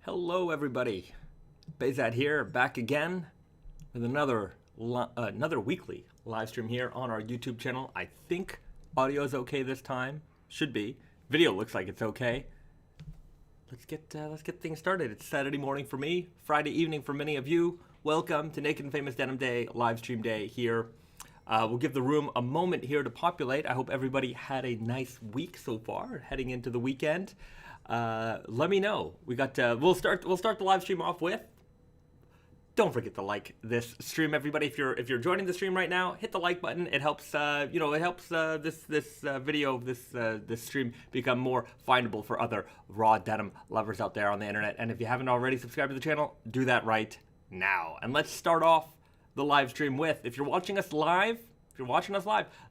Hello, everybody. Bezad here, back again with another weekly live stream here on our YouTube channel. I think audio is okay this time. Should be. Video looks like it's okay. Let's get things started. It's Saturday morning for me, Friday evening for many of you. Welcome to Naked Famous Denim Day, live stream day here. We'll give the room a moment here to populate. I hope everybody had a nice week so far, heading into the weekend. Let me know. We'll start the live stream off with. Don't forget to like this stream, everybody. If you're joining the stream right now, hit the like button. It helps. This stream become more findable for other raw denim lovers out there on the internet. And if you haven't already subscribed to the channel, do that right now. And let's start off the live stream with. If you're watching us live,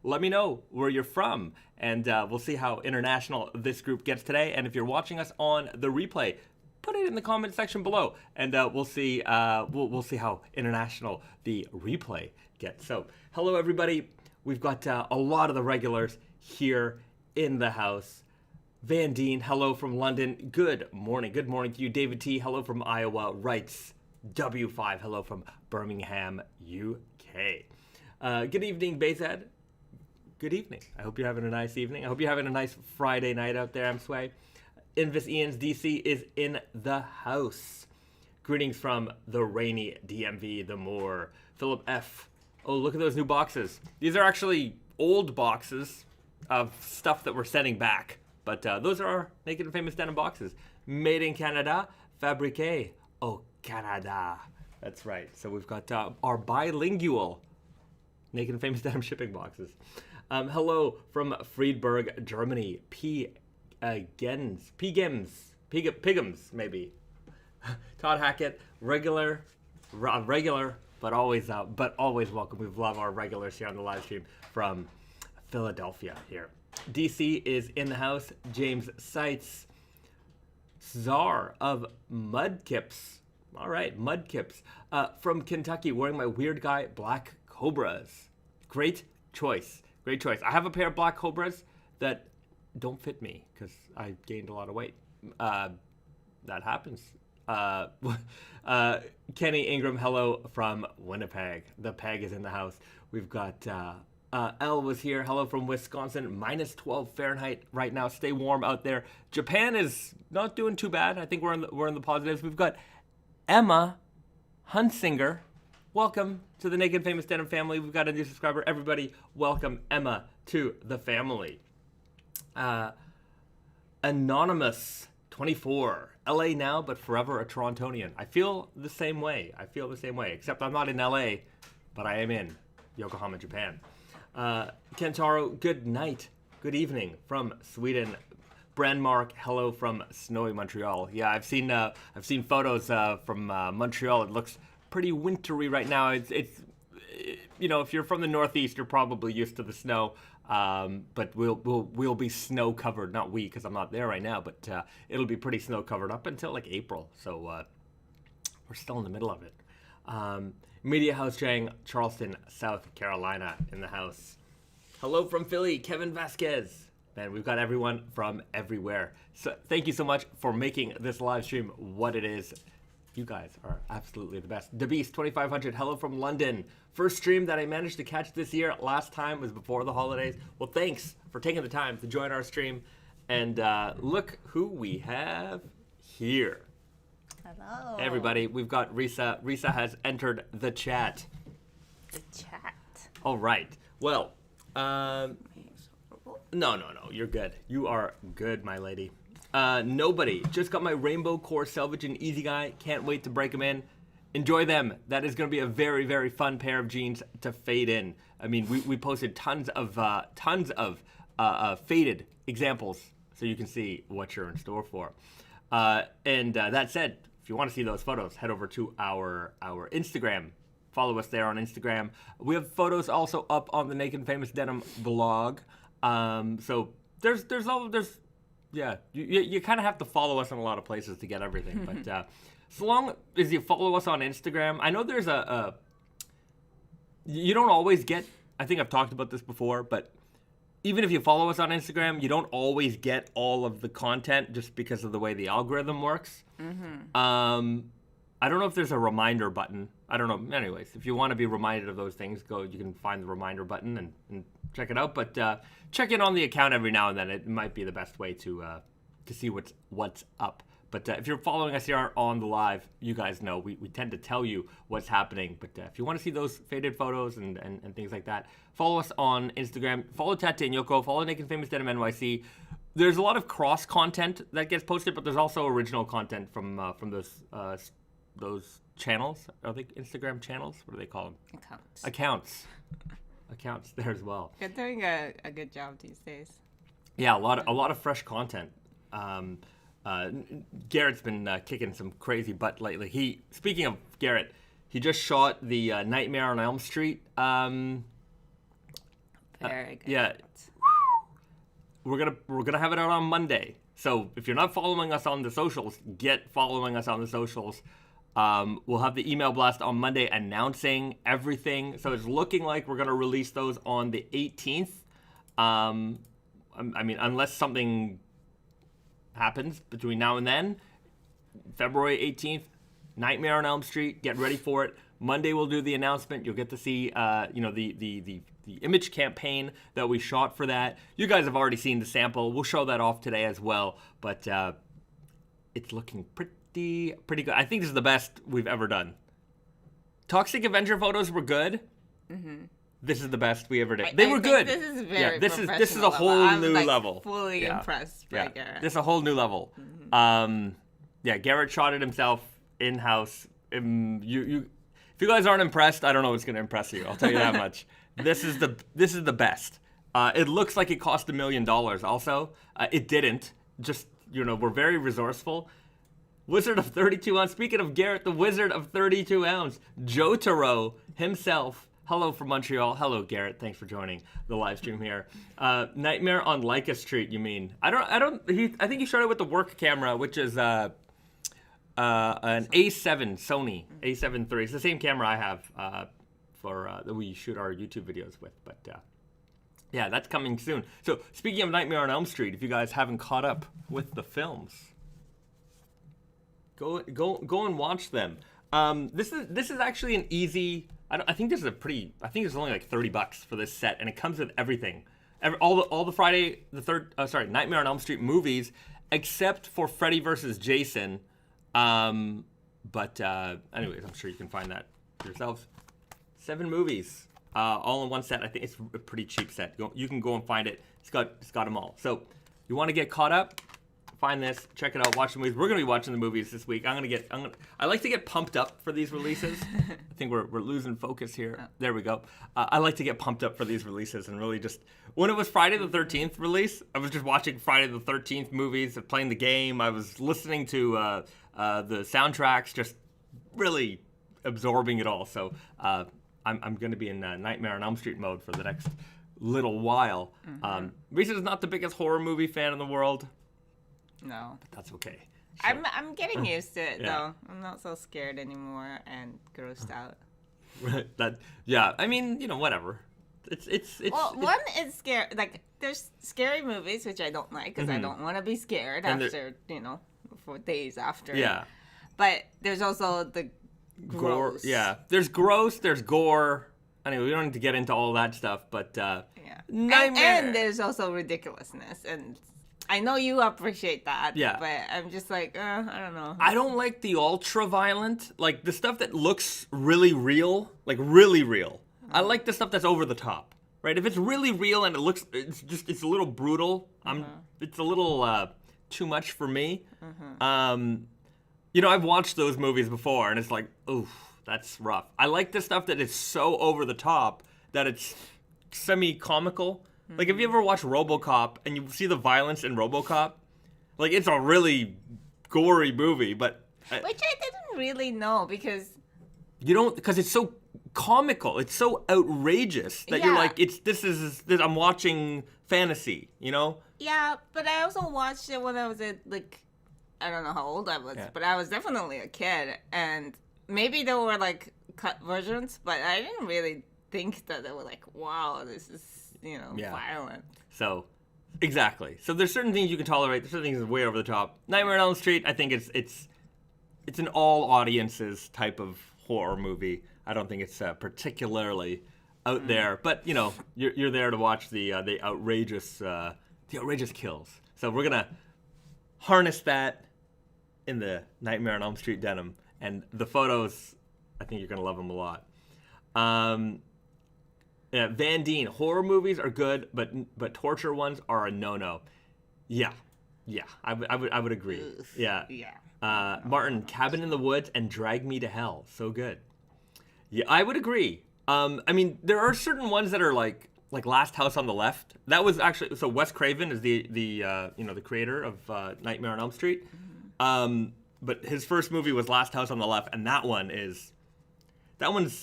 let me know where you're from, and we'll see how international this group gets today. And if you're watching us on the replay, put it in the comment section below, and we'll see how international the replay gets. So, hello everybody. We've got a lot of the regulars here in the house. Van Deen, hello from London. Good morning to you. David T, hello from Iowa. Writes W5, hello from Birmingham, UK. Good evening, Bezad. Good evening. I hope you're having a nice evening. I hope you're having a nice Friday night out there, I'm Sway. Invis Ian's DC is in the house. Greetings from the rainy DMV, the Moor. Philip F. Oh, look at those new boxes. These are actually old boxes of stuff that we're sending back. But those are our Naked and Famous Denim boxes. Made in Canada, fabriqué au Canada. That's right. So we've got our bilingual Naked and Famous Denim shipping boxes. Hello from Friedberg, Germany. Piggums, maybe. Todd Hackett, regular, but always welcome. We love our regulars here on the live stream from Philadelphia here. DC is in the house. James Seitz, Czar of Mudkips. All right, Mudkips. From Kentucky, wearing my Weird Guy Black Cobras. Great choice. I have a pair of Black Cobras that don't fit me because I gained a lot of weight. That happens. Kenny Ingram, hello from Winnipeg. The Peg is in the house. We've got Elle was here. Hello from Wisconsin. Minus 12 Fahrenheit right now. Stay warm out there. Japan is not doing too bad. I think we're in the positives. We've got Emma Hunsinger. Welcome to the Naked Famous Denim family. We've got a new subscriber. Everybody, welcome Emma to the family. Anonymous 24. LA now, but forever a Torontonian. I feel the same way. Except I'm not in LA, but I am in Yokohama, Japan. Kentaro, good night. Good evening from Sweden. Brandmark, hello from snowy Montreal. Yeah, I've seen photos from Montreal. It looks pretty wintry right now. It's if you're from the Northeast, you're probably used to the snow. But we'll be snow covered. Not we, because I'm not there right now. But it'll be pretty snow covered up until like April. So we're still in the middle of it. Media House Jang, Charleston, South Carolina in the house. Hello from Philly, Kevin Vasquez. Man, we've got everyone from everywhere. So thank you so much for making this live stream what it is. You guys are absolutely the best. DeBeast 2500, hello from London. First stream that I managed to catch this year. Last time was before the holidays. Well, thanks for taking the time to join our stream. And look who we have here. Hello. Hey everybody, we've got Risa. Risa has entered the chat. The chat. All right. Well, no, you're good. You are good, my lady. Nobody. Just got my Rainbow Core Selvedge and Easy Guy. Can't wait to break them in. Enjoy them. That is going to be a very, very fun pair of jeans to fade in. I mean, we posted tons of faded examples so you can see what you're in store for. And that said, if you want to see those photos, head over to our Instagram. Follow us there on Instagram. We have photos also up on the Naked Famous Denim blog. So there's yeah, you kind of have to follow us in a lot of places to get everything. But so long as you follow us on Instagram, I know there's you don't always get, I think I've talked about this before, but even if you follow us on Instagram, you don't always get all of the content just because of the way the algorithm works. I don't know if there's a reminder button. I don't know. Anyways, if you want to be reminded of those things, you can find the reminder button and check it out. But check in on the account every now and then. It might be the best way to see what's up. But if you're following us here on the live, you guys know we tend to tell you what's happening. But if you want to see those faded photos and things like that, follow us on Instagram. Follow Tate and Yoko. Follow Naked Famous Denim NYC. There's a lot of cross content that gets posted, but there's also original content from those channels. Are they Instagram channels? What do they call them? Accounts there as well. You're doing a good job these days. Yeah, a lot of fresh content. Garrett's been kicking some crazy butt lately. Speaking of Garrett, he just shot the Nightmare on Elm Street. Very good. Yeah, we're gonna have it out on Monday. So if you're not following us on the socials, get following us on the socials. We'll have the email blast on Monday announcing everything. So it's looking like we're gonna release those on the 18th. I mean, unless something happens between now and then. February 18th, Nightmare on Elm Street. Get ready for it. Monday we'll do the announcement. You'll get to see, the image campaign that we shot for that. You guys have already seen the sample. We'll show that off today as well. But it's looking pretty good. I think this is the best we've ever done. Toxic Avenger photos were good. Mm-hmm. This is the best we ever did. They were good. This is very this is a whole new level. Fully impressed by Garrett. This is a whole new level. Mm-hmm. Garrett shot it himself in house. If you guys aren't impressed, I don't know what's going to impress you. I'll tell you that much. This is the best. It looks like it cost $1 million. Also, it didn't. Just we're very resourceful. Wizard of 32 ounce. Speaking of Garrett, the Wizard of 32 ounce, Jotaro himself. Hello from Montreal. Hello, Garrett. Thanks for joining the live stream here. Nightmare on Leica Street. You mean? I think he shot it with the work camera, which is an A7 Sony A7 III. It's the same camera I have that we shoot our YouTube videos with. But yeah, that's coming soon. So speaking of Nightmare on Elm Street, if you guys haven't caught up with the films, go and watch them. This is actually an easy. I think this is only like $30 for this set, and it comes with everything, all the Friday the third Nightmare on Elm Street movies, except for Freddy vs. Jason. But anyways, I'm sure you can find that for yourselves. 7 movies, all in one set. I think it's a pretty cheap set. You can go and find it. It's got them all. So you want to get caught up? Find this, check it out, watch the movies. We're gonna be watching the movies this week. I like to get pumped up for these releases. I think we're losing focus here. Oh. There we go. I like to get pumped up for these releases and really just when it was Friday the 13th release, I was just watching Friday the 13th movies, playing the game. I was listening to the soundtracks, just really absorbing it all. So I'm gonna be in Nightmare on Elm Street mode for the next little while. Mm-hmm. Risa is not the biggest horror movie fan in the world. No. But that's okay. So, I'm getting used to it, though. I'm not so scared anymore and grossed out. Right. I mean, whatever. It's one is scary. Like, there's scary movies, which I don't like, because I don't want to be scared after, for days after. Yeah. But there's also the gross. Gore. Yeah. There's gross, there's gore. Anyway, we don't need to get into all that stuff, but yeah. Nightmare. And there's also ridiculousness, and I know you appreciate that, yeah. But I'm just like, I don't know. I don't like the ultra-violent, like the stuff that looks really real, like really real. I like the stuff that's over the top, right? If it's really real and it's a little brutal, it's a little too much for me. I've watched those movies before, and it's like, oof, that's rough. I like the stuff that is so over the top that it's semi-comical. Like, have you ever watched RoboCop and you see the violence in RoboCop? Like, it's a really gory movie, but... Which I didn't really know, because... You don't... Because it's so comical. It's so outrageous that you're like, I'm watching fantasy, Yeah, but I also watched it when I was I don't know how old I was, but I was definitely a kid, and maybe there were, cut versions, but I didn't really think that they were wow, this is... violent. So, exactly. So there's certain things you can tolerate. There's certain things that are way over the top. Nightmare on Elm Street, I think it's an all audiences type of horror movie. I don't think it's particularly out there, but you're there to watch the outrageous kills. So we're gonna harness that in the Nightmare on Elm Street denim, and the photos, I think you're gonna love them a lot. Van Dien, horror movies are good, but torture ones are a no-no. Yeah, I would agree. Yeah. Martin, Cabin in the Woods and Drag Me to Hell, so good. Yeah, I would agree. I mean, there are certain ones that are like Last House on the Left. That was actually, so Wes Craven is the creator of Nightmare on Elm Street. But his first movie was Last House on the Left, and that one's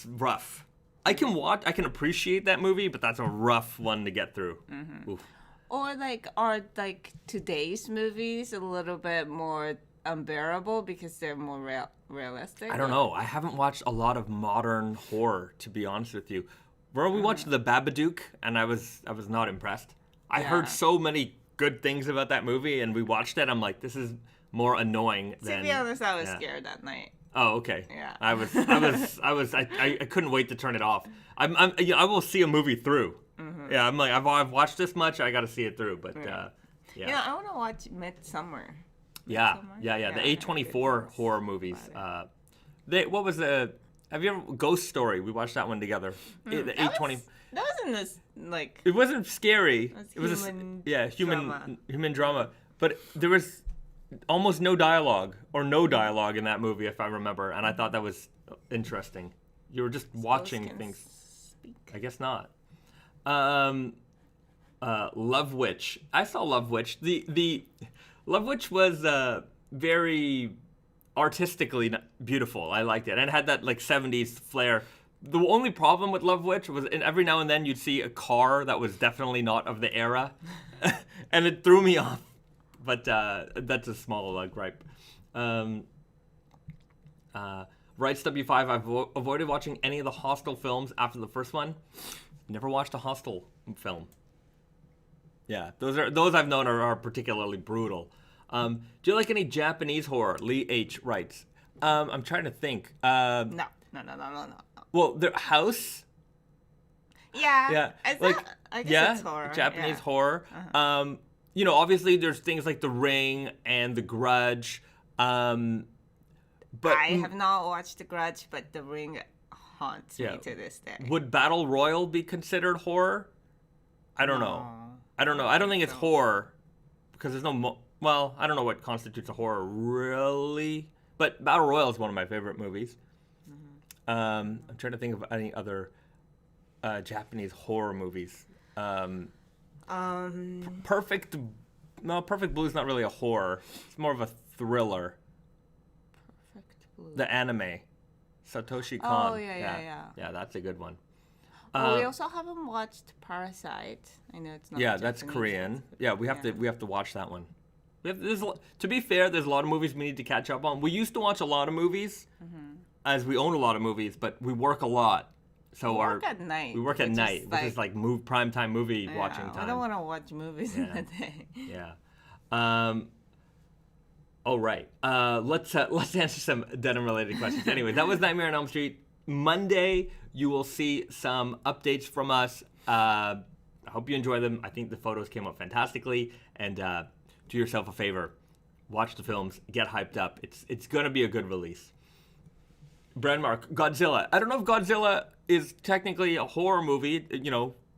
rough. I can appreciate that movie, but that's a rough one to get through. Oof. Or are today's movies a little bit more unbearable because they're more realistic? I don't know. I haven't watched a lot of modern horror, to be honest with you. Well, we watched The Babadook, and I was not impressed. I heard so many good things about that movie, and we watched it. I'm like, this is more annoying than. To be honest, I was scared that night. Oh, okay. Yeah. I couldn't wait to turn it off. I will see a movie through. Yeah, I'm like, I've watched this much, I got to see it through. But yeah. I want to watch Midsummer. Yeah. The A24 horror movies. What was the? Have you ever Ghost Story? We watched that one together. The A20. That wasn't this It wasn't scary. It was human drama. But there was almost no dialogue in that movie, if I remember, and I thought that was interesting. You were just watching things. Speak. I guess not. Love Witch. I saw Love Witch. The Love Witch was very artistically beautiful. I liked it, and it had that 70s flair. The only problem with Love Witch was every now and then you'd see a car that was definitely not of the era, and it threw me off. But that's a small gripe. Rights W5, I've avoided watching any of the Hostel films after the first one. Never watched a Hostel film. Yeah, those I've known are particularly brutal. Do you like any Japanese horror? Lee H. writes. I'm trying to think. No. Well, their House. Yeah. I guess it's horror. Japanese horror. Obviously there's things like The Ring and The Grudge. But I have not watched The Grudge, but The Ring haunts me to this day. Would Battle Royale be considered horror? I don't know. I don't think it's horror because there's no. Well, I don't know what constitutes a horror really, but Battle Royale is one of my favorite movies. I'm trying to think of any other Japanese horror movies. Perfect Blue is not really a horror. It's more of a thriller. Perfect Blue. The anime, Satoshi Kon. Oh yeah. Yeah, that's a good one. We also haven't watched Parasite. I know it's not. Yeah, that's Korean. Yeah, we have to watch that one. To be fair, there's a lot of movies we need to catch up on. We used to watch a lot of movies, as we own a lot of movies, but we work a lot. So we work at night. We work at night, which is like primetime movie watching time. I don't want to watch movies in the day. Yeah. All right. Let's answer some denim-related questions. Anyway, that was Nightmare on Elm Street. Monday, you will see some updates from us. I hope you enjoy them. I think the photos came out fantastically. And do yourself a favor. Watch the films. Get hyped up. It's going to be a good release. Brandmark, Godzilla. I don't know if Godzilla is technically a horror movie.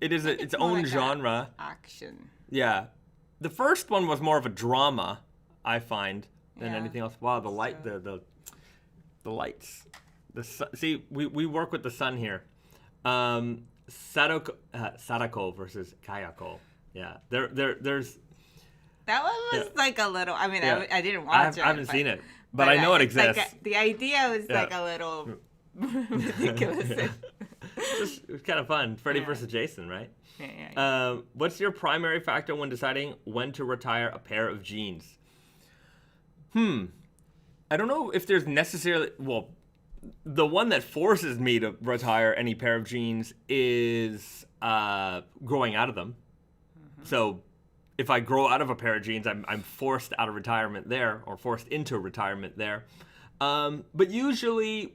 It is its own genre. Action. Yeah. The first one was more of a drama, I find, than anything else. Wow, the light, the lights. See, we work with the sun here. Sadako versus Kayako. Yeah, there's. That one was a little. I mean, I didn't watch it. I haven't seen it, but I know it exists. The idea was a little ridiculous. It was kind of fun. Freddy versus Jason, right? Yeah. What's your primary factor when deciding when to retire a pair of jeans? I don't know if there's necessarily. Well, the one that forces me to retire any pair of jeans is growing out of them. So if I grow out of a pair of jeans, I'm forced out of retirement there, or forced into retirement there. But usually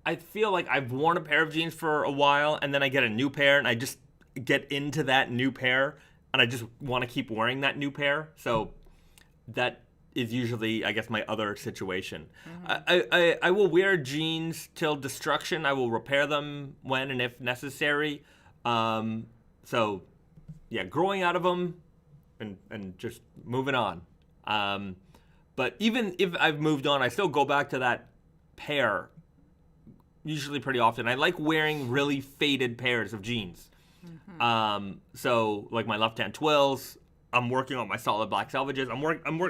I feel like I've worn a pair of jeans for a while, and then I get a new pair, and I just get into that new pair, and I just want to keep wearing that new pair. So that is usually, I guess, my other situation. I will wear jeans till destruction. I will repair them when and if necessary. So yeah, growing out of them and just moving on. But even if I've moved on, I still go back to that pair usually pretty often. I like wearing really faded pairs of jeans. So like my left-hand twills, I'm working on my solid black selvages.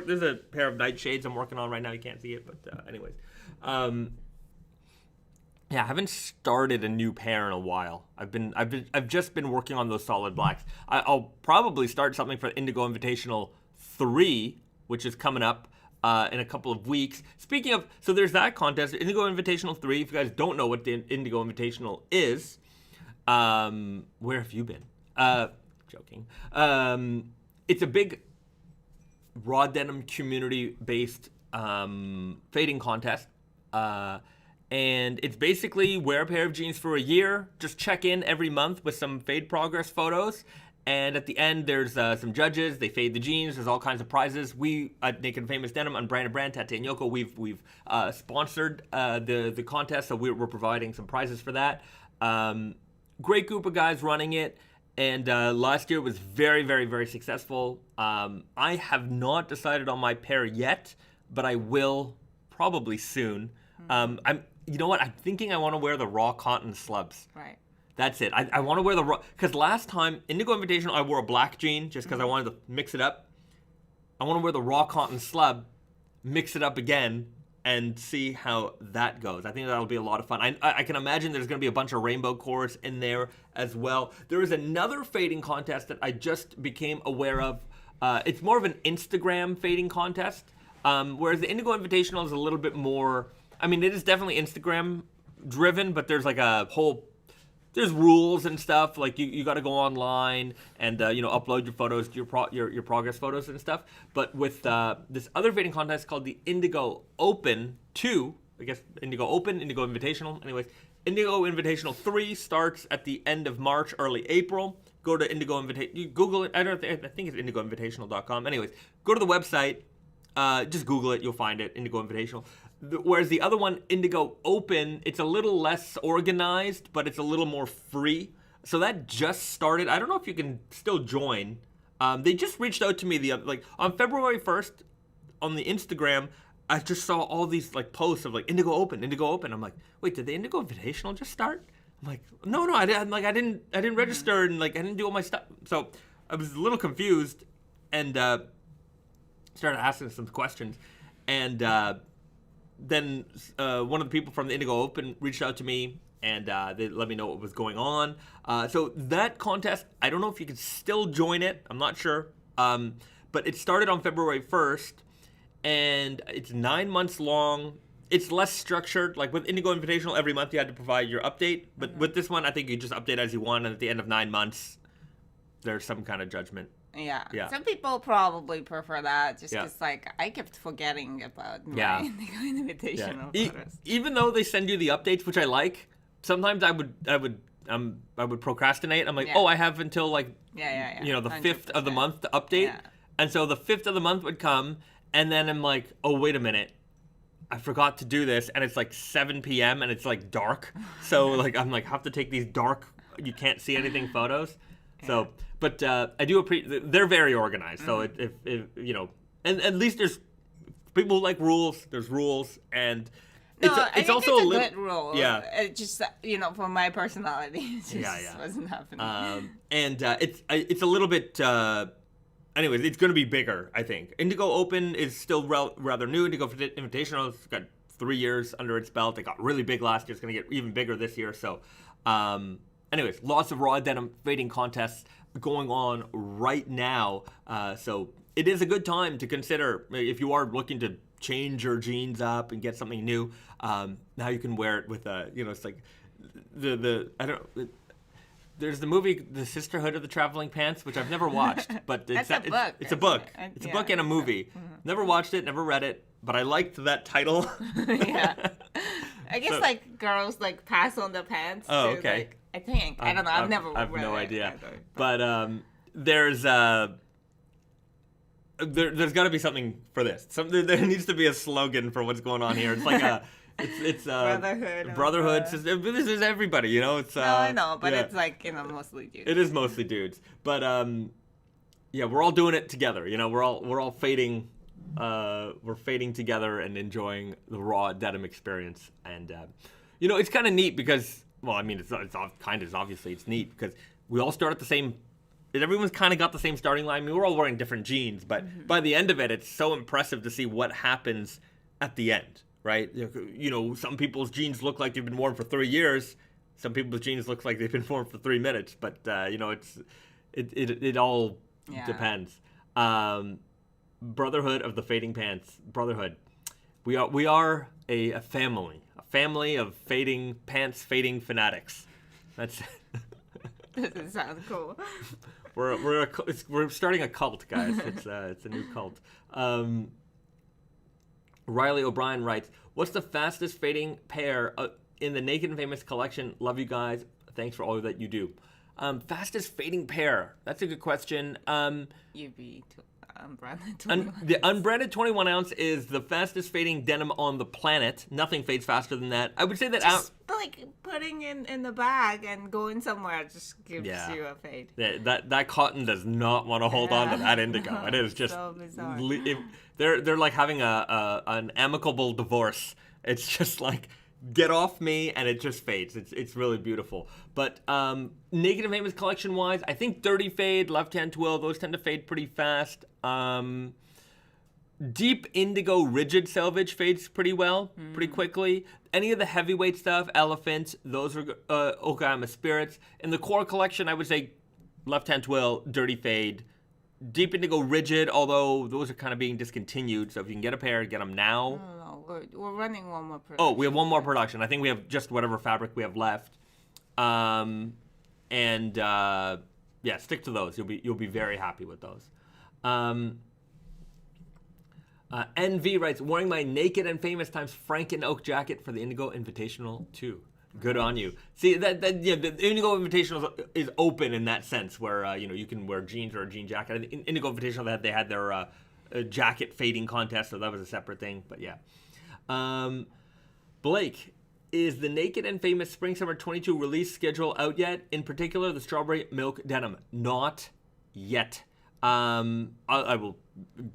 There's a pair of nightshades I'm working on right now. You can't see it, but anyways. Yeah, I haven't started a new pair in a while. I've just been working on those solid blacks. I'll probably start something for Indigo Invitational 3, which is coming up in a couple of weeks. Speaking of, so there's that contest, Indigo Invitational 3. If you guys don't know what the Indigo Invitational is, where have you been? Joking. It's a big raw denim community-based fading contest. And it's basically wear a pair of jeans for a year, just check in every month with some fade progress photos, and at the end there's some judges. They fade the jeans. There's all kinds of prizes. We at Naked Famous Denim, Unbranded Brand, Tate and Yoko, we've sponsored the contest, so we're providing some prizes for that. Great group of guys running it, and last year was very, very, very successful. I have not decided on my pair yet, but I will probably soon. You know what? I'm thinking I want to wear the raw cotton slubs. Right. That's it. I want to wear the raw, because last time, Indigo Invitational, I wore a black jean just because I wanted to mix it up. I want to wear the raw cotton slub, mix it up again, and see how that goes. I think that'll be a lot of fun. I can imagine there's going to be a bunch of rainbow cores in there as well. There is another fading contest that I just became aware of. It's more of an Instagram fading contest, whereas the Indigo Invitational is a little bit more... I mean, it is definitely Instagram driven, but there's like there's rules and stuff. Like you got to go online and upload your photos, your progress photos and stuff. But with this other fading contest called the Indigo Open 2, I guess Indigo Open, Indigo Invitational. Anyways, Indigo Invitational 3 starts at the end of March, early April. Go to Indigo Invitational. You Google it. I think it's indigoinvitational.com. Anyways, go to the website. Just Google it. You'll find it. Indigo Invitational. Whereas the other one, Indigo Open, it's a little less organized, but it's a little more free. So that just started. I don't know if you can still join. They just reached out to me on February 1st on the Instagram. I just saw all these posts of Indigo Open, Indigo Open. I'm like, wait, did the Indigo Invitational just start? I'm like, no, I didn't register and I didn't do all my stuff. So I was a little confused and started asking some questions, and then one of the people from the Indigo Open reached out to me, and they let me know what was going on. So that contest, I don't know if you can still join it. I'm not sure. But it started on February 1st, and it's 9 months long. It's less structured. Like with Indigo Invitational, every month you had to provide your update. But with this one, I think you just update as you want, and at the end of 9 months, there's some kind of judgment. Yeah. Some people probably prefer that just because, I kept forgetting about my Indigo Invitational photos. Even though they send you the updates, which I like, sometimes I would procrastinate. I'm like, I have until the 5th of the month to update. Yeah. And so the 5th of the month would come, and then I'm like, oh, wait a minute. I forgot to do this, and it's 7 p.m. and it's dark. So I'm have to take these dark, you can't see anything photos. Yeah. So, but I do appreciate, they're very organized. So if and at least there's people who like rules. There's rules, and it's also a good rule. Yeah, it just for my personality, it just wasn't happening. And it's a little bit. Anyways, it's going to be bigger, I think. Indigo Open is still rather new. Indigo Invitational has got 3 years under its belt. It got really big last year. It's going to get even bigger this year. So, anyways, lots of raw denim fading contests going on right now. So it is a good time to consider if you are looking to change your jeans up and get something new. Now you can wear it with it's There's the movie The Sisterhood of the Traveling Pants, which I've never watched, but That's a book. It's a book. And- It's a yeah, book and a movie. Never watched it, never read it, but I liked that title. Yeah. I guess So- like girls like pass on the pants. Oh, to, okay. Like, I think. I don't know. I've never I have read no it idea. either, But there's there's got to be something for this. There needs to be a slogan for what's going on here. It's like it's Brotherhood. brotherhood. This is everybody, you know. It's No, I know, but yeah. it's like, mostly dudes. It is mostly dudes, but yeah, we're all doing it together. You know, we're all fading. We're fading together and enjoying the raw denim experience, and it's kind of neat because, well, I mean, it's kind of obviously it's neat because we all start at the same. Everyone's kind of got the same starting line. I mean, we're all wearing different jeans, but by the end of it, it's so impressive to see what happens at the end, right? Some people's jeans look like they've been worn for 3 years. Some people's jeans look like they've been worn for 3 minutes, but it all depends. Brotherhood of the Fading Pants. Brotherhood. We are a family of fading pants, fading fanatics. That's. Doesn't sound cool. We're starting a cult, guys. It's a new cult. Riley O'Brien writes, "What's the fastest fading pair in the Naked and Famous collection? Love you guys. Thanks for all that you do." Fastest fading pair. That's a good question. Unbranded 21. The unbranded 21 ounce is the fastest fading denim on the planet. Nothing fades faster than that. I would say that Just like putting in the bag and going somewhere just gives you a fade. that cotton does not want to hold on to that indigo. It is just so bizarre. They're like having an amicable divorce. It's just like, get off me, and it just fades. It's really beautiful. But Naked and Famous collection wise, I think Dirty fade, Left Hand Twill, those tend to fade pretty fast. Deep Indigo Rigid Selvedge fades pretty well, pretty quickly. Any of the heavyweight stuff, Elephant, those are Okayama Spirits. In the core collection, I would say Left Hand Twill, Dirty fade, Deep Indigo Rigid, although those are kind of being discontinued. So if you can get a pair, get them now. No, we're running one more production. Oh, we have one more production. I think we have just whatever fabric we have left. Yeah, stick to those. You'll be very happy with those. NV writes, "Wearing my Naked and Famous times Franken Oak jacket for the Indigo Invitational 2. Good on you." See, the Indigo Invitational is open in that sense, where you can wear jeans or a jean jacket. In Indigo Invitational, they had their jacket fading contest, so that was a separate thing. But yeah, Blake, is the Naked and Famous Spring Summer 22 release schedule out yet? In particular, the strawberry milk denim. Not yet. I will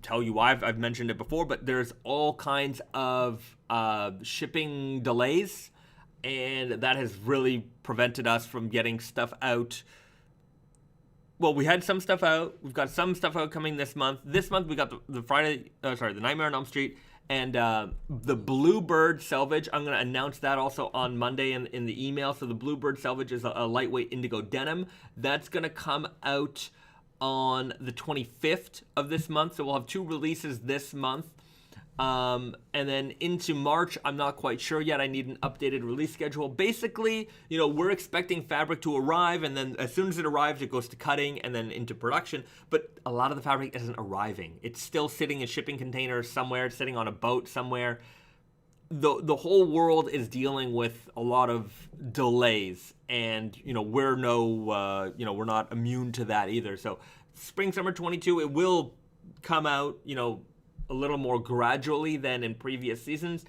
tell you why. I've mentioned it before, but there's all kinds of shipping delays, and that has really prevented us from getting stuff out. Well, we had some stuff out. We've got some stuff out coming this month. This month we got the Nightmare on Elm Street and the Bluebird Selvedge. I'm going to announce that also on Monday in the email. So the Bluebird Selvedge is a lightweight indigo denim. That's going to come out on the 25th of this month. So we'll have 2 releases this month. And then into March, I'm not quite sure yet. I need an updated release schedule. Basically, we're expecting fabric to arrive, and then as soon as it arrives, it goes to cutting and then into production. But a lot of the fabric isn't arriving. It's still sitting in shipping containers somewhere, it's sitting on a boat somewhere. The whole world is dealing with a lot of delays, and we're we're not immune to that either. So Spring Summer 22, it will come out, a little more gradually than in previous seasons.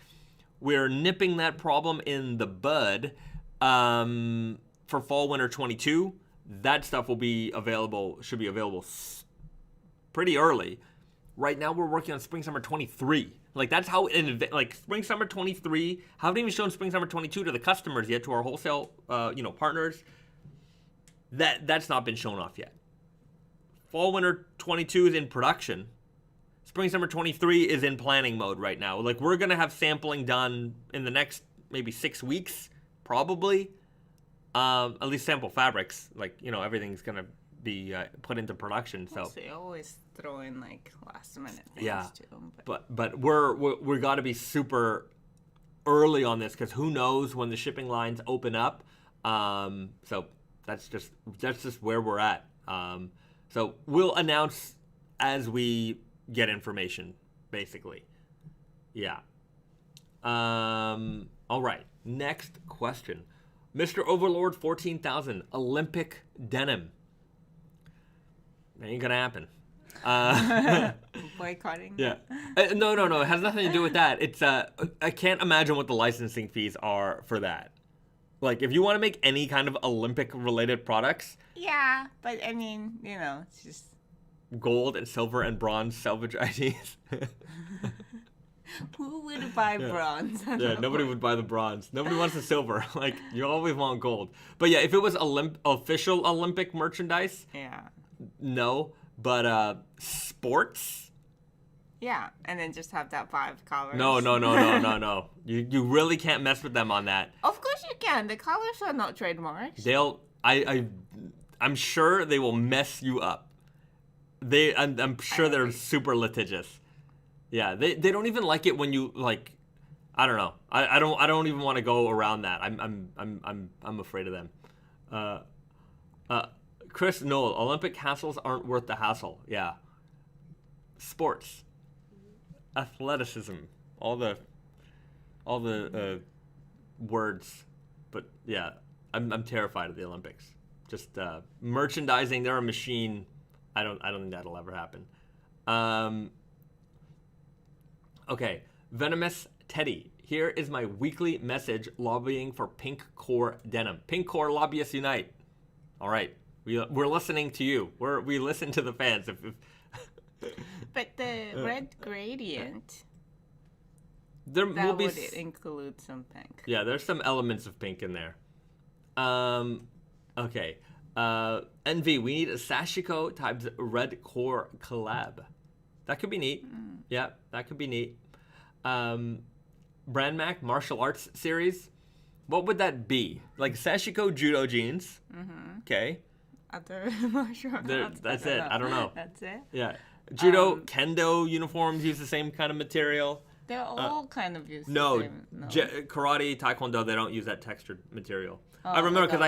We're nipping that problem in the bud for Fall Winter 22. That stuff should be available pretty early. Right now we're working on Spring Summer 23. Like, that's how Spring Summer 23, haven't even shown Spring Summer 22 to the customers yet, to our wholesale partners. That's not been shown off yet. Fall Winter 22 is in production. Spring Summer 23 is in planning mode right now. Like, we're going to have sampling done in the next maybe 6 weeks, probably. At least sample fabrics. Like, everything's going to be put into production. So they always throw in like last minute things too. But we're got to be super early on this, because who knows when the shipping lines open up. So that's just where we're at. So we'll announce as we get information, basically. Yeah. All right. Next question. Mr. Overlord 14,000, Olympic denim. Ain't gonna happen. Boycotting? Yeah. No. It has nothing to do with that. It's I can't imagine what the licensing fees are for that. Like, if you want to make any kind of Olympic-related products... Yeah, but, I mean, you know, it's just... Gold and silver and bronze Selvedge IDs. Who would buy bronze? Yeah, nobody would buy the bronze. Nobody wants the silver. Like, you always want gold. But, yeah, if it was official Olympic merchandise... Yeah. No, but sports... Yeah, and then just have that 5 colors. No. You really can't mess with them on that. Of course you can. The colors are not trademarks. I'm sure they will mess you up. I'm sure they're super litigious. Yeah, they don't even like it when you like. I don't know. I don't even want to go around that. I'm afraid of them. Chris Noel, Olympic hassles aren't worth the hassle. Yeah. Sports. Athleticism, all the words, but yeah, I'm terrified of the Olympics. Just merchandising, they're a machine. I don't think that'll ever happen. Okay, Venomous Teddy. Here is my weekly message lobbying for pink core denim. Pink core lobbyists unite. All right, we're listening to you. We listen to the fans. If But the red gradient, there will be would include some pink. Yeah, there's some elements of pink in there. Okay. NV, we need a Sashiko times red core collab. That could be neat. Yeah, that could be neat. Brand Mac martial arts series. What would that be? Like Sashiko judo jeans. Mm-hmm. Okay. Other martial arts. That's it. I don't know. That's it. Yeah. Judo, kendo uniforms use the same kind of material. They're all kind of use no, the same. No, karate, taekwondo, they don't use that textured material. Oh, I remember because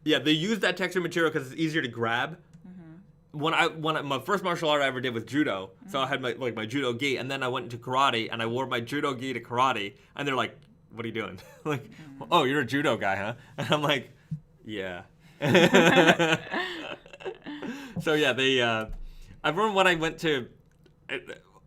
they use that textured material because it's easier to grab. Mm-hmm. When my first martial art I ever did was judo, so I had my judo gi, and then I went into karate and I wore my judo gi to karate, and they're like, "What are you doing?" Like, "Oh, you're a judo guy, huh?" And I'm like, "Yeah." So yeah, they. I remember when I went to.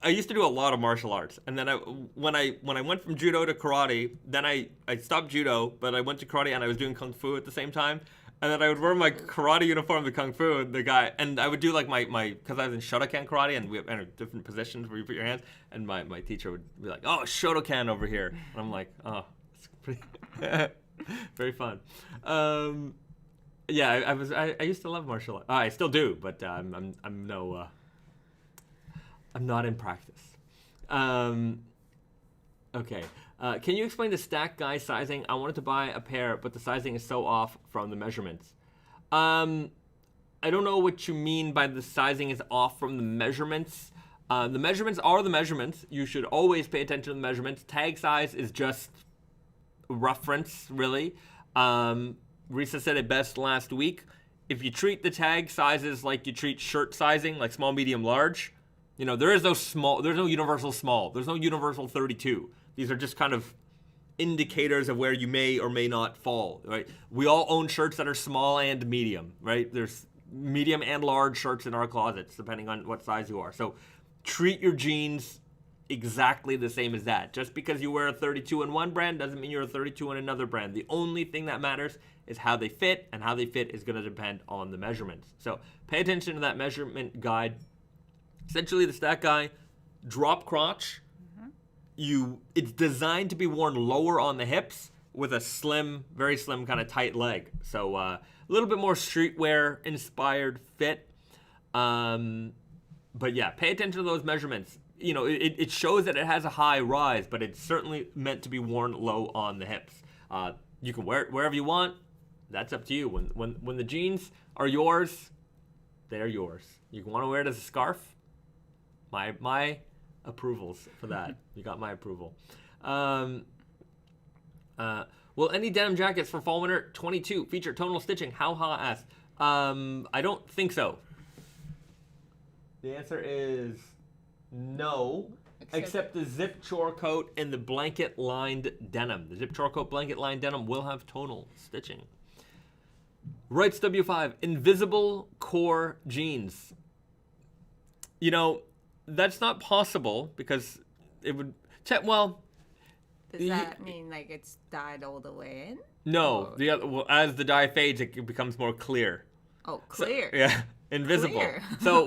I used to do a lot of martial arts, and then when I went from judo to karate, then I stopped judo, but I went to karate and I was doing kung fu at the same time, and then I would wear my karate uniform to kung fu, and I would do like my because I was in Shotokan karate, and we have different positions where you put your hands, and my teacher would be like, "Oh, Shotokan over here," and I'm like, "Oh, it's pretty very fun." Yeah, I used to love martial arts. I still do, but I'm not in practice. Okay. Can you explain the stack guy sizing? I wanted to buy a pair, but the sizing is so off from the measurements. I don't know what you mean by the sizing is off from the measurements. The measurements are the measurements. You should always pay attention to the measurements. Tag size is just a reference, really. Risa said it best last week. If you treat the tag sizes like you treat shirt sizing, like small, medium, large, there's no universal small. There's no universal 32. These are just kind of indicators of where you may or may not fall, right? We all own shirts that are small and medium, right? There's medium and large shirts in our closets, depending on what size you are. So treat your jeans exactly the same as that. Just because you wear a 32 in one brand doesn't mean you're a 32 in another brand. The only thing that matters is how they fit, and how they fit is going to depend on the measurements. So pay attention to that measurement guide. Essentially, the stack guy, drop crotch. It's designed to be worn lower on the hips with a slim, very slim, kind of tight leg. So a little bit more streetwear inspired fit. But yeah, pay attention to those measurements. It shows that it has a high rise, but it's certainly meant to be worn low on the hips. You can wear it wherever you want. That's up to you. When the jeans are yours, they're yours. You want to wear it as a scarf? My approvals for that. You got my approval. Will any denim jackets for fall winter 22 feature tonal stitching? How ha asks. I don't think so. The answer is no. Except the zip chore coat and the blanket lined denim. The zip chore coat blanket lined denim will have tonal stitching. Writes W5, invisible core jeans. You know, that's not possible because it would. Well, does that mean like it's dyed all the way in? No, as the dye fades, it becomes more clear. Oh, clear. So, yeah, invisible. Clear. So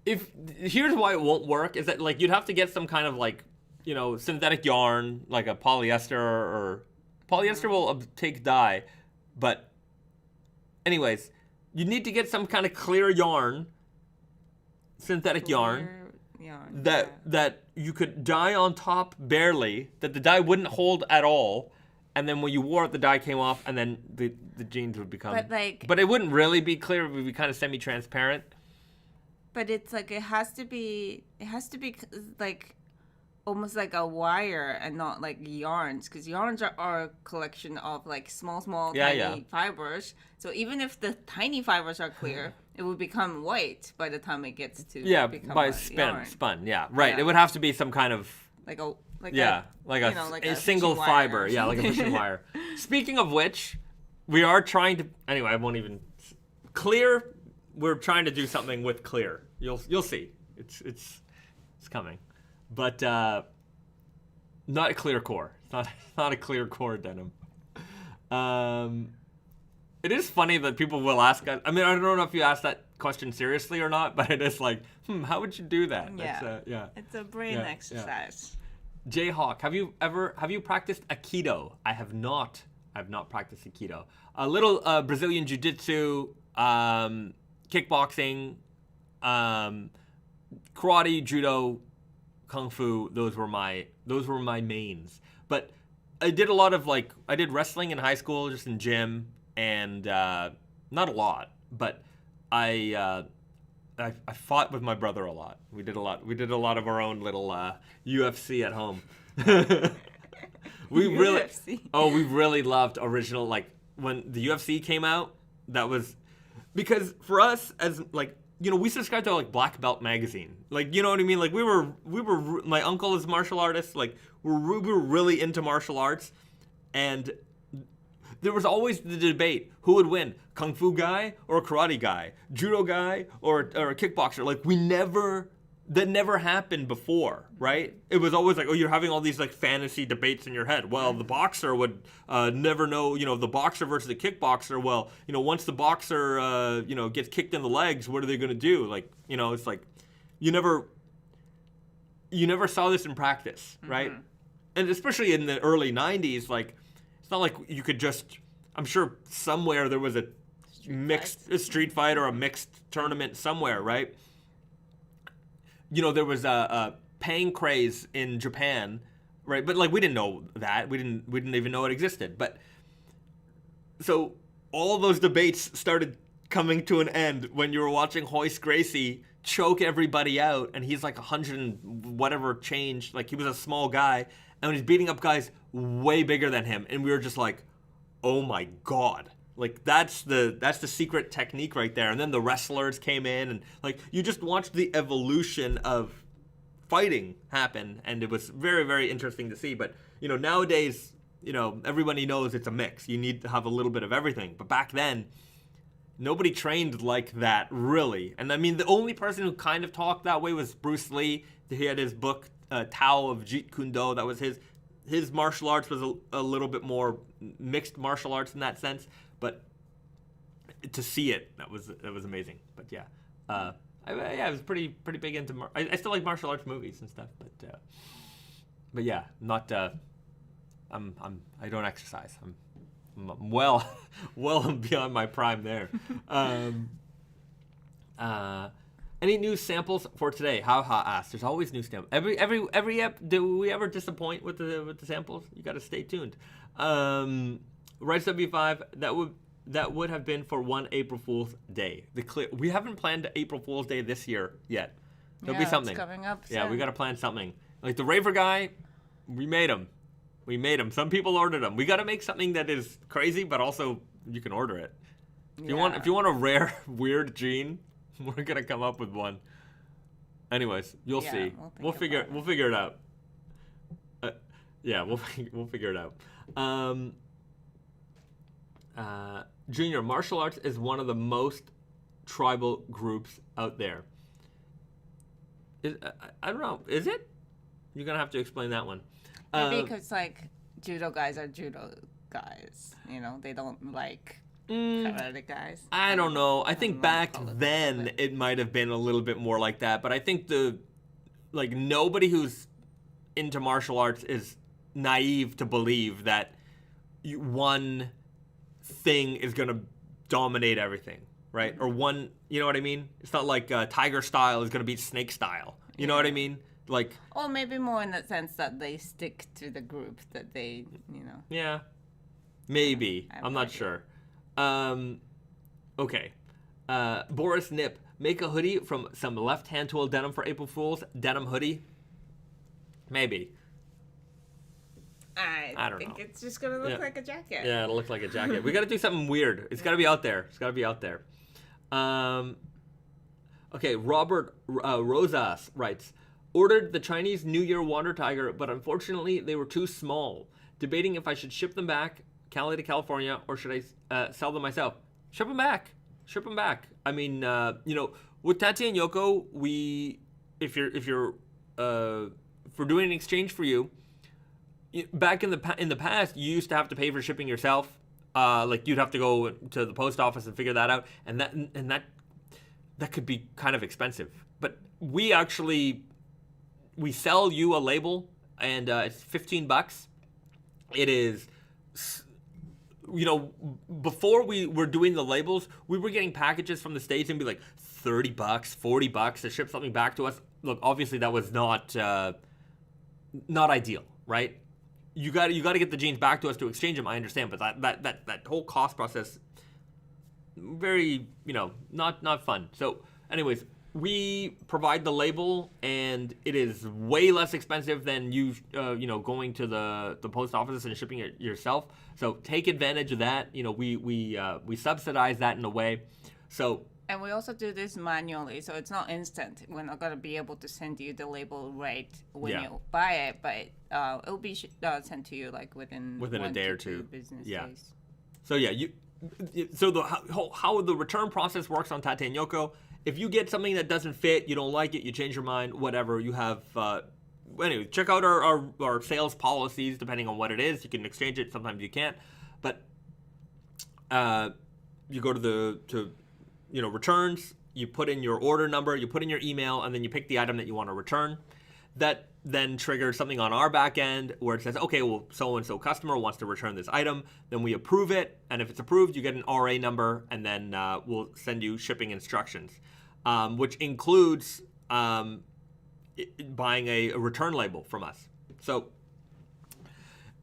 here's why it won't work is that like you'd have to get some kind of like, you know, synthetic yarn, like a polyester or polyester will take dye, but anyways, you need to get some kind of clear yarn, synthetic yarn that you could dye on top barely, that the dye wouldn't hold at all, and then when you wore it, the dye came off, and then the jeans would become. But it wouldn't really be clear; it would be kind of semi-transparent. But it's like it has to be like almost like a wire and not like yarns, because yarns are a collection of like small tiny fibers. So even if the tiny fibers are clear, it would become white by the time it gets to become by yarn. spun. Yeah, right. Yeah. It would have to be some kind of like a single fiber. Yeah, like a fishing wire. Speaking of which, we are trying to. Anyway, I won't even clear. We're trying to do something with clear. You'll see. It's coming, but not a clear core. It's not a clear core denim. It is funny that people will ask. I mean, I don't know if you asked that question seriously or not, but it is like, how would you do that? Yeah, it's a brain exercise. Jayhawk, have you practiced Aikido? I have not. I've not practiced Aikido. A little Brazilian jiu-jitsu. Kickboxing, karate, judo, kung fu. Those were my mains. But I did a lot of I did wrestling in high school, just in gym, and not a lot. But I fought with my brother a lot. We did a lot of our own little UFC at home. we really loved original when the UFC came out. That was. Because for us, as we subscribed to Black Belt magazine, you know what I mean. We were. My uncle is a martial artist. We were really into martial arts, and there was always the debate: who would win, kung fu guy or a karate guy, judo guy or a kickboxer. That never happened before, right? It was always you're having all these fantasy debates in your head. Well, the boxer would never know, the boxer versus the kickboxer. Well, once the boxer, gets kicked in the legs, what are they going to do? It's you never saw this in practice, right? Mm-hmm. And especially in the early 90s, it's not like you could just, I'm sure somewhere there was a street fight or a mixed tournament somewhere, right? There was a pang craze in Japan, right? But we didn't know that. We didn't even know it existed. But so all those debates started coming to an end when you were watching Hoist Gracie choke everybody out, and he's 100 and whatever change. He was a small guy, and he's beating up guys way bigger than him, and we were just oh my god. That's the secret technique right there. And then the wrestlers came in, and you just watched the evolution of fighting happen, and it was very, very interesting to see. But nowadays, everybody knows it's a mix. You need to have a little bit of everything. But back then, nobody trained like that really. And I mean, the only person who kind of talked that way was Bruce Lee. He had his book Tao of Jeet Kune Do. That was his martial arts was a little bit more mixed martial arts in that sense. But to see it, that was amazing. But yeah, I was pretty big into. I still like martial arts movies and stuff. But yeah, not. I don't exercise. I'm well beyond my prime there. Any new samples for today? How asked. There's always new samples. Every ep. Do we ever disappoint with the samples? You got to stay tuned. Rights W5, that would have been for one April Fool's Day. We haven't planned April Fool's Day this year yet. There'll be something. It's coming up soon. Yeah, we got to plan something. The Raver guy, we made him. We made them. Some people ordered them. We got to make something that is crazy, but also you can order it. If you want a rare, weird jean, we're gonna come up with one. Anyways, you'll see. We'll figure it out. We'll figure it out. Junior, martial arts is one of the most tribal groups out there. I don't know. Is it? You're gonna have to explain that one. Maybe because like judo guys are judo guys. You know, they don't like karate guys. I don't know. I think back then it might have been a little bit more like that, but I think nobody who's into martial arts is naive to believe that one thing is gonna dominate everything, right? Or one, you know what I mean? It's not like tiger style is gonna beat snake style. You know what I mean? Like, or maybe more in the sense that they stick to the group that they, you know. Yeah, maybe. I'm not sure. Okay. Boris Nip, make a hoodie from some left-hand tool denim for April Fool's. Denim hoodie? Maybe. I don't know. It's just going to look like a jacket. Yeah, it'll look like a jacket. We got to do something weird. It's got to be out there. Okay, Robert Rosas writes, ordered the Chinese New Year Water Tiger, but unfortunately they were too small. Debating if I should ship them back, Cali to California, or should I sell them myself? Ship them back. I mean, with Tate and Yoko, if we're doing an exchange for you, back in the past, you used to have to pay for shipping yourself. Like you'd have to go to the post office and figure that out, and that could be kind of expensive. But we sell you a label, and it's $15. It is, before we were doing the labels, we were getting packages from the States and be like $30, $40 to ship something back to us. Look, obviously that was not ideal, right? You got to get the jeans back to us to exchange them. I understand, but that whole cost process, very not fun. So, anyways, we provide the label, and it is way less expensive than you going to the post office and shipping it yourself. So take advantage of that. We subsidize that in a way. So. And we also do this manually, so it's not instant. We're not going to be able to send you the label right when you buy it, but it'll be sent to you like within a day or two business days. So how the return process works on Tate and Yoko. If you get something that doesn't fit, you don't like it, you change your mind, whatever, you have anyway, check out our sales policies. Depending on what it is, you can exchange it, sometimes you can't, but you go to returns, you put in your order number, you put in your email, and then you pick the item that you want to return. That then triggers something on our back end where it says, okay, well, so-and-so customer wants to return this item. Then we approve it, and if it's approved, you get an RA number, and then we'll send you shipping instructions, which includes buying a return label from us. So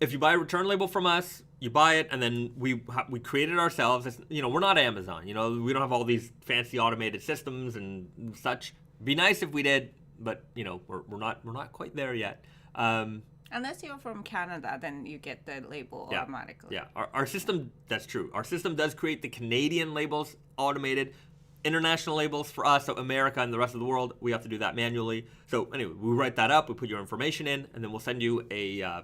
if you buy a return label from us, you buy it, and then we create it ourselves. It's, we're not Amazon. We don't have all these fancy automated systems and such. Be nice if we did, but we're not quite there yet. Unless you're from Canada, then you get the label automatically. Yeah, our system, that's true. Our system does create the Canadian labels automated. International labels for us, so America and the rest of the world, we have to do that manually. So anyway, we write that up, we put your information in, and then we'll send you a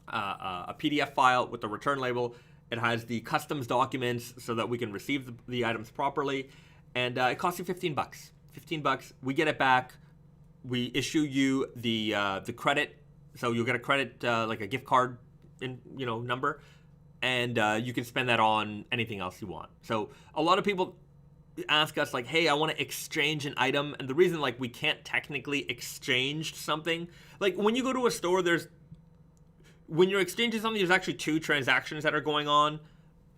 PDF file with the return label. It has the customs documents so that we can receive the items properly, and it costs you $15. $15. We get it back. We issue you the credit, so you'll get a credit like a gift card number, and you can spend that on anything else you want. So a lot of people ask us like, hey, I want to exchange an item, and the reason like we can't technically exchange something, like when you go to a store, when you're exchanging something, there's actually two transactions that are going on.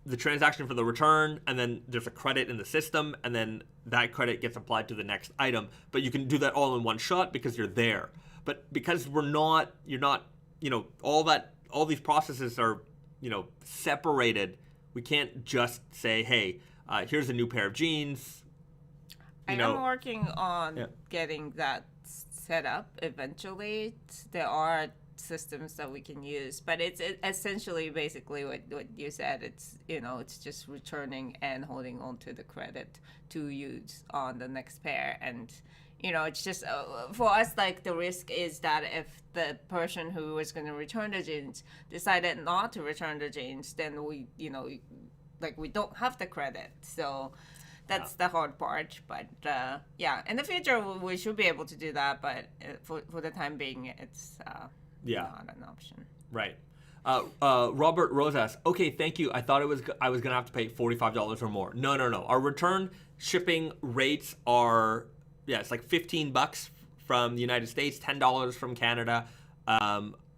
The transaction for the return, and then there's a credit in the system, and then that credit gets applied to the next item. But you can do that all in one shot because you're there. But because you're not, all these processes are, separated. We can't just say, hey, here's a new pair of jeans. I'm working on getting that set up eventually. There are systems that we can use. But it's essentially basically what you said. It's it's just returning and holding on to the credit to use on the next pair. And it's just for us, like, the risk is that if the person who was going to return the jeans decided not to return the jeans, then we we don't have the credit. So that's the hard part. But in the future we should be able to do that, but for the time being it's not an option. Right. Robert Rose asks, okay, thank you. I thought I was gonna have to pay $45 or more. No. Our return shipping rates are it's like $15 from the United States, $10 from Canada.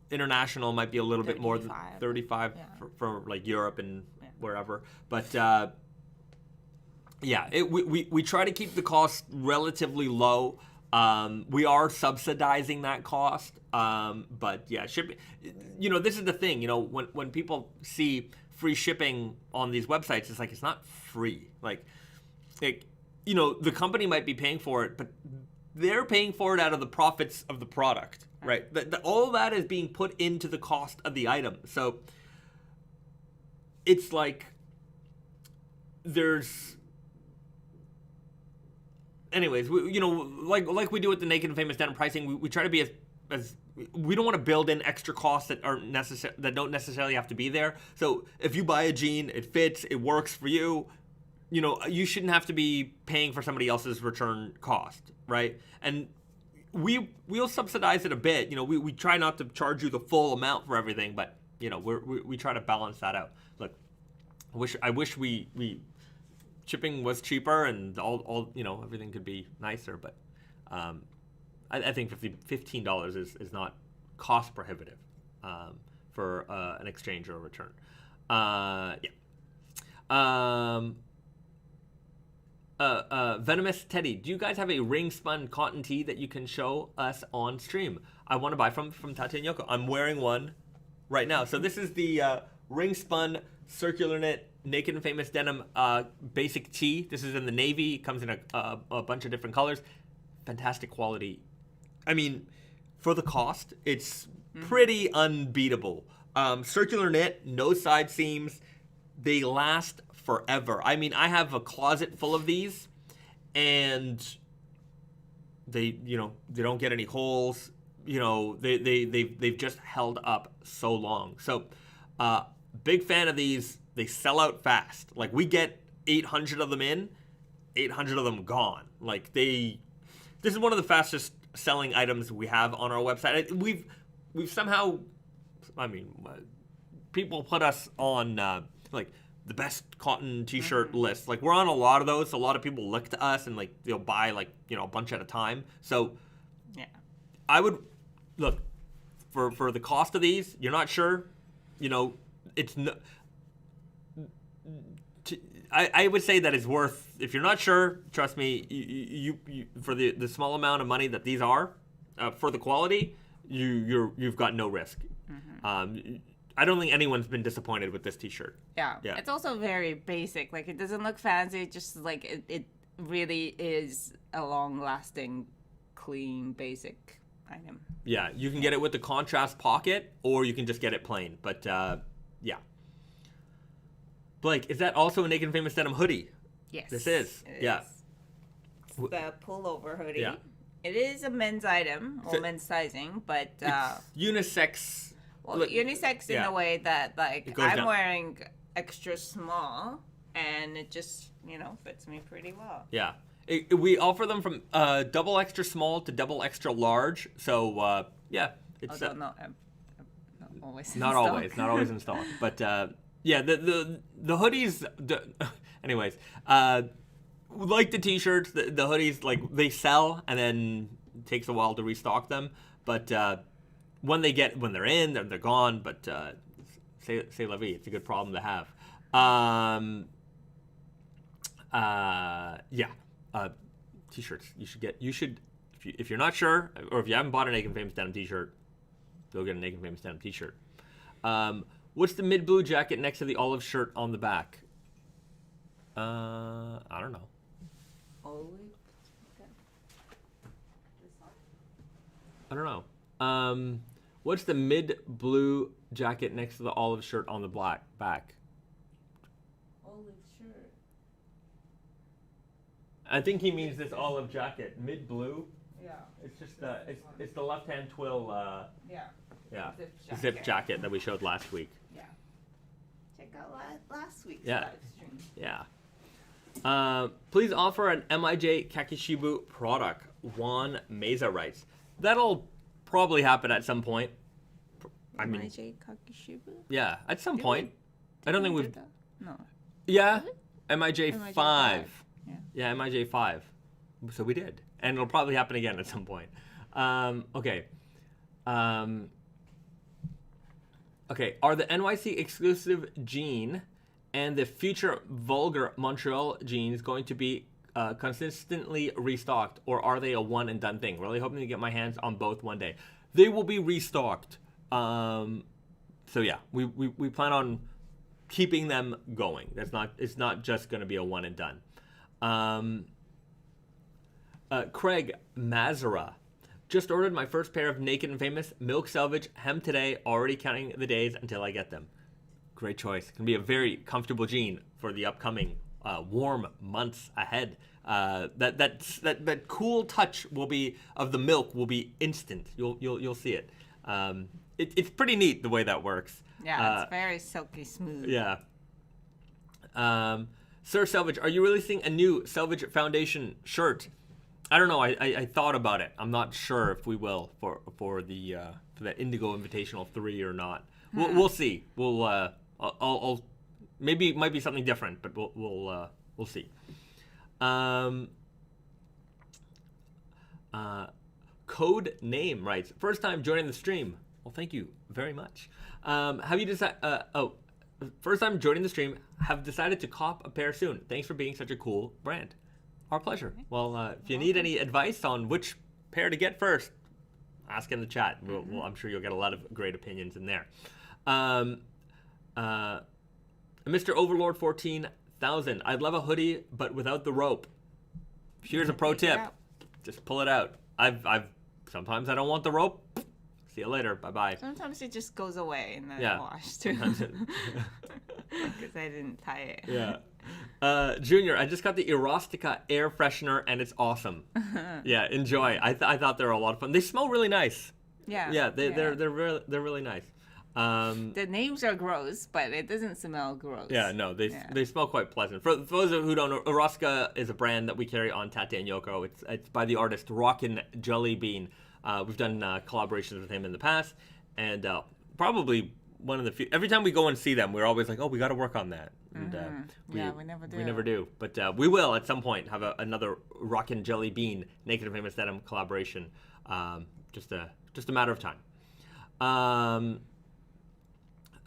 International might be a little bit more than 35 for like Europe and wherever. But we try to keep the cost relatively low. We are subsidizing that cost. But shipping, this is the thing, when people see free shipping on these websites, it's like, it's not free. Like, the company might be paying for it, but they're paying for it out of the profits of the product, right? All that is being put into the cost of the item. So it's like anyways, like we do with the Naked and Famous Denim pricing, we try to be as we don't want to build in extra costs that don't necessarily have to be there. So if you buy a jean, it fits, it works for you, you shouldn't have to be paying for somebody else's return cost, right? And we'll subsidize it a bit. We try not to charge you the full amount for everything, but we try to balance that out. Look, I wish we shipping was cheaper and all everything could be nicer, but I think $15 is not cost prohibitive for an exchange or a return. Venomous Teddy, do you guys have a Ringspun cotton tee that you can show us on stream? I want to buy from Tate and Yoko. I'm wearing one right now. So this is the Ringspun circular knit Naked and Famous Denim basic tee. This is in the navy. It comes in a bunch of different colors. Fantastic quality. I mean, for the cost, it's pretty unbeatable. Circular knit, no side seams. They last forever. I mean, I have a closet full of these, and they don't get any holes. They've just held up so long. So, big fan of these. They sell out fast. Like, we get 800 of them in, 800 of them gone. Like, this is one of the fastest selling items we have on our website. We've somehow, people put us on the best cotton t-shirt list. Like, we're on a lot of those. So a lot of people look to us and they'll buy a bunch at a time. So I would look for the cost of these. You're not sure, it's no. I would say that it's worth. If you're not sure, trust me, you for the small amount of money that these are, for the quality, you've got no risk. I don't think anyone's been disappointed with this t-shirt. Yeah. It's also very basic. Like, it doesn't look fancy. Just like it really is a long-lasting, clean, basic item. Yeah, you can get it with the contrast pocket, or you can just get it plain. But yeah. Blake, is that also a Naked and Famous Denim hoodie? Yes. This is. Yeah. It's the pullover hoodie. Yeah. It is a men's item, or men's sizing, but it's unisex. Well, unisex in a way that, like, I'm wearing extra small, and it just, fits me pretty well. Yeah. We offer them from double extra small to double extra large. So, yeah. It's not always in not stock. Not always in stock. But, yeah, the hoodies, anyways, like the t-shirts, the hoodies, like, they sell, and then it takes a while to restock them. But when they're in, they're gone. But c'est la vie. It's a good problem to have. T-shirts. You should if you're not sure, or if you haven't bought a Naked Famous Denim t-shirt, go get a Naked Famous Denim t-shirt. What's the mid blue jacket next to the olive shirt on the back? I don't know. I don't know. What's the mid blue jacket next to the olive shirt on the black back? Olive shirt. I think he means this olive jacket, mid blue. Yeah. It's just it's the left hand twill. Yeah. Zip jacket that we showed last week. Yeah. Check out last week's Yeah. live stream. Yeah. Please offer an MIJ Kakishibu product. Juan Meza writes. That'll probably happen at some point. I mean, MIJ Kakishibu? yeah, at some point. I don't think we've. No. Yeah, Really? MIJ 5. Yeah. MIJ 5. So we did, and it'll probably happen again at some point. Okay. Okay. Are the NYC exclusive jean and the future vulgar Montreal jeans going to be consistently restocked, or are they a one and done thing? Really hoping to get my hands on both one day. They will be restocked. So yeah, we plan on keeping them going. It's not just going to be a one and done. Craig Mazara. Just ordered my first pair of Naked and Famous Milk Selvedge hem today, already counting the days until I get them. Great choice. Can be a very comfortable jean for the upcoming warm months ahead. That cool touch will be of the milk will be instant. You'll see it. It's pretty neat the way that works. Yeah, it's very silky smooth. Yeah. Sir Selvedge, are you releasing a new Selvedge Foundation shirt? I don't know. I thought about it. I'm not sure if we will for the Indigo Invitational 3 or not. We'll see. I'll maybe it might be something different, but we'll see. Code Name writes, first time joining the stream. Well, thank you very much. Have you decided? First time joining the stream. Have decided to cop a pair soon. Thanks for being such a cool brand. Our pleasure. Well, if you need any advice on which pair to get first, ask in the chat. I'm sure you'll get a lot of great opinions in there. Mr. Overlord 14,000. I'd love a hoodie, but without the rope. Here's a pro tip. Just pull it out. Sometimes I don't want the rope. See you later. Bye-bye. Sometimes it just goes away and then washed too. Because I didn't tie it. Yeah. Junior, I just got the Erostica air freshener and it's awesome. Yeah, enjoy. I thought they were a lot of fun. They smell really nice. Yeah. Yeah, they're really nice. The names are gross, but it doesn't smell gross. Yeah, no, they smell quite pleasant. For those who don't know, Erostica is a brand that we carry on Tate and Yoko. It's by the artist Rockin' Jelly Bean. We've done collaborations with him in the past, and probably one of the few. Every time we go and see them, we're always like, "Oh, we got to work on that." And we never do. We never do, but we will at some point have another Rockin' Jelly Bean Naked and Famous Denim collaboration. Just a matter of time.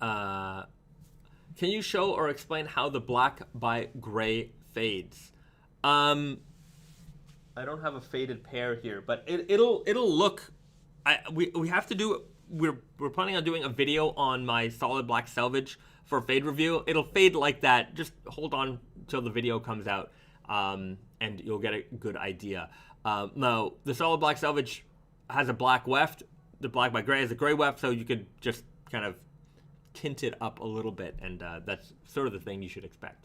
Can you show or explain how the black by gray fades? I don't have a faded pair here, but it'll look. We have to do. We're planning on doing a video on my solid black Selvedge for a fade review. It'll fade like that. Just hold on till the video comes out, and you'll get a good idea. Now the solid black Selvedge has a black weft. The black by gray is a gray weft, so you could just kind of tint it up a little bit, and that's sort of the thing you should expect.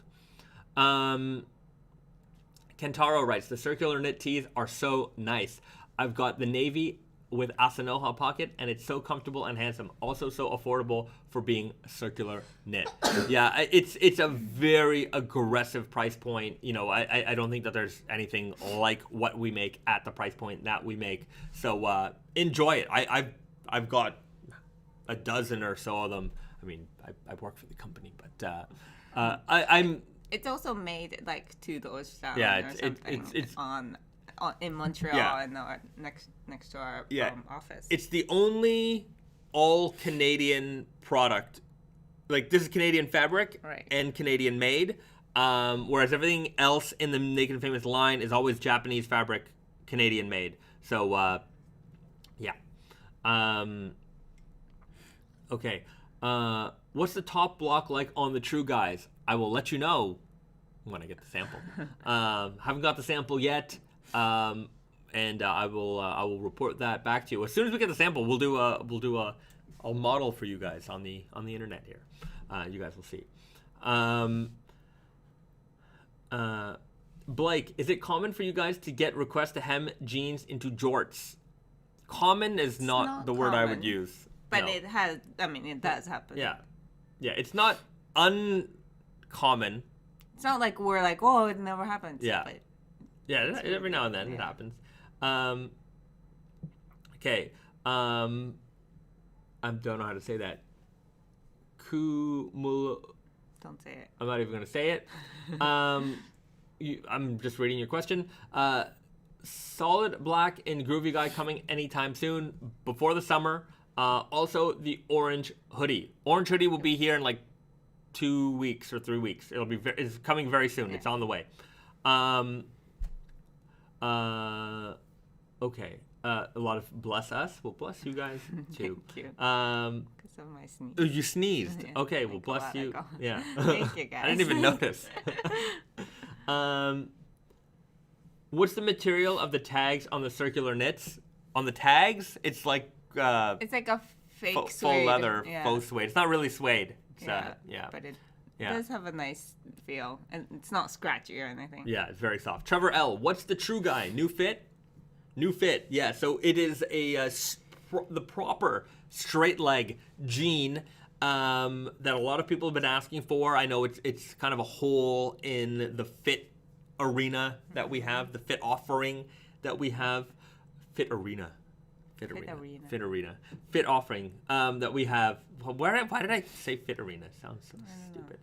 Kentaro writes, the circular knit tees are so nice. I've got the navy with Asanoha pocket, and it's so comfortable and handsome. Also so affordable for being circular knit. Yeah, it's a very aggressive price point. You know, I don't think that there's anything like what we make at the price point that we make. So enjoy it. I've got a dozen or so of them. I mean, I work for the company, but I'm. It's also made like to those style. Yeah, it's in Montreal and next to our office. It's the only all Canadian product. Like, this is Canadian fabric and Canadian made, whereas everything else in the Naked and Famous line is always Japanese fabric, Canadian made. So yeah. Okay. What's the top block like on the True Guys? I will let you know when I get the sample. Haven't got the sample yet. and I will report that back to you as soon as we get the sample. We'll do a model for you guys on the internet here. You guys will see. Blake, is it common for you guys to get requests to hem jeans into jorts? Common is not the word I would use. But no. It has, I mean, it does happen. Yeah. Yeah, it's not uncommon. It's not like we're like, oh, it never happens. Yeah. But yeah, every now and then it happens. Okay. I don't know how to say that. Don't say it. I'm not even going to say it. I'm just reading your question. Solid black and groovy guy coming anytime soon, before the summer. Also, the orange hoodie. Orange hoodie will be here in like 2 weeks or 3 weeks. It's coming very soon. Yeah. It's on the way. Okay. A lot of bless us. Well, bless you guys too. Thank you. Because of my sneeze. Oh, you sneezed. Yeah, okay. Well, bless you. Yeah. Thank you, guys. I didn't even notice. What's the material of the tags on the circular knits? On the tags, it's like it's like a fake suede. Faux leather, faux suede. It's not really suede. It's, but it does have a nice feel, and it's not scratchy or anything. Yeah, it's very soft. Trevor L, what's the true guy? New fit? New fit. Yeah, so it is the proper straight leg jean that a lot of people have been asking for. I know it's kind of a hole in the fit arena that we have, the fit offering that we have. Fit arena. Fit offering that we have. Why did I say fit arena? It sounds so stupid.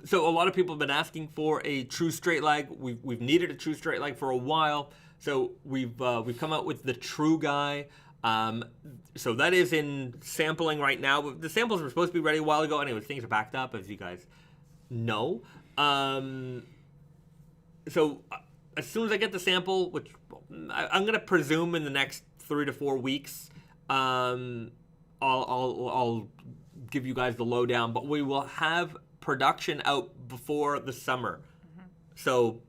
So a lot of people have been asking for a true straight leg. We've needed a true straight leg for a while. So we've come out with the true guy. So that is in sampling right now. The samples were supposed to be ready a while ago. Anyways, things are backed up, as you guys know. So as soon as I get the sample, which I'm gonna presume in the next 3 to 4 weeks, I'll give you guys the lowdown. But we will have production out before the summer. So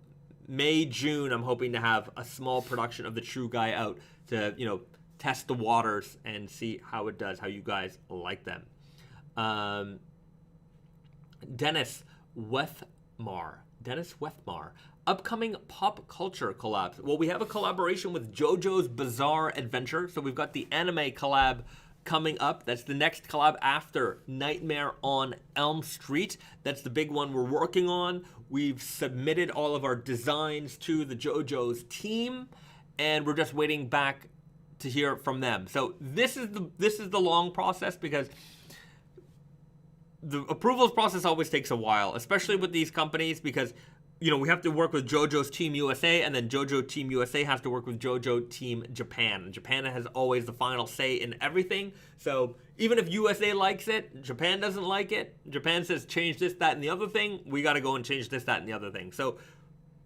May, June, I'm hoping to have a small production of the true guy out to test the waters and see how it does, how you guys like them. Dennis Wethmar, upcoming pop culture collabs. Well, we have a collaboration with JoJo's Bizarre Adventure. So we've got the anime collab coming up. That's the next collab after Nightmare on Elm Street. That's the big one we're working on. We've submitted all of our designs to the JoJo's team, and we're just waiting back to hear from them. So this is the long process, because the approvals process always takes a while, especially with these companies, because we have to work with JoJo's Team USA, and then JoJo Team USA has to work with JoJo Team Japan. And Japan has always the final say in everything. So even if USA likes it, Japan doesn't like it. Japan says change this, that, and the other thing. We got to go and change this, that, and the other thing. So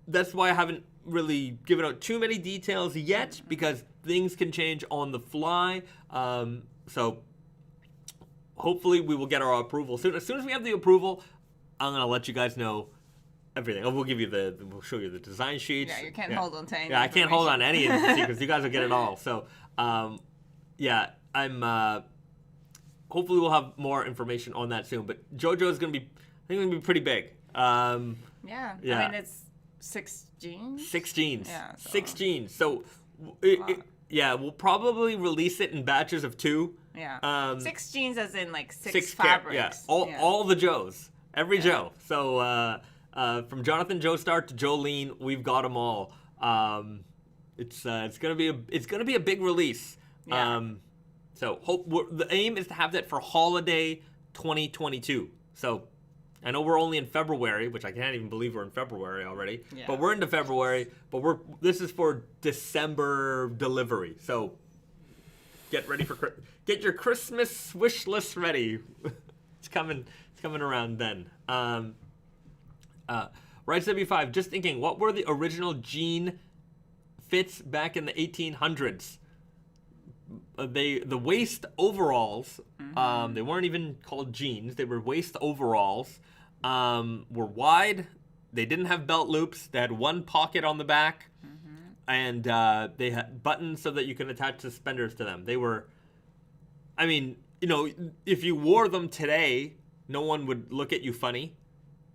that's why I haven't really given out too many details yet, because things can change on the fly. So hopefully we will get our approval soon. As soon as we have the approval, I'm going to let you guys know everything. We'll show you the design sheets. Yeah, you can't hold on to any. Yeah, I can't hold on to any of the secrets. You guys will get it all. So, I'm. Hopefully, we'll have more information on that soon. But JoJo is gonna be, I think, gonna be pretty big. Yeah. I mean, it's 6 jeans. 6 jeans. Yeah. So. 6 jeans. So, we'll probably release it in batches of 2. Yeah. 6 jeans, as in like 6 fabrics. Yeah. All the Joes. Every Joe. So. From Jonathan Joestar to Jolene, we've got them all. It's gonna be a big release. Yeah. So the aim is to have that for holiday 2022. So I know we're only in February, which I can't even believe we're in February already. Yeah. But we're into February. But this is for December delivery. So get your Christmas wish list ready. It's coming around then. Right 75, just thinking, what were the original jean fits back in the 1800s? The waist overalls, they weren't even called jeans, they were waist overalls, were wide, they didn't have belt loops. They had one pocket on the back, and they had buttons so that you can attach suspenders to them. They were, I mean, you know, if you wore them today, no one would look at you funny.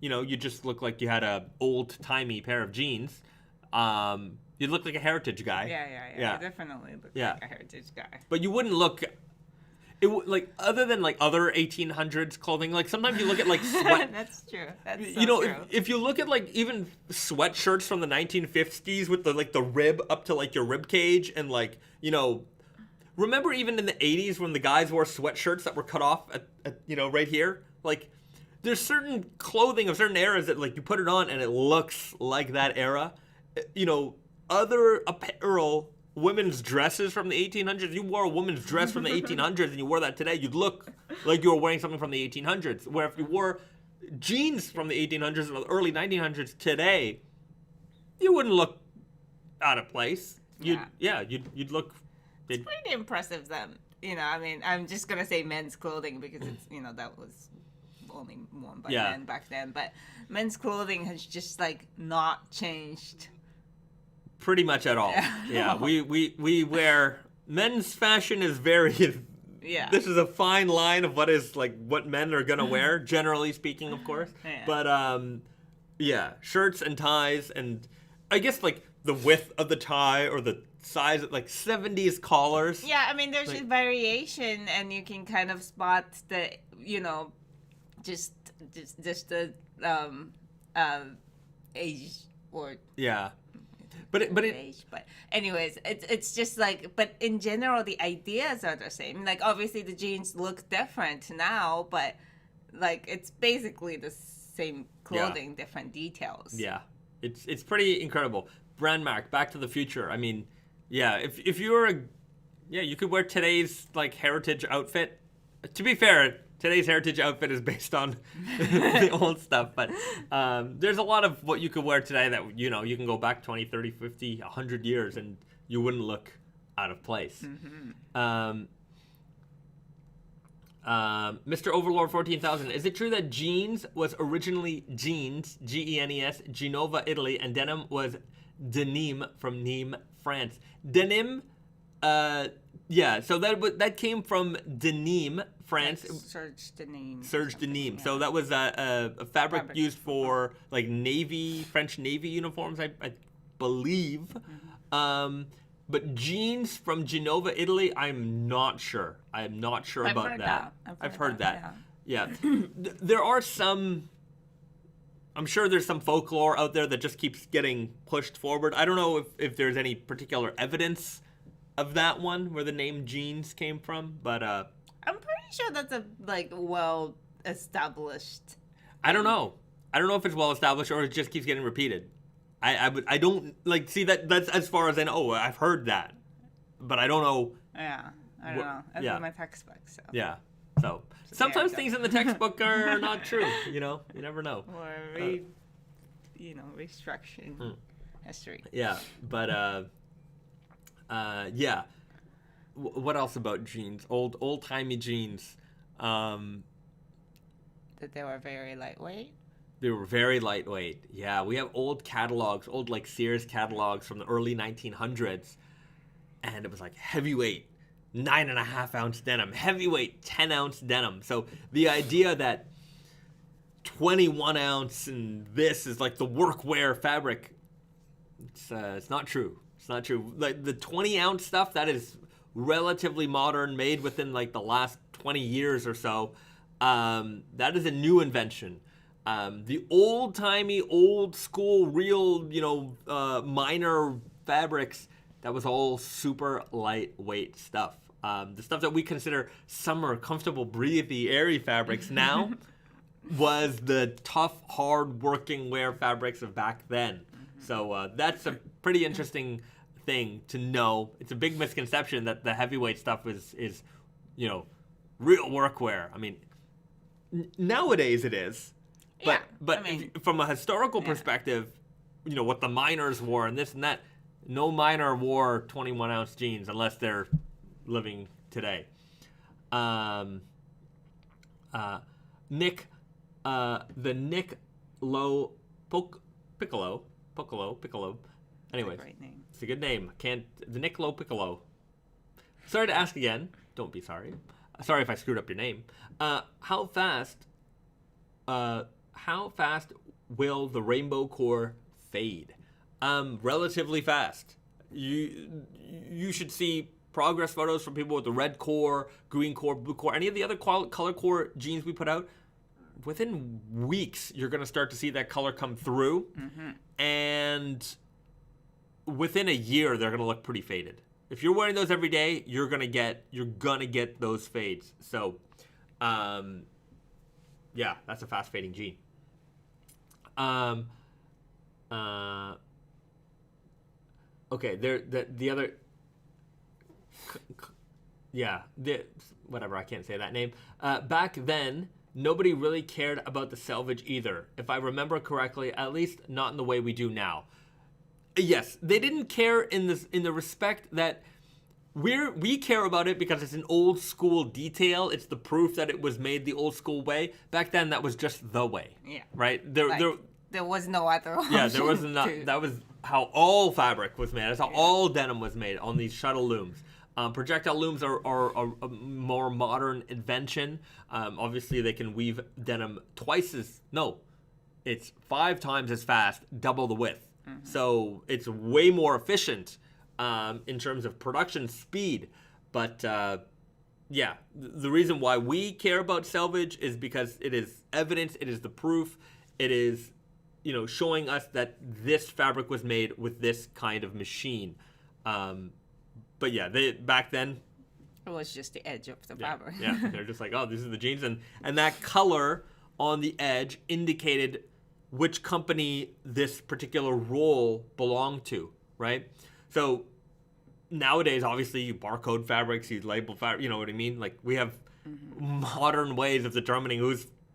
You know, you just look like you had a old-timey pair of jeans. You'd look like a heritage guy. Yeah. You definitely look like a heritage guy. But you wouldn't look... like other than like other 1800s clothing, like sometimes you look at like sweat. That's true. That's so you know, true. if you look at like even sweatshirts from the 1950s with the rib up to like your rib cage, and like, you know, remember even in the 80s when the guys wore sweatshirts that were cut off at you know, right here, like there's certain clothing of certain eras that like you put it on and it looks like that era. You know, other apparel. Women's dresses from the 1800s. You wore a woman's dress from the 1800s and you wore that today, you'd look like you were wearing something from the 1800s. Where if you wore jeans from the 1800s or the early 1900s today, you wouldn't look out of place. You'd look. It's pretty impressive then. You know, I mean, I'm just gonna say men's clothing because it's, you know, that was only worn by men back then. But men's clothing has just like not changed. Pretty much at all. Yeah, we wear men's fashion is very. Yeah. This is a fine line of what men are gonna wear, generally speaking, of course. Yeah. But shirts and ties, and I guess like the width of the tie or the size of like 70s collars. Yeah, I mean there's just variation, and you can kind of spot the, you know, just the age or But anyways, it's just like, but in general, the ideas are the same. Like, obviously, the jeans look different now, but like it's basically the same clothing, different details. Yeah, it's pretty incredible. Brand mark, Back to the Future. I mean, if you were you could wear today's like heritage outfit. To be fair, today's heritage outfit is based on the old stuff, but there's a lot of what you could wear today that, you know, you can go back 20, 30, 50, 100 years and you wouldn't look out of place. Mr. Overlord 14,000, is it true that jeans was originally jeans, Genes, Genova, Italy, and denim was denim from Nîmes, France? Denim, so that came from denim, France. Serge denim. Yeah. So that was a fabric used for like French Navy uniforms, I believe. But jeans from Genova, Italy, I'm not sure. I'm not sure about that. I've heard that. Yeah. There are some... I'm sure there's some folklore out there that just keeps getting pushed forward. I don't know if there's any particular evidence of that one, where the name jeans came from, but... I'm pretty sure that's a, like, well-established... I don't know. I don't know if it's well-established or it just keeps getting repeated. I don't, like, see, that's as far as I know. Oh, I've heard that, but I don't know. Yeah, I don't know. It's in my textbook, so. Yeah, so sometimes things in the textbook are not true, you know? You never know. Or, restructuring history. Yeah, but, what else about jeans? Old-timey jeans. That they were very lightweight? They were very lightweight. Yeah, we have old catalogs, old like Sears catalogs from the early 1900s. And it was like heavyweight, 9.5 ounce denim, heavyweight, 10 ounce denim. So the idea that 21 ounce and this is like the workwear fabric, it's not true. It's not true. Like the 20 ounce stuff, that is relatively modern, made within like the last 20 years or so. That is a new invention. The old-timey, old-school, real, minor fabrics, that was all super lightweight stuff. The stuff that we consider summer, comfortable, breathy, airy fabrics now was the tough, hard, working wear fabrics of back then. So that's a pretty interesting thing to know. It's a big misconception that the heavyweight stuff is real workwear. I mean, nowadays it is. But from a historical perspective, what the miners wore and this and that, no miner wore 21 ounce jeans unless they're living today. Nick Low Piccolo. Anyways, That's a great name. it's a good name. The Niccolo Piccolo. Sorry to ask again. Don't be sorry. Sorry if I screwed up your name. How fast will the rainbow core fade? Relatively fast. You should see progress photos from people with the red core, green core, blue core, any of the other color core jeans we put out. Within weeks, you're going to start to see that color come through. And within a year, they're going to look pretty faded. If you're wearing those every day, you're gonna get those fades. So, yeah, that's a fast fading jean. Okay, the other, whatever, I can't say that name. Back then, nobody really cared about the selvage either, if I remember correctly. At least not in the way we do now. Yes, they didn't care in the respect that we care about it because it's an old school detail. It's the proof that it was made the old school way. Back then, that was just the way. Yeah. Right? There was no other option. Yeah, there was not. That was how all fabric was made. That's how all denim was made on these shuttle looms. Projectile looms are a more modern invention. Obviously, they can weave denim it's 5 times as fast, double the width. So it's way more efficient in terms of production speed. But yeah, the reason why we care about selvage is because it is evidence, it is the proof, it is, showing us that this fabric was made with this kind of machine. But yeah, back then, it was just the edge of the fabric. Yeah, they're just like, oh, these are the jeans, and that color on the edge indicated which company this particular roll belonged to, right? So nowadays, obviously, you barcode fabrics, you label fabric, you know what I mean? Like, we have modern ways of determining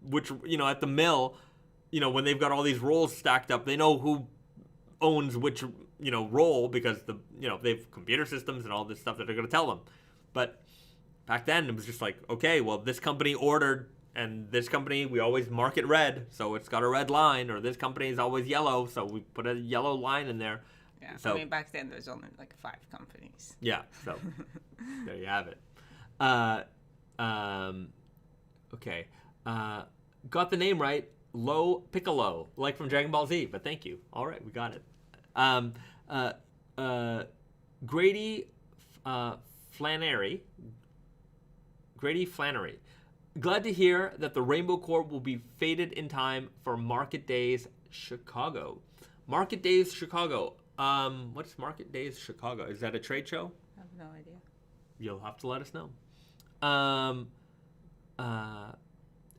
which, at the mill, when they've got all these rolls stacked up, they know who owns which, roll because they have computer systems and all this stuff that they're going to tell them. But back then, it was just like, okay, well, this company ordered, and this company, we always mark it red, so it's got a red line, or this company is always yellow, so we put a yellow line in there. Yeah, so, back then there's only like 5 companies. Yeah, so there you have it. Okay. Got the name right. Lo Piccolo, like from Dragon Ball Z, but thank you. All right, we got it. Grady Flannery. Glad to hear that the Rainbow Core will be faded in time for Market Days Chicago. Market Days Chicago. What's Market Days Chicago? Is that a trade show? I have no idea. You'll have to let us know.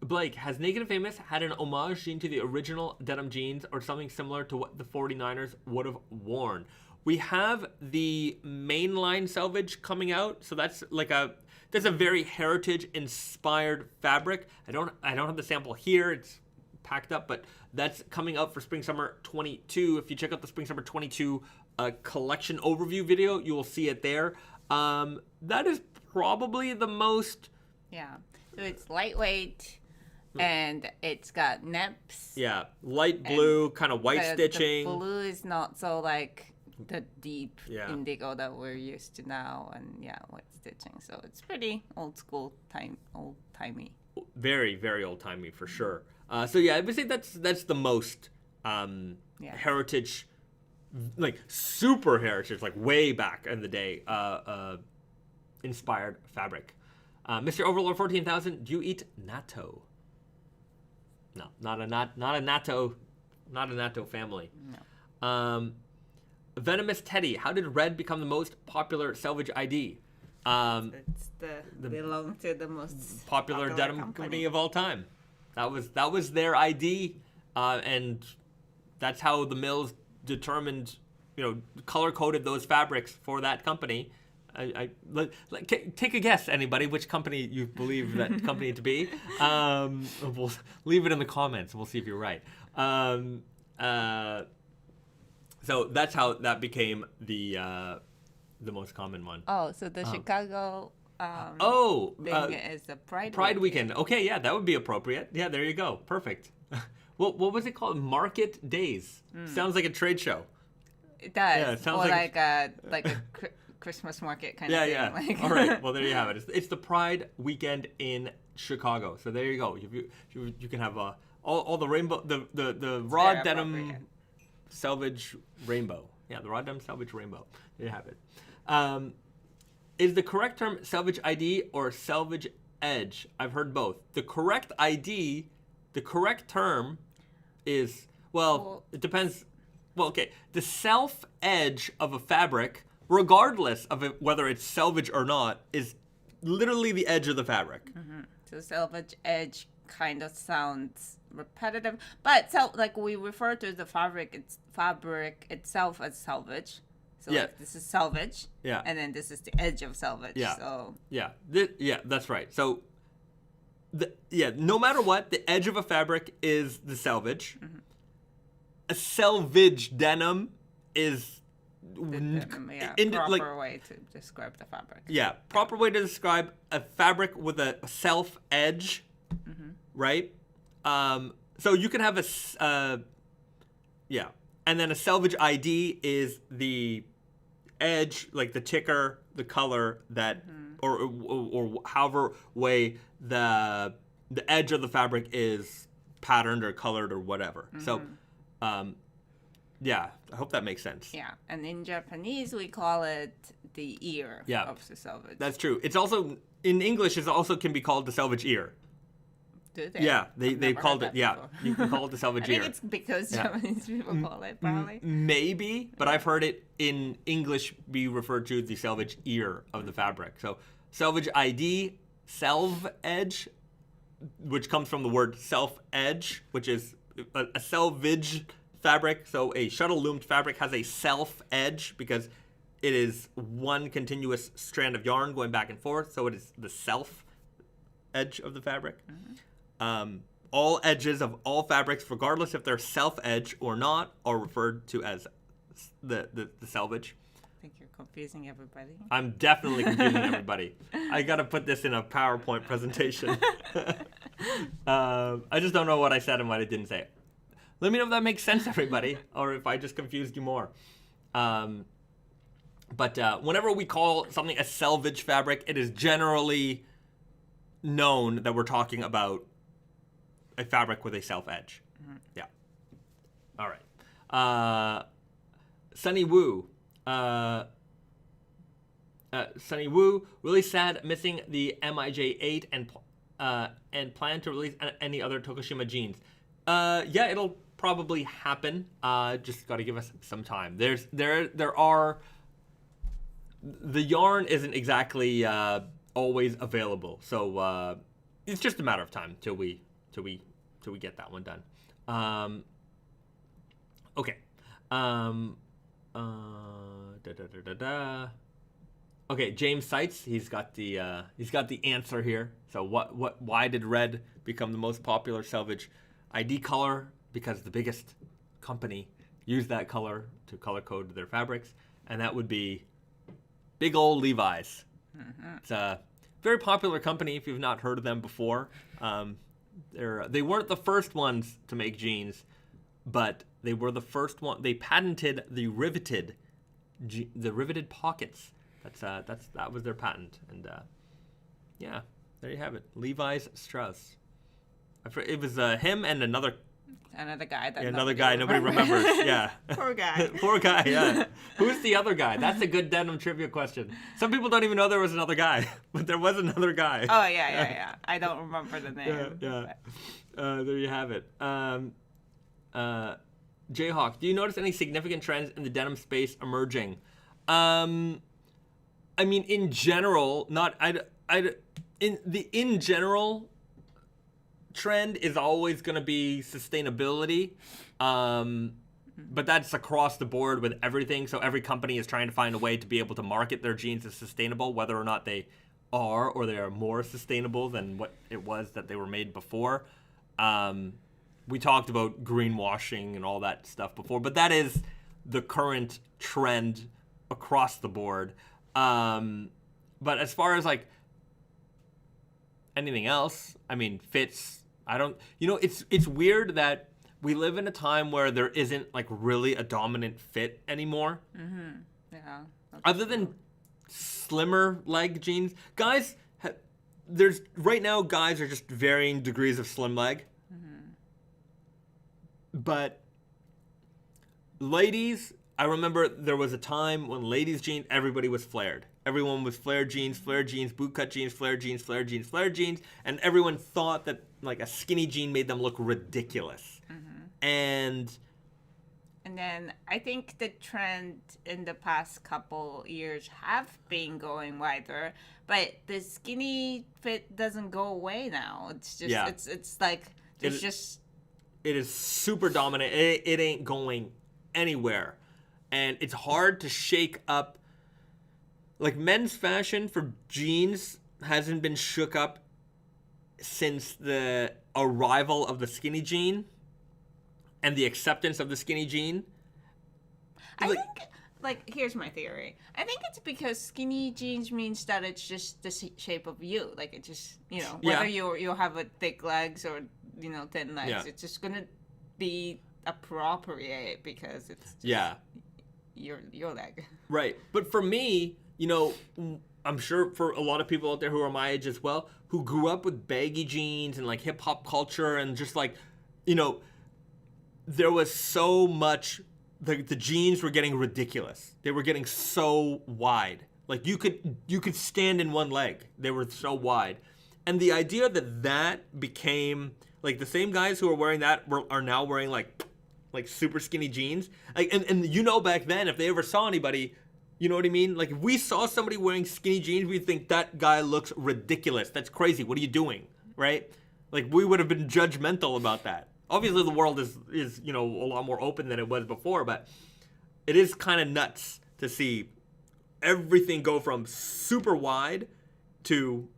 Blake, has Naked and Famous had an homage jean to the original denim jeans or something similar to what the 49ers would have worn? We have the mainline selvage coming out, so that's a very heritage-inspired fabric. I don't have the sample here; it's packed up, but that's coming out for Spring/Summer 22. If you check out the Spring/Summer 22 collection overview video, you will see it there. That is probably the most. Yeah, so it's lightweight. And it's got neps. Yeah, light blue, kind of white stitching. The blue is not so the deep indigo that we're used to now, and white stitching. So it's pretty old timey. Very, very old timey for sure. So yeah, I would say that's the most heritage, like super heritage, like way back in the day, inspired fabric. Mr. Overlord 14,000, do you eat natto? No, not a natto family. No. Venomous Teddy, how did red become the most popular selvage ID? It's belong to the most popular denim company of all time. That was their ID, and that's how the mills determined, color coded those fabrics for that company. Take a guess, anybody, which company you believe that company to be. We'll leave it in the comments. We'll see if you're right. So that's how that became the most common one. Oh, so the Chicago thing is the Pride Weekend. Okay, yeah, that would be appropriate. Yeah, there you go. Perfect. what was it called? Market Days. Sounds like a trade show. It does. Yeah, it sounds or like a Christmas market kind of thing. Yeah. Like. All right. Well, there you have it. It's the Pride weekend in Chicago. So there you go. You can have all the rainbow, the raw denim selvage rainbow. Yeah, the raw denim selvage rainbow. There you have it. Is the correct term selvage ID or selvage edge? I've heard both. The correct ID, the correct term is, it depends. Well, okay. The self edge of a fabric, regardless of whether it's selvage or not, is literally the edge of the fabric. Mm-hmm. So selvage edge kind of sounds repetitive, but like we refer to the fabric itself as selvage. So like this is selvage. Yeah. And then this is the edge of selvage. Yeah. So Yeah, that's right. So no matter what, the edge of a fabric is the selvage. Mm-hmm. A selvage denim is proper way to describe the fabric. Yeah, proper way to describe a fabric with a self edge, right? So you can have and then a selvage ID is the edge, like the ticker, the color that, or however way the edge of the fabric is patterned or colored or whatever. So. Yeah, I hope that makes sense. Yeah, and in Japanese we call it the ear of the selvage. That's true. It's also, in English, it also can be called the selvage ear. Do they? Yeah, they've called it, you can call it the selvage ear. I think it's because Japanese people call it, probably. Maybe, but I've heard it in English be referred to the selvage ear of the fabric. So, selvage ID, self edge, which comes from the word self edge, which is a selvage fabric. So a shuttle loomed fabric has a self edge because it is one continuous strand of yarn going back and forth. So it is the self edge of the fabric. All edges of all fabrics, regardless if they're self edge or not, are referred to as the selvage. I think you're confusing everybody. I'm definitely confusing everybody. I got to put this in a PowerPoint presentation. I just don't know what I said and what I didn't say. Let me know if that makes sense, everybody, or if I just confused you more. But whenever we call something a selvage fabric, it is generally known that we're talking about a fabric with a self edge. Yeah. All right. Sunny Woo. Sunny Woo, really sad missing the MIJ8 and plan to release any other Tokushima jeans. Yeah, it'll probably happen. Just got to give us some time. There are the yarn isn't exactly always available, so it's just a matter of time till we get that one done. Okay. Okay, James Seitz, he's got the answer here. So why did red become the most popular selvage ID color? Because the biggest company used that color to color code their fabrics, and that would be big old Levi's. It's a very popular company if you've not heard of them before. They weren't the first ones to make jeans, but they were the first one. They patented the riveted pockets. That was their patent, and yeah, there you have it. Levi's Strauss. It was him and another guy. Another guy nobody remembers. Yeah. Poor guy. Poor guy. Yeah. Who's the other guy? That's a good denim trivia question. Some people don't even know there was another guy, but there was another guy. Oh yeah. I don't remember the name. Yeah. There you have it. Jayhawk, do you notice any significant trends in the denim space emerging? I mean, in general, in general, trend is always going to be sustainability, but that's across the board with everything. So every company is trying to find a way to be able to market their jeans as sustainable, whether or not they are or they are more sustainable than what it was that they were made before. We talked about greenwashing and all that stuff before, but that is the current trend across the board. But as far as like anything else, I mean, fits, it's weird that we live in a time where there isn't like really a dominant fit anymore. Yeah. Other than slimmer leg jeans, guys, there's right now guys are just varying degrees of slim leg. But ladies, I remember there was a time when ladies' jeans, everybody was flared. Everyone was flared jeans, bootcut jeans, flared jeans, and everyone thought that like a skinny jean made them look ridiculous. And then I think the trend in the past couple years have been going wider, but the skinny fit doesn't go away now. It's just it's like there's just it is super dominant. It ain't going anywhere. And it's hard to shake up. Like, men's fashion for jeans hasn't been shook up since the arrival of the skinny jean and the acceptance of the skinny jean. I think, like, here's my theory. I think it's because skinny jeans means that it's just the shape of you. Like, it just, whether you have a thick legs or, thin legs, it's just going to be appropriate because it's just your leg. Right. But for me, I'm sure for a lot of people out there who are my age as well, who grew up with baggy jeans and like hip hop culture and just like, there was so much, the jeans were getting ridiculous. They were getting so wide. Like you could stand in one leg. They were so wide. And the idea that became like the same guys who are wearing that are now wearing like super skinny jeans. Like, and back then, if they ever saw anybody, you know what I mean? Like, if we saw somebody wearing skinny jeans, we'd think that guy looks ridiculous. That's crazy. What are you doing? Right? Like, we would have been judgmental about that. Obviously, the world is a lot more open than it was before, but it is kind of nuts to see everything go from super wide to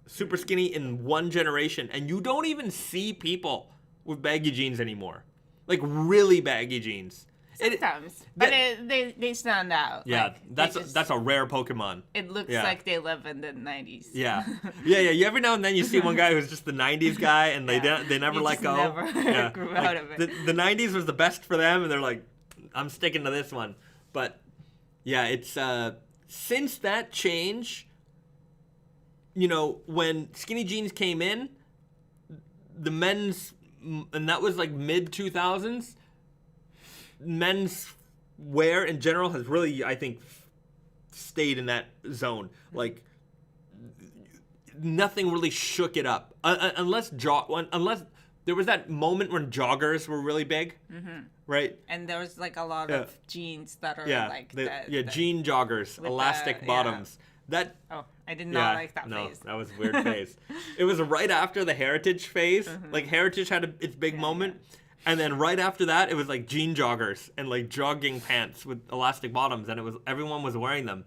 super skinny in one generation. And you don't even see people with baggy jeans anymore. Like, really baggy jeans. Sometimes. But they stand out. Yeah, like, that's a rare Pokemon. It looks like they live in the 90s. Yeah. Yeah. Every now and then you see one guy who's just the 90s guy, and they never let go. Never grew out of it. The 90s was the best for them, and they're like, I'm sticking to this one. But, yeah, it's since that change, when skinny jeans came in, the men's, and that was like mid-2000s, men's wear in general has really, I think, stayed in that zone. Like, nothing really shook it up. Unless there was that moment when joggers were really big, right? And there was like a lot of jeans that are like that. Yeah, jean joggers, elastic bottoms. I did not like that phase. That was a weird phase. It was right after the Heritage phase. Like, Heritage had its big moment. And then right after that, it was like jean joggers and like jogging pants with elastic bottoms. And everyone was wearing them.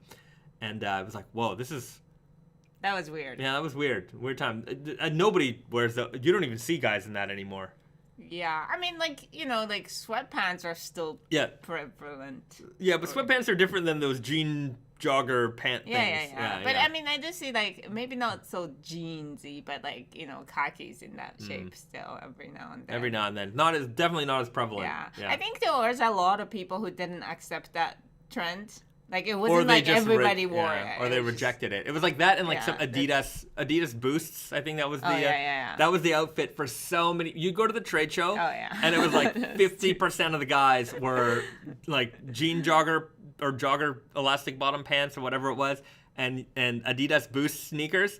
And it was like, whoa, that was weird. Yeah, that was weird. Weird time. Nobody wears you don't even see guys in that anymore. Yeah, I mean, like, like sweatpants are still prevalent. Yeah, but sweatpants are different than those jean jogger pant things. Yeah. But I mean, I do see like maybe not so jeansy, but like khakis in that shape still every now and then. Every now and then, definitely not as prevalent. Yeah. I think there was a lot of people who didn't accept that trend. Like, it wasn't like everybody wore it. Or they rejected it. It was like that and like some Adidas Boosts. I think that was that was the outfit for so many. You go to the trade show, and it was like 50% of the guys were like jean jogger or jogger elastic bottom pants or whatever it was, and Adidas Boost sneakers.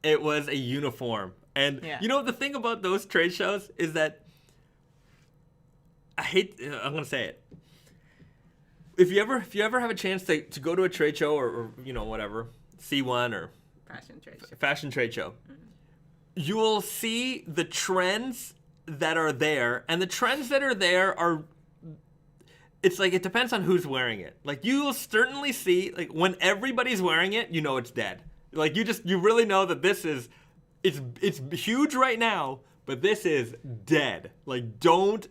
It was a uniform. And the thing about those trade shows is that I'm gonna say it. If you ever have a chance to go to a trade show or whatever, see one or fashion trade show, you will see the trends that are there, and the trends that are there are, it's like it depends on who's wearing it. Like, you will certainly see, like, when everybody's wearing it, it's dead. Like, you really know that it's huge right now, but this is dead. Like,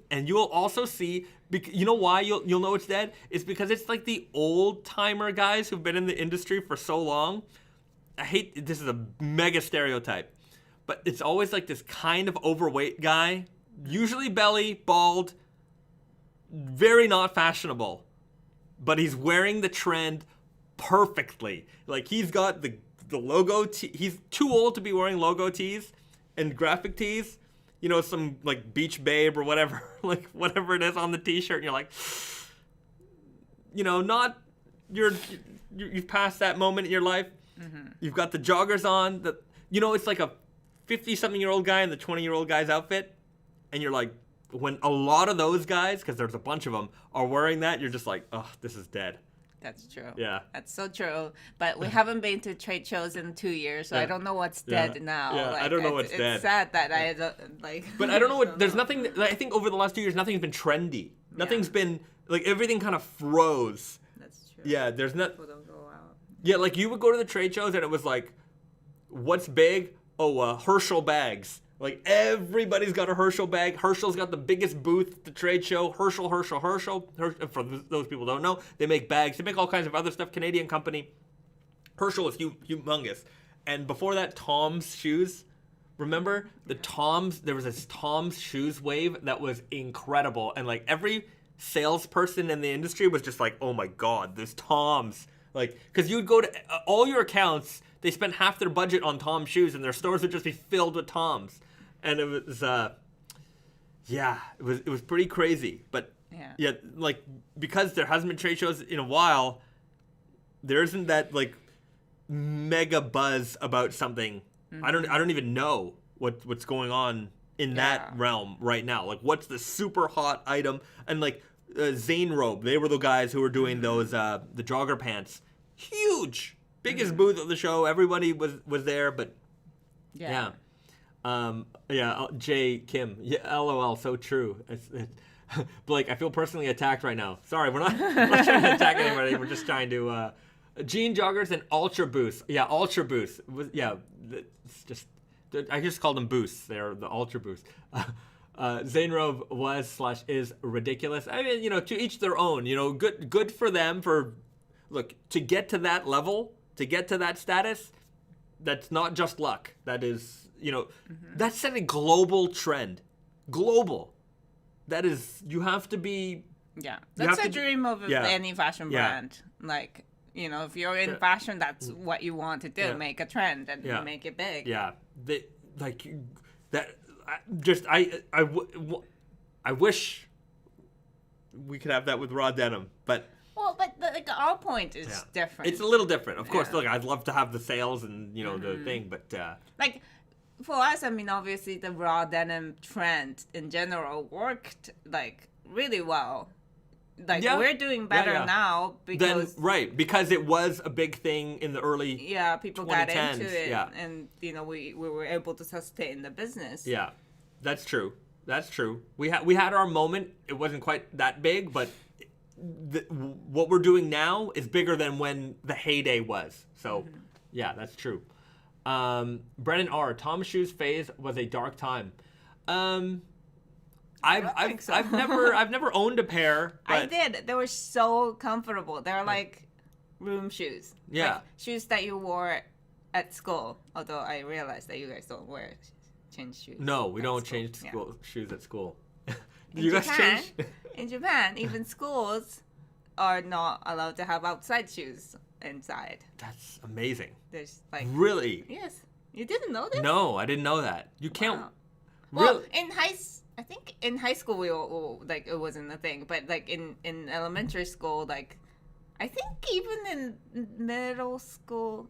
and you will also see, you know why you'll know it's dead? It's because it's like the old timer guys who've been in the industry for so long. This is a mega stereotype, but it's always like this kind of overweight guy usually belly, bald, very not fashionable, but he's wearing the trend perfectly. Like, he's got the logo he's too old to be wearing logo tees and graphic tees. You know, some like Beach Babe or whatever, like whatever it is on the t-shirt, and you're like, you know, you've passed that moment in your life. Mm-hmm. You've got the joggers on, it's like a 50-something-year-old guy in the 20-year-old guy's outfit, and you're like, when a lot of those guys, because there's a bunch of them, are wearing that, you're just like, oh, this is dead. That's true. Yeah. That's so true. But we haven't been to trade shows in 2 years, so I don't know what's dead now. Yeah, I don't know what's dead. It's sad that I don't, like... But I don't know what... There's nothing... I think over the last 2 years, nothing's been trendy. Nothing's been... Like, everything kind of froze. That's true. Yeah, there's not... People don't go out. Yeah, like, you would go to the trade shows, and it was like, what's big? Oh, Herschel bags. Like, everybody's got a Herschel bag. Herschel's got the biggest booth at the trade show. Herschel. For those people who don't know, they make bags. They make all kinds of other stuff. Canadian company. Herschel is humongous. And before that, Tom's shoes. Remember? There was this Tom's shoes wave that was incredible. And, like, every salesperson in the industry was just like, oh, my God, there's Tom's. Like, because you would go to all your accounts, they spent half their budget on Tom's shoes, and their stores would just be filled with Tom's. And it was, it was pretty crazy. But yeah, like, because there hasn't been trade shows in a while, there isn't that like mega buzz about something. Mm-hmm. I don't even know what's going on in that realm right now. Like, what's the super hot item? And like Zane Robe, they were the guys who were doing those the jogger pants. Huge, biggest booth of the show. Everybody was there, but yeah. Jay Kim. Yeah, LOL, so true. Blake, I feel personally attacked right now. Sorry, we're not trying to attack anybody. We're just trying to... jean joggers and Ultra Boosts. Yeah, Ultra Boosts. It's just... I just called them boosts. They're the Ultra Boosts. Zane Robe was/is ridiculous. I mean, to each their own. Good for them for... Look, to get to that level, to get to that status, that's not just luck. That is... that's set a global trend. Global. That is, you have to be... Yeah, that's a dream of any fashion brand. Like, if you're in fashion, that's what you want to do. Yeah. Make a trend and make it big. Yeah. I wish we could have that with raw denim, but... Well, but our point is different. It's a little different. Of course, look, I'd love to have the sales and, the thing, but... For us, I mean, obviously the raw denim trend in general worked, like, really well. Like, we're doing better now because... because it was a big thing in the early people got into it, and, we were able to sustain the business. Yeah, that's true. That's true. We had our moment. It wasn't quite that big, but what we're doing now is bigger than when the heyday was. So, yeah, that's true. Brennan R. Tom's shoes phase was a dark time. I've never owned a pair. But I did. They were so comfortable. They were like room shoes. Yeah. Like shoes that you wore at school. Although I realized that you guys don't change shoes. No, we don't change shoes at school. Do you guys change? In Japan, even schools are not allowed to have outside shoes inside. That's amazing. There's like... Really? Yes. You didn't know this? No, I didn't know that. You can't... Wow. Well, I think in high school we all, like, it wasn't a thing, but like in elementary school, like, I think even in middle school,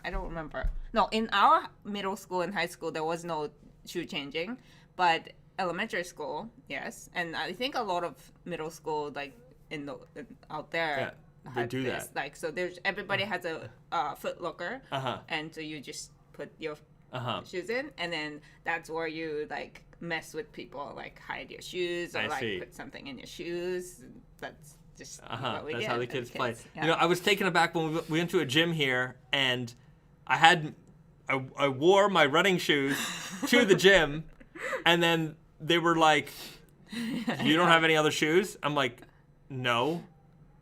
I don't remember. No, in our middle school and high school there was no shoe changing, but elementary school, yes, and I think a lot of middle school, like out there, they do that. Like, so there's everybody has a foot locker, and so you just put your shoes in, and then that's where you like mess with people, like hide your shoes or put something in your shoes. That's just what we did. That's how the kids play. Yeah. I was taken aback when we went to a gym here, and I wore my running shoes to the gym, and then they were like, "You don't have any other shoes?" I'm like, "No."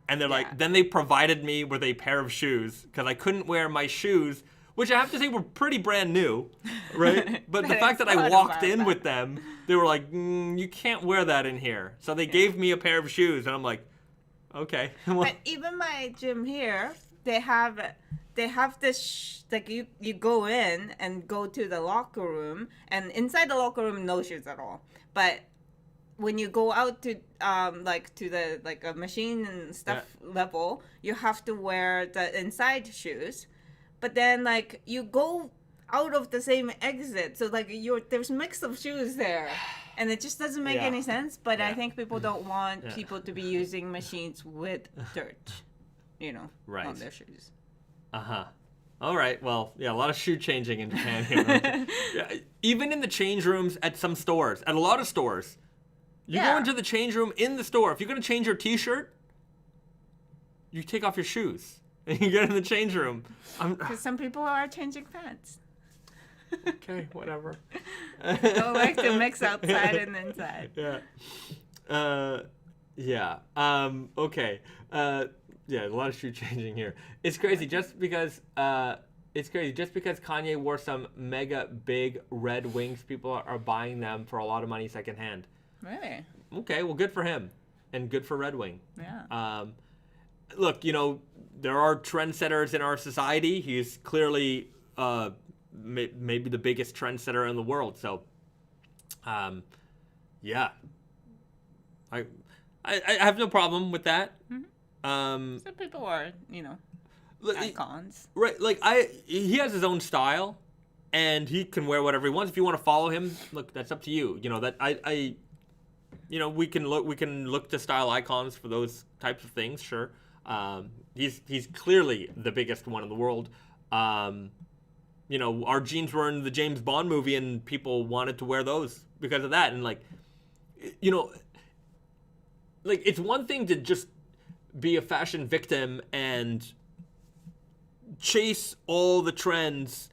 And they're like, then they provided me with a pair of shoes because I couldn't wear my shoes which I have to say were pretty brand new, right? But the fact that I thought walked about in that. with them, they were like, you can't wear that in here. So they gave me a pair of shoes, and I'm like, okay. Well, But even my gym here, they have this like you go in and go to the locker room, and inside the locker room no shoes at all. But when you go out to like to the like a machine and stuff level, you have to wear the inside shoes. But then like you go out of the same exit, so like there's mix of shoes there. And it just doesn't make any sense, but I think people don't want people to be using machines with dirt, on their shoes. Uh-huh. All right. Well, yeah, a lot of shoe changing in Japan here. Yeah, even in the change rooms at some stores, at a lot of stores, you go into the change room in the store. If you're going to change your T-shirt, you take off your shoes and you get in the change room. Because some people are changing pants. Okay, whatever. Don't like to mix outside and inside. Okay. Yeah, a lot of shoe changing here. It's crazy just because Kanye wore some mega big red wings, people are buying them for a lot of money secondhand. Really? Okay, well, good for him, and good for Red Wing. Yeah. Look, there are trendsetters in our society. He's clearly maybe the biggest trendsetter in the world. So, yeah, I have no problem with that. Some people are, icons. Right, like he has his own style, and he can wear whatever he wants. If you want to follow him, look, that's up to you. We can look to style icons for those types of things. Sure, he's clearly the biggest one in the world. Our jeans were in the James Bond movie, and people wanted to wear those because of that. And it's one thing to just be a fashion victim and chase all the trends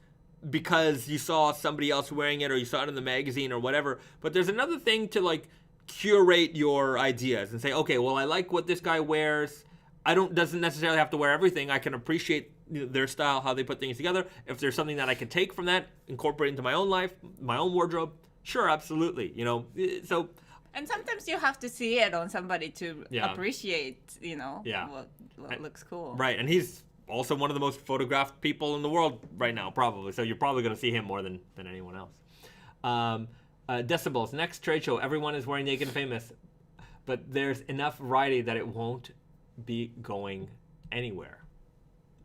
because you saw somebody else wearing it or you saw it in the magazine or whatever. But there's another thing to curate your ideas and say, okay, well, I like what this guy wears. Doesn't necessarily have to wear everything. I can appreciate their style, how they put things together. If there's something that I can take from that, incorporate into my own life, my own wardrobe, sure, absolutely. So. And sometimes you have to see it on somebody to appreciate, what looks cool. Right, and he's also one of the most photographed people in the world right now, probably. So you're probably going to see him more than anyone else. Decibels, next trade show, everyone is wearing Naked Famous, but there's enough variety that it won't be going anywhere.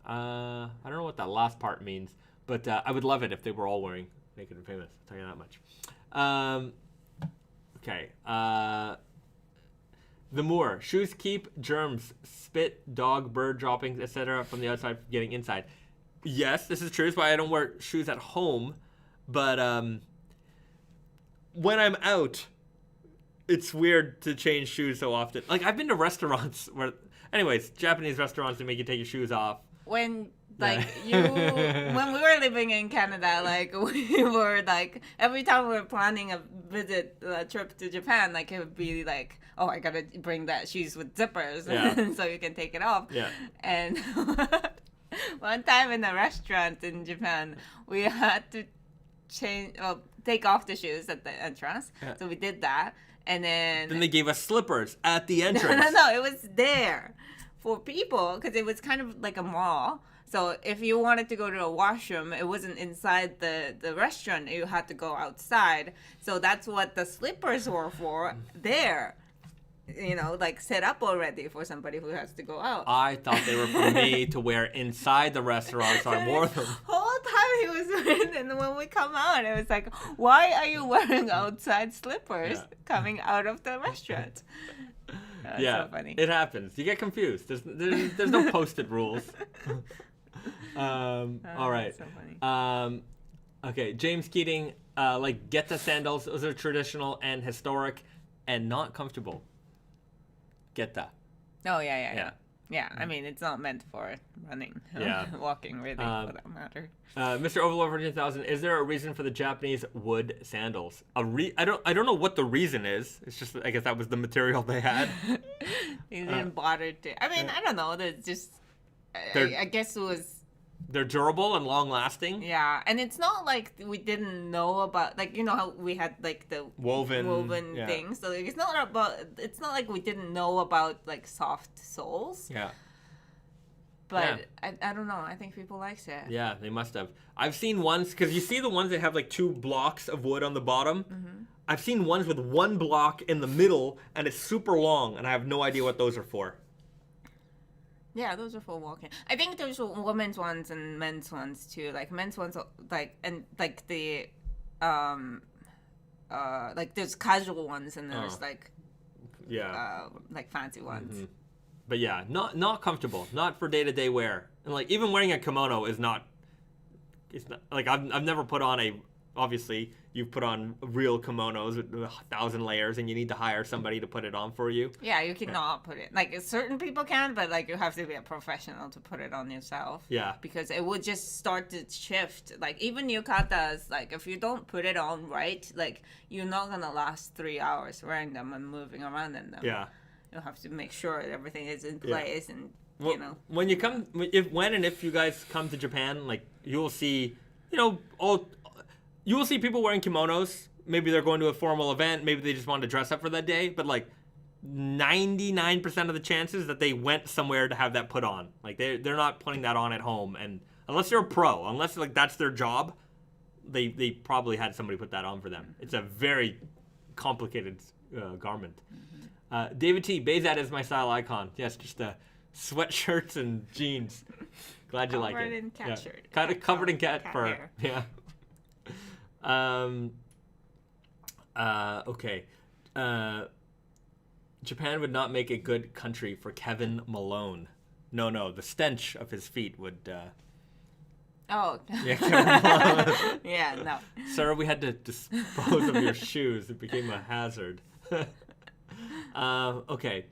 I don't know what that last part means, but I would love it if they were all wearing Naked and Famous. I'll tell you that much. Okay. The Moor. Shoes keep germs, spit, dog, bird droppings, etc. from the outside getting inside. Yes, this is true. That's why I don't wear shoes at home. But when I'm out, it's weird to change shoes so often. I've been to restaurants where... Anyways, Japanese restaurants that make you take your shoes off. When when we were living in Canada, we were every time we were planning a trip to Japan, it would be oh, I gotta bring that shoes with zippers, so you can take it off. Yeah. And one time in a restaurant in Japan, we had to take off the shoes at the entrance. Yeah. So we did that, and then they gave us slippers at the entrance. No, it was there for people because it was kind of like a mall. So if you wanted to go to a washroom, it wasn't inside the restaurant. You had to go outside. So that's what the slippers were for there. Set up already for somebody who has to go out. I thought they were for me to wear inside the restaurant, so I wore them. Whole time he was wearing, and when we come out, it was like, why are you wearing outside slippers coming out of the restaurant? So funny. It happens. You get confused. There's no posted rules. All right. So funny. Okay, James Keating, Geta sandals. Those are traditional and historic and not comfortable. Geta. Oh, yeah. Yeah, I mean, it's not meant for running. Walking, really, for that matter. Mr. Overlord for 10,000, is there a reason for the Japanese wood sandals? I don't know what the reason is. It's just, I guess that was the material they had. They didn't bother to. I mean, I don't know. That's just. I guess it was They're durable and long lasting. Yeah, and it's not like we didn't know about, like, you know how we had like the woven things. So like, it's not like we didn't know about like soft soles. Yeah. But I don't know. I think people liked it. Yeah, they must have. I've seen ones, because you see the ones that have like 2 blocks of wood on the bottom. Mm-hmm. I've seen ones with 1 block in the middle, and it's super long, and I have no idea what those are for. Yeah, those are for walking. I think there's women's ones and men's ones too. Like men's ones, like, and like the, like there's casual ones and there's like fancy ones. Mm-hmm. But yeah, not comfortable, not for day-to-day wear. And like even wearing a kimono is not. It's not like I've never put on a. Obviously, you've put on real kimonos with 1,000 layers, and you need to hire somebody to put it on for you. Yeah, you cannot put it. Like certain people can, but like you have to be a professional to put it on yourself. Yeah. Because it would just start to shift. Like even yukatas, like if you don't put it on right, like you're not gonna last 3 hours wearing them and moving around in them. Yeah. You have to make sure everything is in place, and you know. When you come, if you guys come to Japan, like you will see, you will see people wearing kimonos. Maybe they're going to a formal event. Maybe they just want to dress up for that day. But like 99% of the chances that they went somewhere to have that put on. Like they're not putting that on at home. And unless you're a pro, unless like that's their job, they probably had somebody put that on for them. It's a very complicated garment. David T. Bezat is my style icon. Yes, just sweatshirts and jeans. Glad you like it. Covered in cat shirt. Kind of covered in cat fur. Hair. Yeah. Okay. Japan would not make a good country for Kevin Malone. No, the stench of his feet would. Oh. Yeah, Kevin Malone. Yeah, no. Sir, we had to dispose of your shoes. It became a hazard. Okay.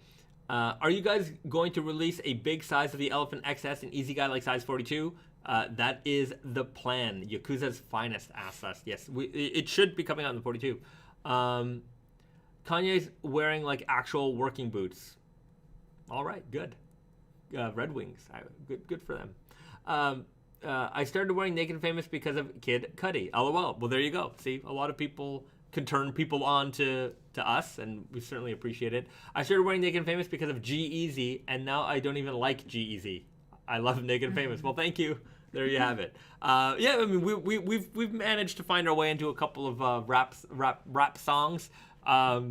Are you guys going to release a big size of the Elephant XS and Easy Guy like size 42? That is the plan. Yakuza's finest asks us. Yes, it should be coming out in the 42. Kanye's wearing like actual working boots. All right, good. Red Wings. Good for them. I started wearing Naked Famous because of Kid Cudi. LOL. Well, there you go. See, a lot of people can turn people on to us, and we certainly appreciate it. I started wearing Naked Famous because of G-Eazy, and now I don't even like G-Eazy. I love Naked Famous. Well, thank you. There you have it. Yeah, I mean, we've managed to find our way into a couple of rap songs, yeah.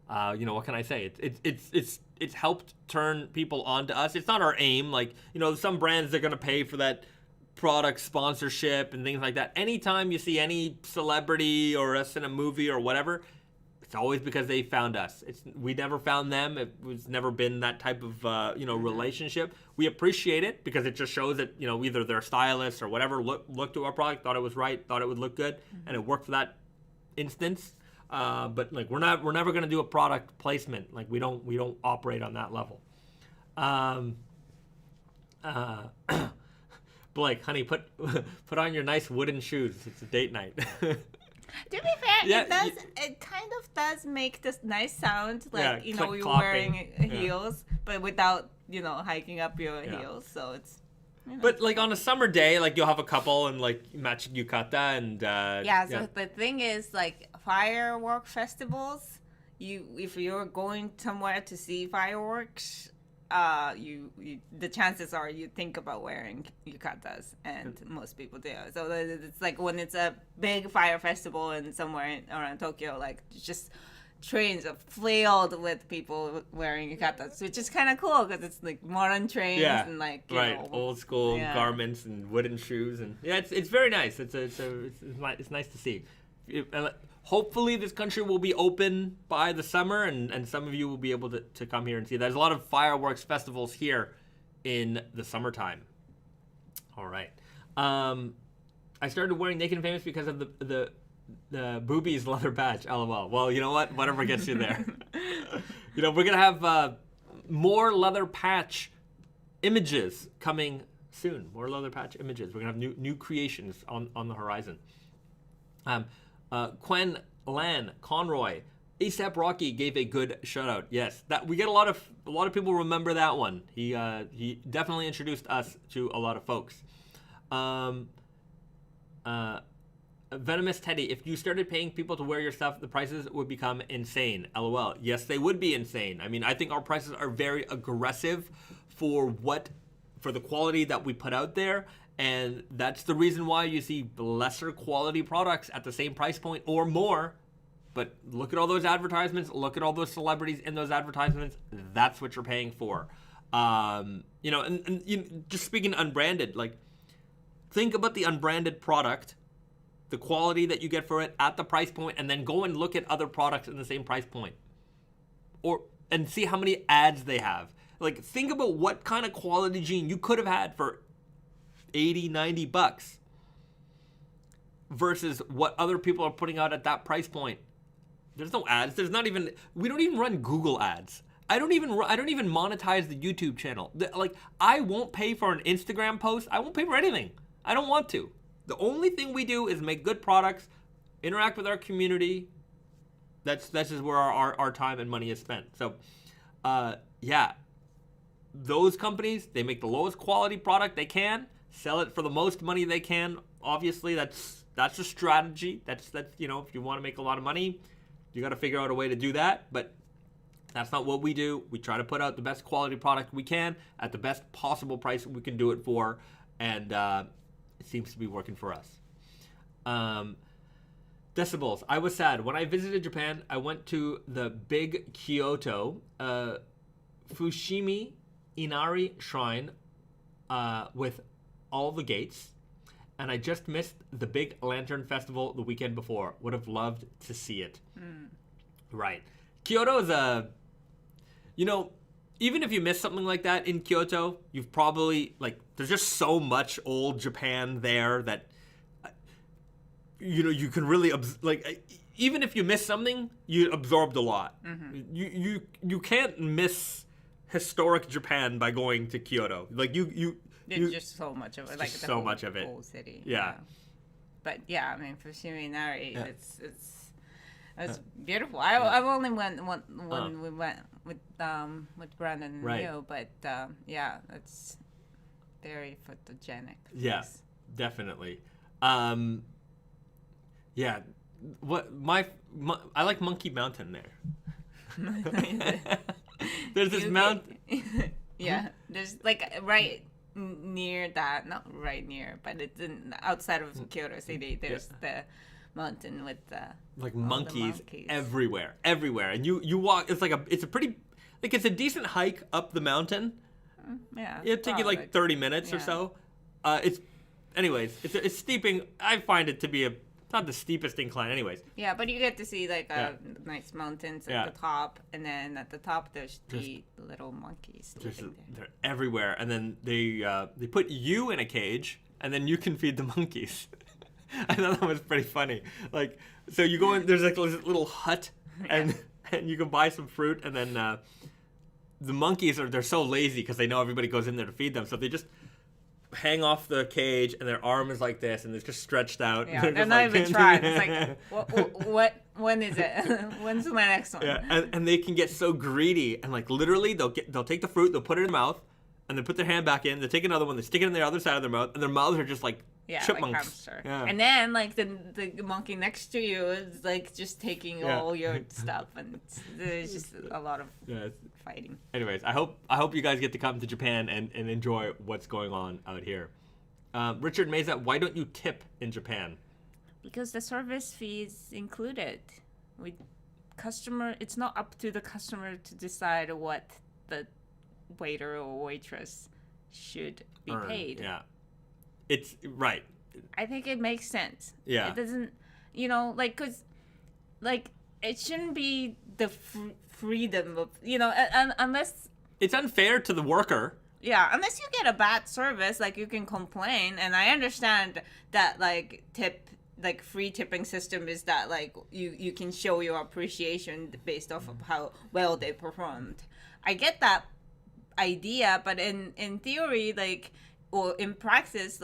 What can I say? It's helped turn people on to us. It's not our aim. Like, some brands, they're gonna pay for that product sponsorship and things like that. Anytime you see any celebrity or us in a movie or whatever, it's always because they found us. We never found them. It was never been that type of relationship. We appreciate it because it just shows that either their stylists or whatever looked to our product, thought it was right, thought it would look good, and it worked for that instance. But like we're never gonna do a product placement. Like we don't operate on that level. Blake, honey, put on your nice wooden shoes. It's a date night. To be fair, yeah, it kind of does make this nice sound, like you're wearing heels, but without hiking up your heels. So it's. But like on a summer day, like you'll have a couple and like match yukata and. So the thing is, like firework festivals, if you're going somewhere to see fireworks, the chances are you think about wearing yukatas, and most people do. So it's like when it's a big fire festival and somewhere around Tokyo, like just trains are filled with people wearing yukatas, which is kind of cool because it's like modern trains and like old school garments and wooden shoes, and it's very nice. It's nice to see. Hopefully this country will be open by the summer, and some of you will be able to come here and see. There's a lot of fireworks festivals here in the summertime. All right. I started wearing Naked Famous because of the boobies leather badge. LOL. Well, you know what? Whatever gets you there. We're going to have more leather patch images coming soon. More leather patch images. We're going to have new creations on the horizon. Quen Lan Conroy ASAP Rocky gave a good shout out. Yes, that we get a lot of people remember that one. He definitely introduced us to a lot of folks. Venomous Teddy, if you started paying people to wear your stuff, the prices would become insane. LOL. Yes, they would be insane. I mean, I think our prices are very aggressive for the quality that we put out there, and that's the reason why you see lesser quality products at the same price point or more. But look at all those advertisements. Look at all those celebrities in those advertisements. That's what you're paying for. And just speaking unbranded, like, think about the unbranded product, the quality that you get for it at the price point, and then go and look at other products in the same price point. And see how many ads they have. Like, think about what kind of quality jean you could have had for $80, $90 versus what other people are putting out at that price point. There's no ads. We don't even run Google ads. I don't even monetize the YouTube channel. I won't pay for an Instagram post. I won't pay for anything. I don't want to. The only thing we do is make good products, interact with our community. That's just where our time and money is spent. So, those companies, they make the lowest quality product they can, sell it for the most money they can. Obviously, that's a strategy. That's if you want to make a lot of money, you got to figure out a way to do that. But that's not what we do. We try to put out the best quality product we can at the best possible price we can do it for, and it seems to be working for us. Decibels. I was sad. When I visited Japan, I went to the big Kyoto Fushimi Inari Shrine with all the gates, and I just missed the big Lantern Festival the weekend before. Would have loved to see it. Right. Kyoto is even if you miss something like that in Kyoto, you've probably, there's just so much old Japan there that, you can really, even if you miss something, you absorbed a lot. Mm-hmm. You can't miss historic Japan by going to Kyoto. There's just so much of it. So much of it. Whole city. Yeah. But yeah, I mean, Fushimi Inari, it's beautiful. I've only went when we went with Brandon and Leo, but it's very photogenic. Yes, definitely. I like Monkey Mountain there. There's this mountain. Yeah, there's right near that, not right near, but it's outside of Kyoto City. There's the mountain with the monkeys everywhere, and you walk. It's a pretty, it's a decent hike up the mountain. Yeah, it'll take you 30 minutes or so. It's steeping. I find it to be not the steepest incline, anyways. Yeah, but you get to see nice mountains at the top, and then at the top there's the little monkeys. They're everywhere, and then they put you in a cage, and then you can feed the monkeys. I thought that was pretty funny. So you go in, there's this little hut, and you can buy some fruit, and then the monkeys they're so lazy because they know everybody goes in there to feed them, so they just hang off the cage, and their arm is like this, and it's just stretched out. Yeah, they're not even trying. It's when is it? When's my next one? Yeah, and they can get so greedy, and literally they'll take the fruit, they'll put it in their mouth, and then put their hand back in. They take another one, they stick it in the other side of their mouth, and their mouths are just chipmunks. Yeah. And then the monkey next to you is just taking all your stuff, and there's just a lot of fighting. Anyways, I hope you guys get to come to Japan and enjoy what's going on out here. Richard Meza, why don't you tip in Japan? Because the service fee is included. It's not up to the customer to decide what the waiter or waitress should be paid. Yeah. It's right. I think it makes sense. Yeah. It doesn't, because, it shouldn't be the freedom of, unless... It's unfair to the worker. Yeah, unless you get a bad service, you can complain. And I understand that, free tipping system is that, you can show your appreciation based off of how well they performed. I get that idea, but in theory, or in practice,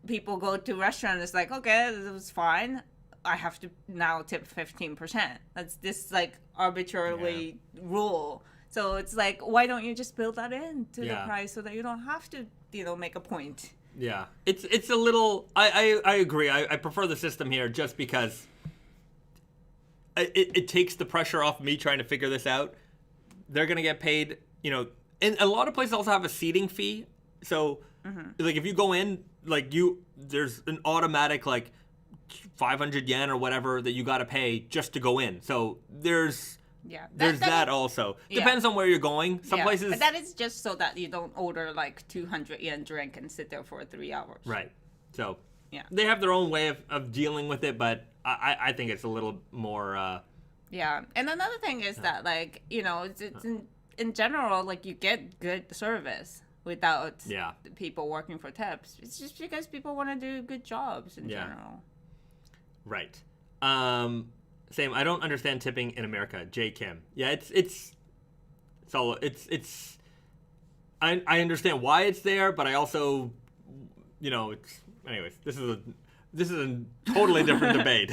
people go to restaurants, it's okay, it was fine. I have to now tip 15%. That's this like arbitrarily rule. So it's like, why don't you just build that into the price so that you don't have to, make a point? Yeah, it's a little. I agree. I prefer the system here just because it takes the pressure off me trying to figure this out. They're gonna get paid, and a lot of places also have a seating fee. So like if you go in, like there's an automatic like 500 yen or whatever that you got to pay just to go in. So there's that also. Depends on where you're going. Some places. But that is just so that you don't order like 200 yen drink and sit there for 3 hours. Right. So they have their own way of dealing with it, but I think it's a little more. Yeah, and another thing is that like it's in general like you get good service without people working for tips. It's just because people want to do good jobs in general. Right. Same. I don't understand tipping in America. J. Kim. Yeah, I understand why it's there, but I also, it's. Anyways, this is a totally different debate.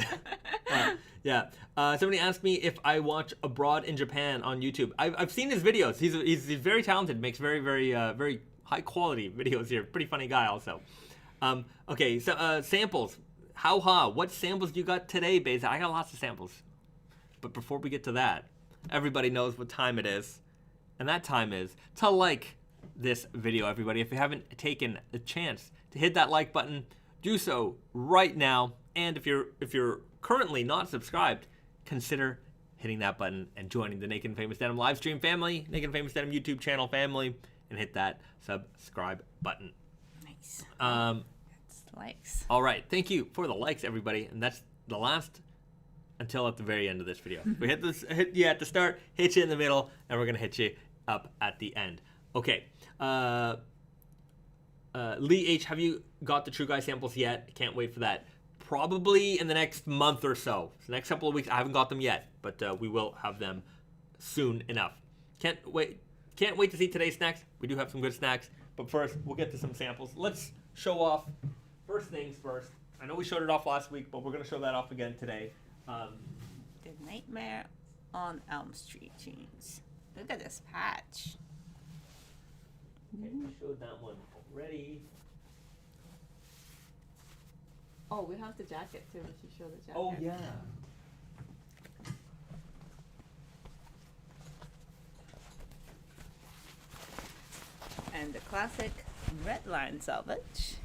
Somebody asked me if I watch Abroad in Japan on YouTube. I've seen his videos. He's very talented. Makes very very very high quality videos here. Pretty funny guy also. Okay, so samples. What samples do you got today, Beza? I got lots of samples. But before we get to that, everybody knows what time it is. And that time is to like this video, everybody. If you haven't taken the chance to hit that like button, do so right now. And if you're currently not subscribed, consider hitting that button and joining the Naked Famous Denim live stream family, Naked Famous Denim YouTube channel family, and hit that subscribe button. Nice. Likes. All right, thank you for the likes, everybody, and that's the last until at the very end of this video. We hit you at the start, hit you in the middle, and we're gonna hit you up at the end. Okay. Lee H, have you got the True Guy samples yet? Can't wait for that. Probably in the next month or so. The next couple of weeks, I haven't got them yet, but we will have them soon enough. Can't wait to see today's snacks. We do have some good snacks, but first we'll get to some samples. Let's show off. First things first. I know we showed it off last week, but we're going to show that off again today. The Nightmare on Elm Street jeans. Look at this patch. Okay, we showed that one already. Oh, we have the jacket too. We should show the jacket. Oh, yeah. And the classic red line Selvedge.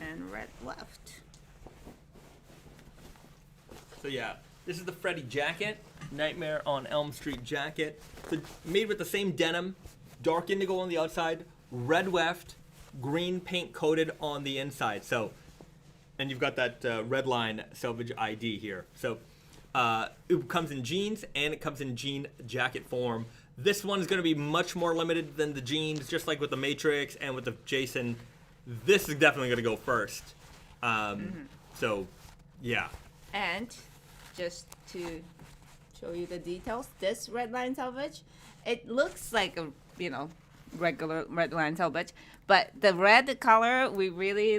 And red Weft. So yeah, this is the Freddy jacket, Nightmare on Elm Street jacket. So made with the same denim, dark indigo on the outside, red Weft, green paint coated on the inside. So, and you've got that red line Selvedge ID here. So it comes in jeans and it comes in jean jacket form. This one is going to be much more limited than the jeans, just like with the Matrix and with the Jason. This is definitely going to go first. So, yeah. And just to show you the details, this red line Selvedge, it looks like a, regular red line Selvedge, but the red color, we really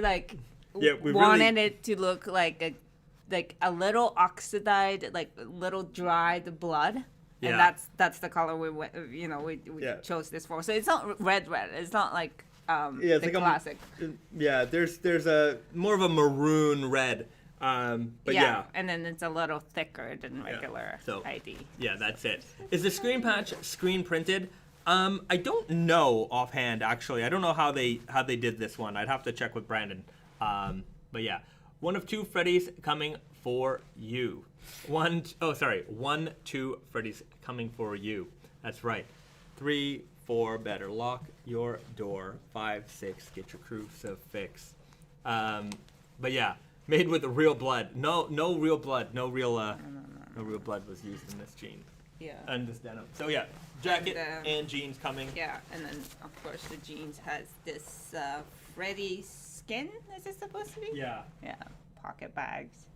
wanted it to look like a little oxidized, like a little dried blood. Yeah. And that's the color we chose this for. So it's not red. It's not like it's the like classic. There's a more of a maroon red. But yeah. And then it's a little thicker than regular ID. Yeah, that's it. Is the screen patch screen printed? I don't know offhand, actually. I don't know how they did this one. I'd have to check with Brandon. But yeah, one of two Freddys coming for you. 1, 2 Freddys coming for you. That's right. 3, 4, better lock your door. 5, 6, get your crucifix. But yeah, made with the real blood. No real blood. No real blood was used in this jean. Yeah. And this denim. So yeah, jacket and jeans coming. Yeah, and then of course the jeans has this Freddy skin. Is it supposed to be? Yeah. Yeah. Pocket bags.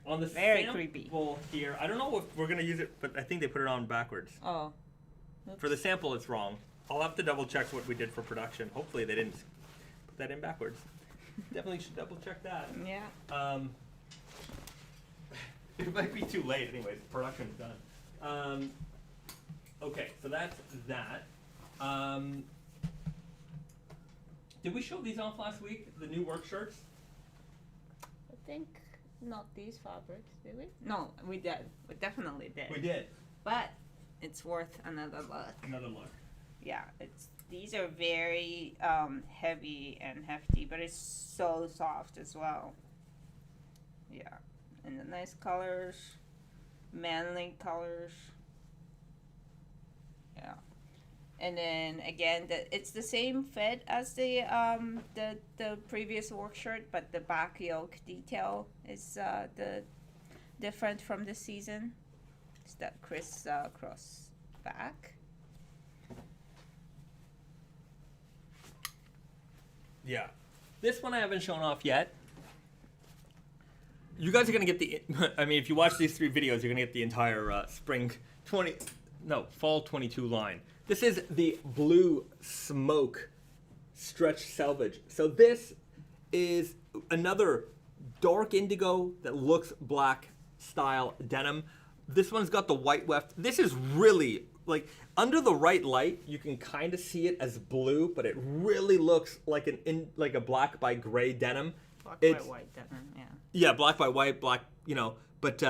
On the very creepy here, I don't know if we're gonna use it, but I think they put it on backwards. Oh. Oops. For the sample, it's wrong. I'll have to double check what we did for production. Hopefully they didn't put that in backwards. Definitely should double check that. Yeah. It might be too late anyways. Production's done. Okay, so that's that. Did we show these off last week? The new work shirts? I think not these fabrics, did we? No, we did. We definitely did. We did. But it's worth another look. Another look. Yeah, these are very heavy and hefty, but it's so soft as well. Yeah, and the nice colors, manly colors. Yeah, and then again, it's the same fit as the previous work shirt, but the back yoke detail is the different from this season. It's that criss cross back. Yeah. This one I haven't shown off yet. You guys are going to get I mean, if you watch these 3 videos, you're going to get the entire fall 22 line. This is the Blue Smoke Stretch Selvedge. So this is another dark indigo that looks black style denim. This one's got the white weft. This is really, like, under the right light, you can kind of see it as blue, but it really looks like a black by gray denim. Black by white denim, yeah. Yeah, black by white, black, but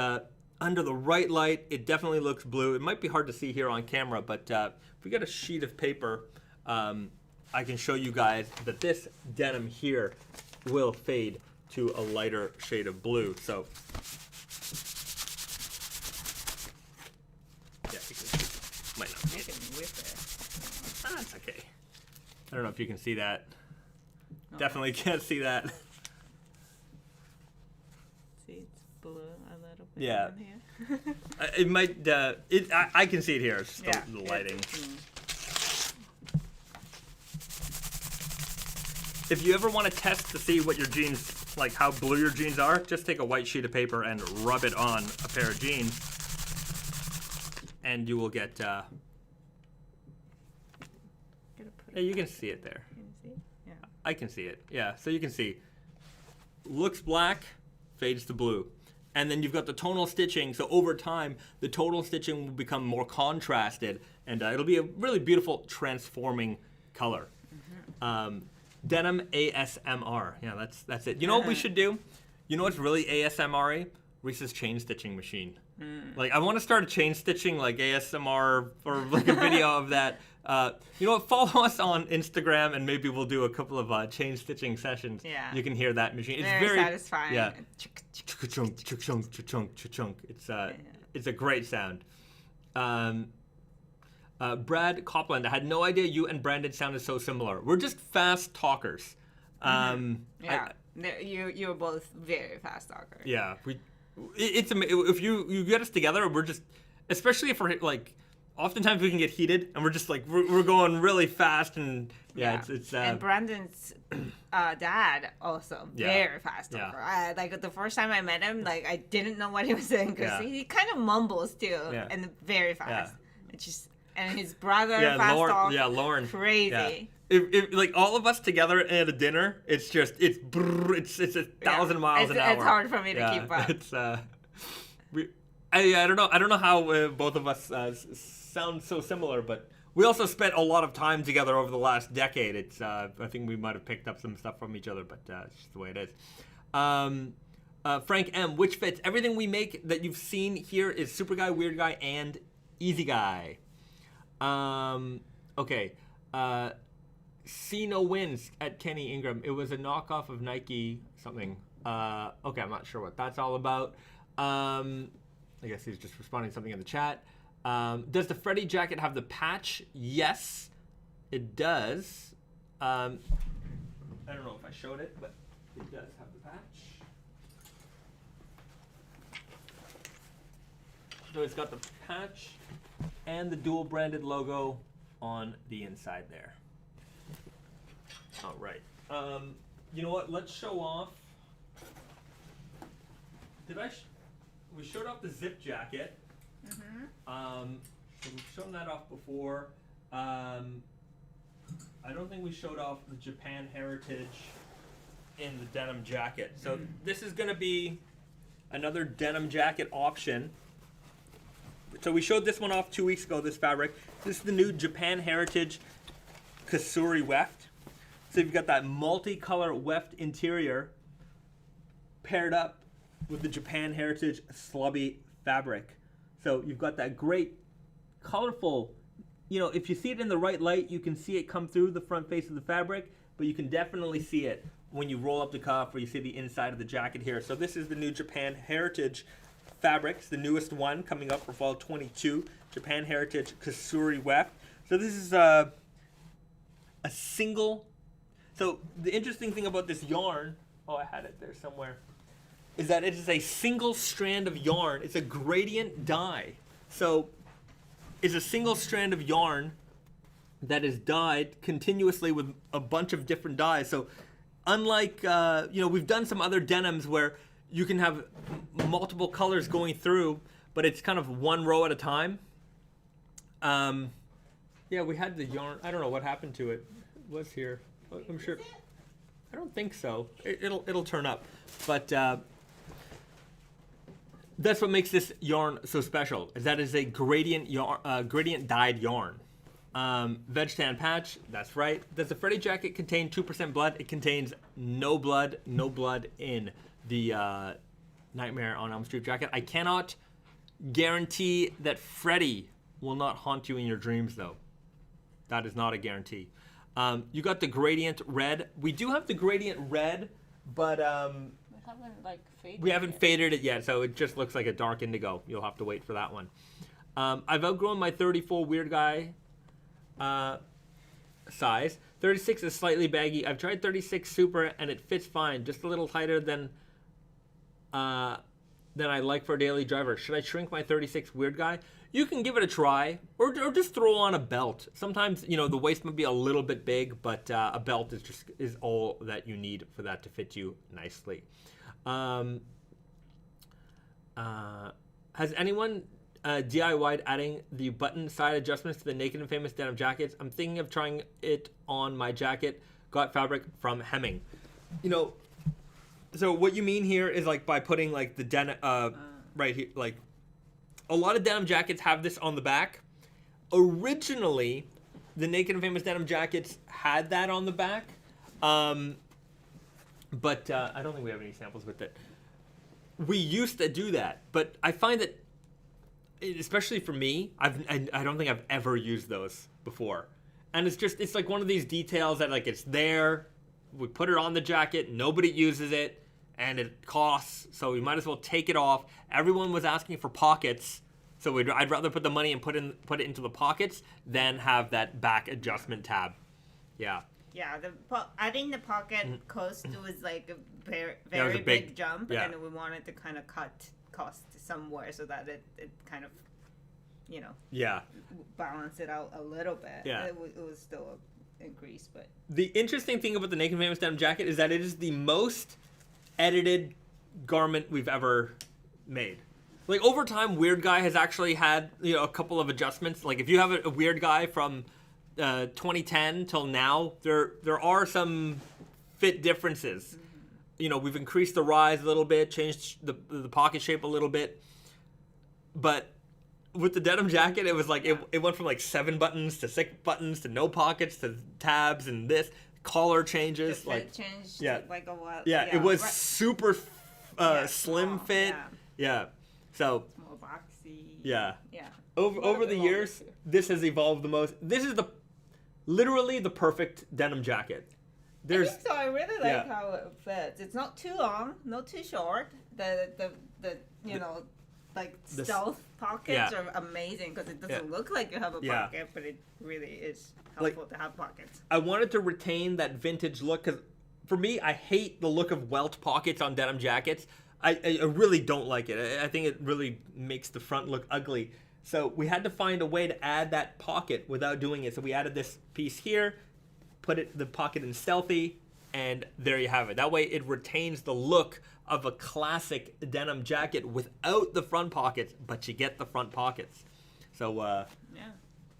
under the right light, it definitely looks blue. It might be hard to see here on camera, but if we get a sheet of paper, I can show you guys that this denim here will fade to a lighter shade of blue. So, yeah, you can see. Might not see it. That's okay. I don't know if you can see that. No. Definitely can't see that. See, it's blue a little bit. Yeah. On here. It might. I can see it here. It's just the lighting. If you ever want to test to see what your jeans, like how blue your jeans are, just take a white sheet of paper and rub it on a pair of jeans, and you will get. Yeah, you can see it there. Can you see? Yeah. I can see it. Yeah, so you can see. Looks black, fades to blue. And then you've got the tonal stitching. So over time, the tonal stitching will become more contrasted, and it'll be a really beautiful transforming color. Mm-hmm. Denim ASMR. Yeah, that's it. You know what we should do? You know what's really ASMR-y? Risa's chain stitching machine. Like, I want to start a chain stitching, like ASMR, or like a video of that. You know what? Follow us on Instagram, and maybe we'll do a couple of chain stitching sessions. Yeah. You can hear that machine. It's very satisfying. Yeah. It's a great sound. Brad Copland, I had no idea you and Brandon sounded so similar. We're just fast talkers. You're both very fast talkers. Yeah, if you get us together, we're just, especially if we're like, oftentimes we can get heated and we're just like we're going really fast, and it's and Brandon's dad also very fast talker. Like the first time I met him, like I didn't know what he was saying because he kind of mumbles too and very fast. It's just. And his brother, fast talk, Lauren, crazy. Yeah. If like all of us together at a dinner, it's 1,000 miles an hour. It's hard for me to keep up. It's I don't know how both of us sound so similar, but we also spent a lot of time together over the last decade. It's I think we might have picked up some stuff from each other, but it's just the way it is. Frank M, which fits everything we make that you've seen here is Super Guy, Weird Guy, and Easy Guy. Okay. See No Wins at Kenny Ingram. It was a knockoff of Nike something. Okay, I'm not sure what that's all about. I guess he's just responding to something in the chat. Does the Freddy jacket have the patch? Yes, it does. I don't know if I showed it, but it does have the patch. So it's got the patch and the dual branded logo on the inside there. All right. You know what? Let's show off. We showed off the zip jacket. So we've shown that off before. I don't think we showed off the Japan Heritage in the denim jacket. So this is going to be another denim jacket option. So we showed this one off 2 weeks ago, this fabric. This is the new Japan Heritage Kasuri Weft. So you've got that multicolor weft interior paired up with the Japan Heritage slubby fabric. So you've got that great colorful, you know, if you see it in the right light, you can see it come through the front face of the fabric, but you can definitely see it when you roll up the cuff or you see the inside of the jacket here. So this is the new Japan Heritage fabrics, the newest one coming up for fall 22, Japan Heritage Kasuri Weft. So this is a single. So the interesting thing about this yarn, oh, I had it there somewhere, is that it is a single strand of yarn. It's a gradient dye. So it's a single strand of yarn that is dyed continuously with a bunch of different dyes. So unlike, you know, we've done some other denims where you can have multiple colors going through, but it's kind of one row at a time. Yeah, we had the yarn. I don't know what happened to it. It was here. I'm sure. I don't think so. It'll turn up, but that's what makes this yarn so special. Is that it's a gradient yarn, gradient dyed yarn. Veg tan patch. That's right. Does the Freddy jacket contain 2% blood? It contains no blood. No blood in the Nightmare on Elm Street jacket. I cannot guarantee that Freddy will not haunt you in your dreams, though. That is not a guarantee. You got the gradient red. We do have the gradient red, but we haven't faded it yet, so it just looks like a dark indigo. You'll have to wait for that one. I've outgrown my 34 Weird Guy size. 36 is slightly baggy. I've tried 36 Super, and it fits fine. Just a little tighter than I like for a daily driver. Should I shrink my 36 Weird Guy? You can give it a try, or just throw on a belt. Sometimes, you know, the waist might be a little bit big, but a belt is all that you need for that to fit you nicely. Has anyone DIY'd adding the button side adjustments to the Naked and Famous denim jackets? I'm thinking of trying it on my jacket. Got fabric from Hemming. You know, so what you mean here is like by putting like the denim right here, like a lot of denim jackets have this on the back. Originally, the Naked and Famous denim jackets had that on the back, but I don't think we have any samples with it. We used to do that, but I find that, especially for me, I don't think I've ever used those before. And it's like one of these details that like it's there, we put it on the jacket, nobody uses it, and it costs, so we might as well take it off. Everyone was asking for pockets, so I'd rather put the money and put it into the pockets than have that back adjustment tab. Yeah. Yeah, adding the pocket cost was like a very big jump, and we wanted to kind of cut cost somewhere so that it kind of, you know, balance it out a little bit. Yeah, it was still an increase, but the interesting thing about the Naked Famous denim jacket is that it is the most edited garment we've ever made. Like over time, Weird Guy has actually had, you know, a couple of adjustments. Like if you have a Weird Guy from 2010 till now, there are some fit differences. Mm-hmm. You know, we've increased the rise a little bit, changed the pocket shape a little bit, but with the denim jacket, it was like it went from like 7 buttons to 6 buttons to no pockets to tabs and this collar changes. Like changed like a while. Yeah, it was super slim fit. Yeah. So it's more boxy. Yeah. Over the years, this has evolved the most. This is literally the perfect denim jacket. I think so. I really like how it fits. It's not too long, not too short. The stealth pockets are amazing because it doesn't look like you have a pocket, but it really is helpful to have pockets. I wanted to retain that vintage look because for me, I hate the look of welt pockets on denim jackets. I really don't like it. I think it really makes the front look ugly. So we had to find a way to add that pocket without doing it. So we added this piece here, put the pocket in stealthy, and there you have it. That way it retains the look of a classic denim jacket without the front pockets, but you get the front pockets. So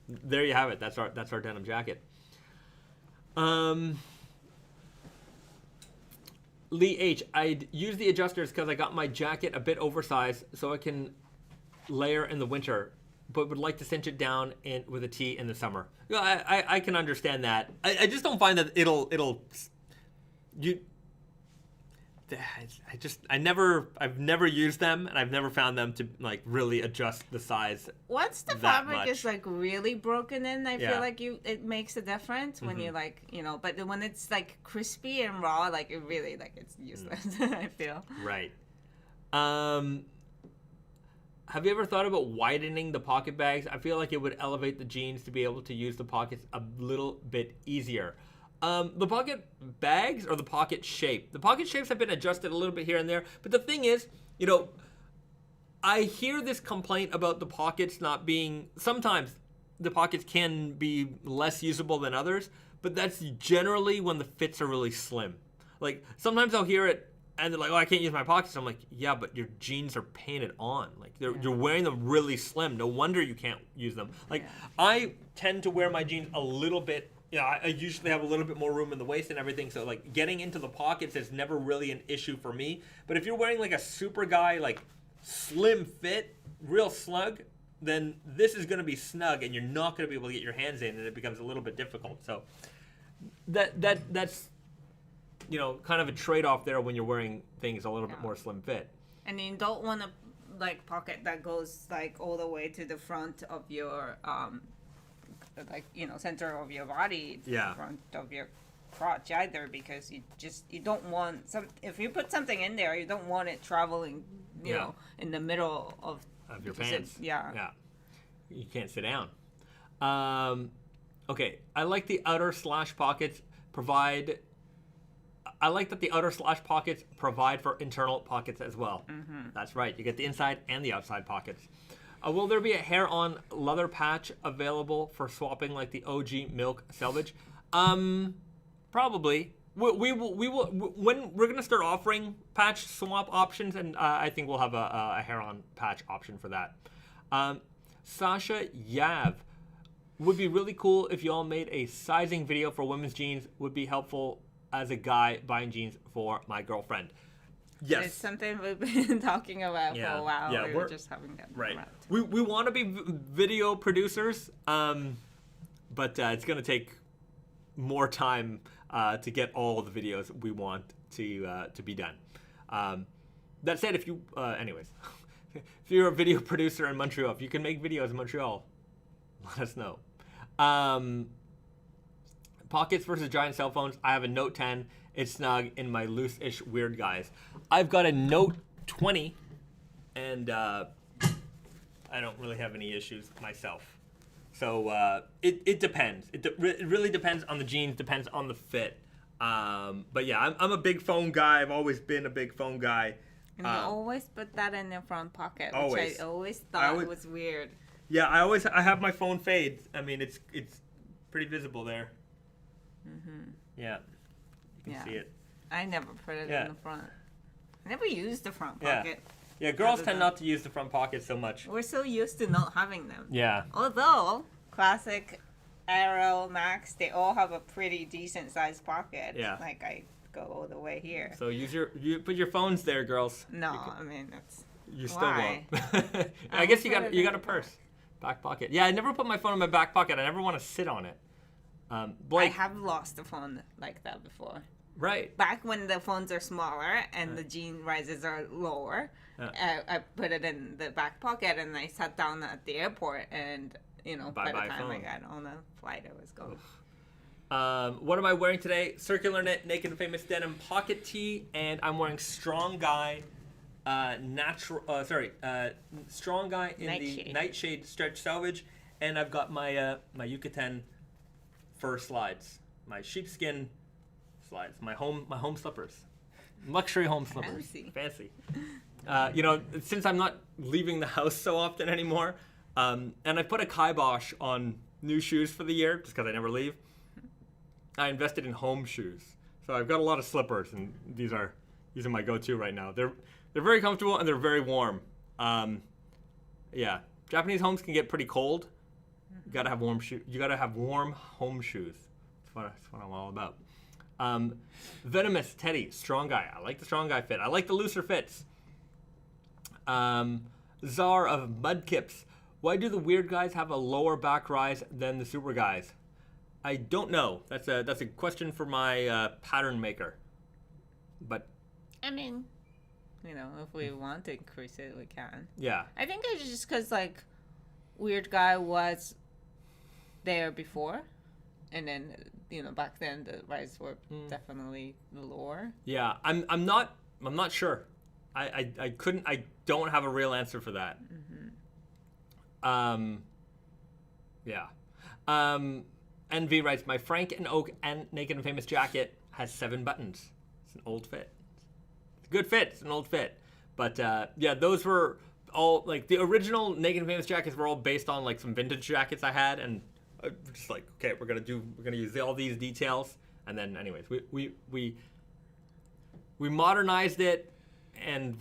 there you have it. That's our denim jacket. Lee H, I'd use the adjusters because I got my jacket a bit oversized so I can layer in the winter, but would like to cinch it down with a tee in the summer. I can understand that. I just don't find that I've never used them, and I've never found them to like really adjust the size. Once the fabric is like really broken in, I feel like it makes a difference when you like, you know, but when it's like crispy and raw, like it really like it's useless. I feel. Right. Have you ever thought about widening the pocket bags? I feel like it would elevate the jeans to be able to use the pockets a little bit easier. The pocket bags or the pocket shape? The pocket shapes have been adjusted a little bit here and there, but the thing is, you know, I hear this complaint about the pockets not being, sometimes the pockets can be less usable than others, but that's generally when the fits are really slim. Like, sometimes I'll hear it and they're like, oh, I can't use my pockets. I'm like, yeah, but your jeans are painted on. Like, you're wearing them really slim. No wonder you can't use them. Like, I tend to wear my jeans a little bit. I usually have a little bit more room in the waist and everything, so like getting into the pockets is never really an issue for me. But if you're wearing like a super guy, like slim fit, real snug, then this is going to be snug and you're not going to be able to get your hands in, and it becomes a little bit difficult. So that's you know, kind of a trade-off there when you're wearing things a little bit more slim fit. And you don't want a like pocket that goes like all the way to the front of your like, you know, center of your body, front of your crotch either, because you don't want if you put something in there, you don't want it traveling, you know, in the middle of your pants. Yeah. You can't sit down. Okay, I like the outer slash pockets provide. I like that the outer slash pockets provide for internal pockets as well. That's right. You get the inside and the outside pockets. Will there be a hair-on leather patch available for swapping like the OG Milk Selvedge? Probably. We will when we're gonna start offering patch swap options, and I think we'll have a hair-on patch option for that. Sasha Yav, would be really cool if you all made a sizing video for women's jeans. Would be helpful as a guy buying jeans for my girlfriend. Yes. It's something we've been talking about for a while. Yeah, we're just having that. Right. We want to be video producers, but it's going to take more time to get all the videos we want to be done. That said, if you, anyways, if you're a video producer in Montreal, if you can make videos in Montreal, let us know. Pockets versus giant cell phones. I have a Note 10. It's snug in my loose-ish weird guys. I've got a Note 20, and I don't really have any issues myself. So it depends. It really depends on the jeans, depends on the fit. But yeah, I'm a big phone guy. I've always been a big phone guy. And you always put that in your front pocket, which always. I always thought was weird. Yeah, I have my phone fade. I mean, it's pretty visible there. Yeah. You can see it. I never put it in the front. I never used the front pocket. Yeah, girls tend not to use the front pocket so much. We're so used to not having them. Yeah. Although, classic Aero, Max, they all have a pretty decent sized pocket. Yeah. Like I go all the way here. So you put your phones there, girls. No, I mean that's. You still won't. I guess you got a purse, back pocket. Yeah, I never put my phone in my back pocket. I never want to sit on it. Blake, I have lost a phone like that before. Right. Back when the phones are smaller and the jean rises are lower, I put it in the back pocket and I sat down at the airport and, you know, by the time phone. I got on the flight, I was gone. What am I wearing today? Circular knit, Naked Famous Denim pocket tee, and I'm wearing Strong Guy, Strong Guy in the Nightshade Stretch Selvedge, and I've got my my Yuketen fur slides, my sheepskin slides, my home slippers, luxury home slippers, fancy. You know, since I'm not leaving the house so often anymore, and I put a kibosh on new shoes for the year just because I never leave. I invested in home shoes, so I've got a lot of slippers, and these are my go-to right now. They're very comfortable and they're very warm. Yeah, Japanese homes can get pretty cold. You gotta have warm You gotta have warm home shoes. That's what I'm all about. Venomous Teddy, strong guy. I like the strong guy fit. I like the looser fits. Czar of Mudkips. Why do the weird guys have a lower back rise than the super guys? I don't know. That's a question for my pattern maker. But I mean, if we want to increase it, we can. Yeah. I think it's just because like weird guy was there before, and then back then the rises were definitely lower. Yeah, I'm not sure. I don't have a real answer for that. Yeah. NV writes, my Frank and Oak and Naked and Famous jacket has 7 buttons. It's an old fit. It's a good fit. It's an old fit. But yeah, those were all like the original Naked and Famous jackets were all based on like some vintage jackets I had, and just like, okay, we're gonna use all these details, and then anyways, we modernized it, and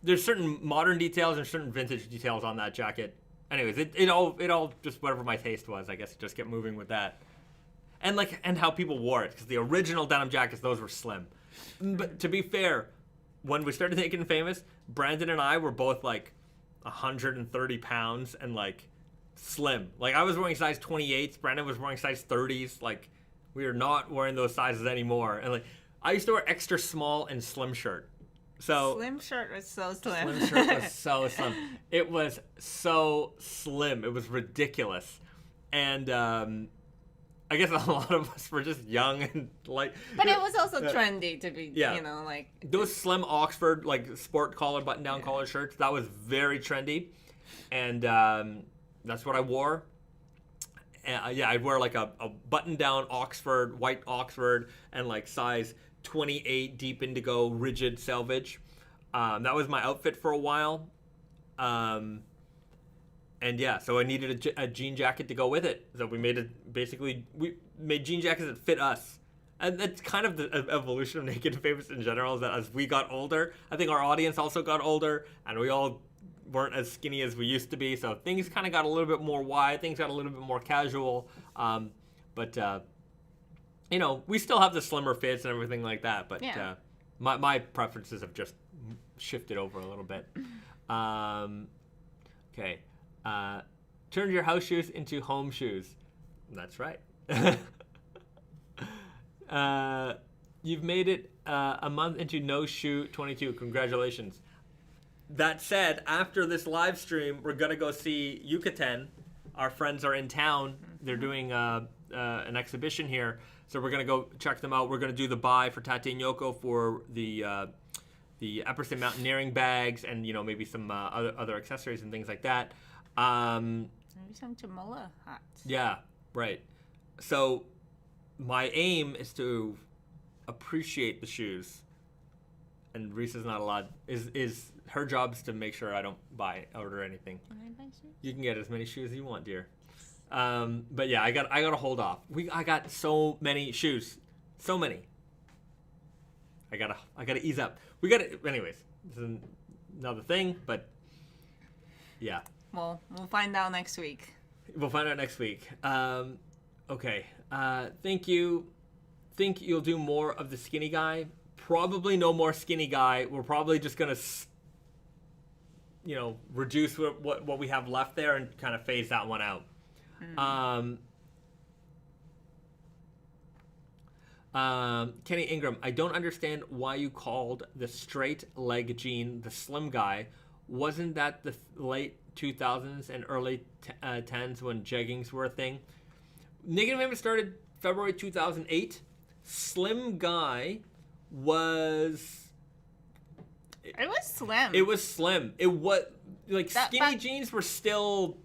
there's certain modern details and certain vintage details on that jacket. Anyways, it all just whatever my taste was, I guess, just kept moving with that, and how people wore it, because the original denim jackets, those were slim. But to be fair, when we started Naked and Famous, Brandon and I were both like 130 pounds and like slim. Like I was wearing size 28s, Brandon was wearing size 30s. Like we are not wearing those sizes anymore. And like I used to wear extra small and slim shirt. So slim shirt was so slim. Slim shirt was so slim. It was so slim. It was ridiculous. And I guess a lot of us were just young and like. But it was also trendy to be, like. Those slim Oxford, like sport collar, button down collar shirts, that was very trendy. And that's what I wore. Yeah, I'd wear like a button down Oxford, white Oxford, and like size 28 deep indigo rigid Selvedge. That was my outfit for a while. And yeah, so I needed a jean jacket to go with it. So we made jean jackets that fit us. And that's kind of the evolution of Naked and Famous in general, is that as we got older, I think our audience also got older, and we all weren't as skinny as we used to be. So things kind of got a little bit more wide, things got a little bit more casual. But we still have the slimmer fits and everything like that. But my preferences have just shifted over a little bit. Okay. Turned your house shoes into home shoes. That's right. You've made it a month into No Shoe 22. Congratulations. That said, after this live stream, we're going to go see Yuketen. Our friends are in town. They're doing an exhibition here. So we're going to go check them out. We're going to do the buy for Tate and Yoko for the Epperson mountaineering bags and, maybe some other accessories and things like that. Maybe some Jamola hats. Yeah, right. So my aim is to appreciate the shoes, and Risa's not allowed. Is her job is to make sure I don't order anything. Can I buy shoes? You can get as many shoes as you want, dear. But yeah, I got to hold off. I got so many shoes, so many. I gotta ease up. Anyways. This is another thing, but yeah. Well, we'll find out next week. Okay. Thank you. Think you'll do more of the skinny guy? Probably no more skinny guy. We're probably just gonna, reduce what we have left there and kind of phase that one out. Kenny Ingram, I don't understand why you called the straight leg jean the slim guy. Wasn't that the late 2000s and early 10s when jeggings were a thing? Naked and Famous started February 2008. Slim guy was... It was slim. It was slim. It was... Like, skinny jeans were still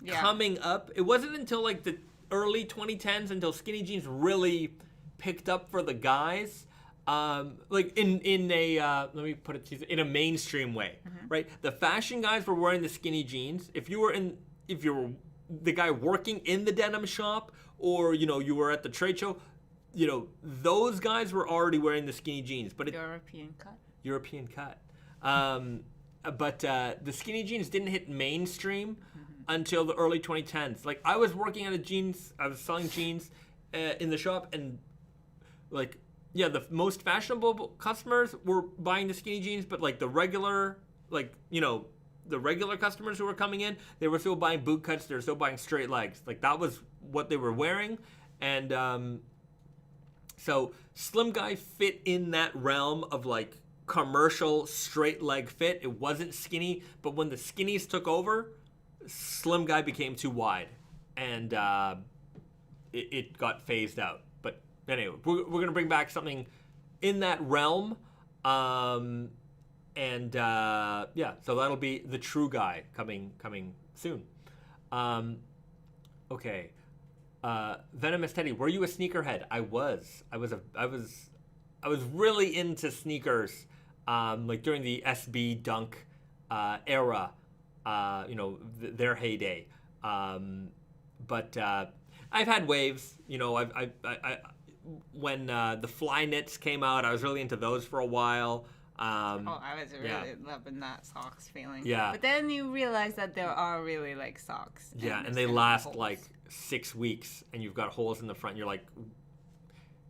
coming up. It wasn't until, like, the early 2010s until skinny jeans really picked up for the guys. Like in a let me put it in a mainstream way, right? The fashion guys were wearing the skinny jeans. If you were the guy working in the denim shop, or you were at the trade show, those guys were already wearing the skinny jeans. But European cut. But the skinny jeans didn't hit mainstream until the early 2010s. Like I was working at I was selling jeans in the shop, and like, yeah, the most fashionable customers were buying the skinny jeans, but like the regular, like, you know, the regular customers who were coming in, they were still buying boot cuts. They were still buying straight legs. Like, that was what they were wearing. And so Slim Guy fit in that realm of like commercial straight leg fit. It wasn't skinny, but when the skinnies took over, Slim Guy became too wide, and it got phased out. But anyway, we're gonna bring back something in that realm. Yeah, so that'll be the True Guy coming soon. Okay. Venomous Teddy, were you a sneakerhead? I was really into sneakers, like during the SB Dunk era, you know, their heyday. But I've had waves, you know. I when the Fly Knits came out, I was really into those for a while. I was really loving that socks feeling. Yeah. But then you realize that there are really like socks. Yeah, and they last like 6 weeks, and you've got holes in the front. You're like,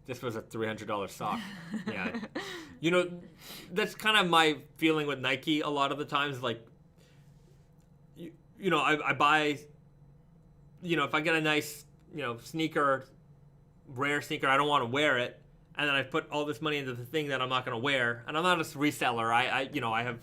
this was a $300 sock. Yeah. You know, that's kind of my feeling with Nike a lot of the times. Like, you know, I buy, you know, if I get a nice, you know, sneaker, rare sneaker, I don't want to wear it. And then I put all this money into the thing that I'm not going to wear. And I'm not a reseller. I you know, I have...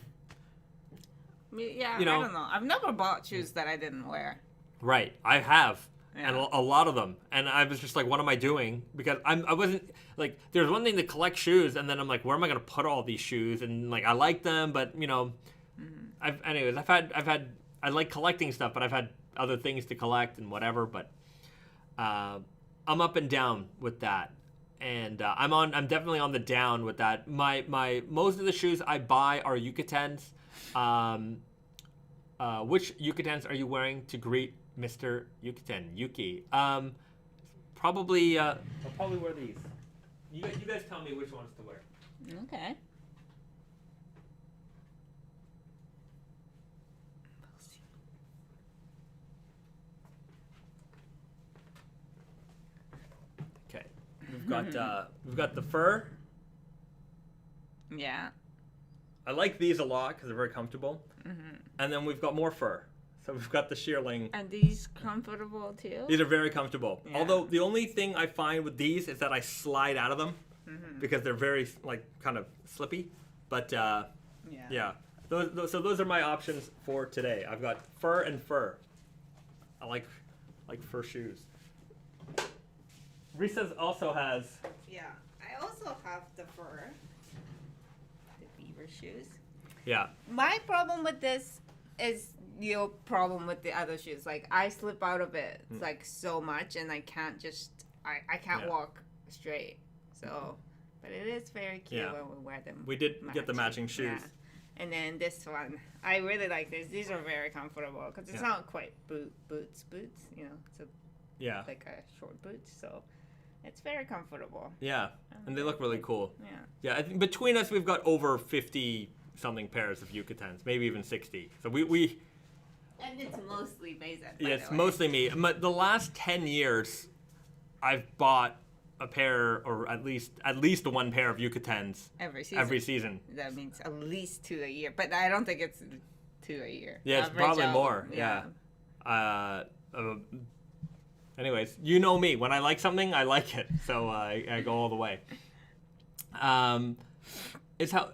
Yeah, you know, I don't know. I've never bought shoes that I didn't wear. Right. I have. Yeah. And a lot of them. And I was just like, what am I doing? Because I wasn't... Like, there's one thing to collect shoes, and then I'm like, where am I going to put all these shoes? And, like, I like them, but, you know... I've had... I like collecting stuff, but I've had other things to collect and whatever, but... I'm up and down with that. And I'm definitely on the down with that. My most of the shoes I buy are Yuketens. Which Yuketens are you wearing to greet Mr. Yuketen? Yuki. Probably I'll probably wear these. You guys tell me which ones to wear. Okay. We've got the fur. Yeah. I like these a lot because they're very comfortable. And then we've got more fur. So we've got the shearling. And these comfortable too? These are very comfortable. Yeah. Although the only thing I find with these is that I slide out of them because they're very like kind of slippy. But yeah. Those are my options for today. I've got fur and fur. I like fur shoes. Risa's also has... Yeah, I also have the fur. The beaver shoes. Yeah. My problem with this is your problem with the other shoes. Like, I slip out of it like so much, and I can't just... I can't walk straight. So, but it is very cute when we wear them. We did get the matching shoes. Yeah. And then this one, I really like this. These are very comfortable because it's not quite boots, you know. It's like a short boot, so... It's very comfortable. Yeah, and they look really cool. Yeah. Yeah, I think between us, we've got over 50-something pairs of Yuketens, maybe even 60. So we And it's mostly Bezet. Yeah, it's mostly me. But the last 10 years, I've bought a pair, or at least one pair of Yuketens every season. That means at least 2 a year, but I don't think it's 2 a year. Yeah, it's probably more. Yeah. Anyways, you know me. When I like something, I like it. So I go all the way. It's how...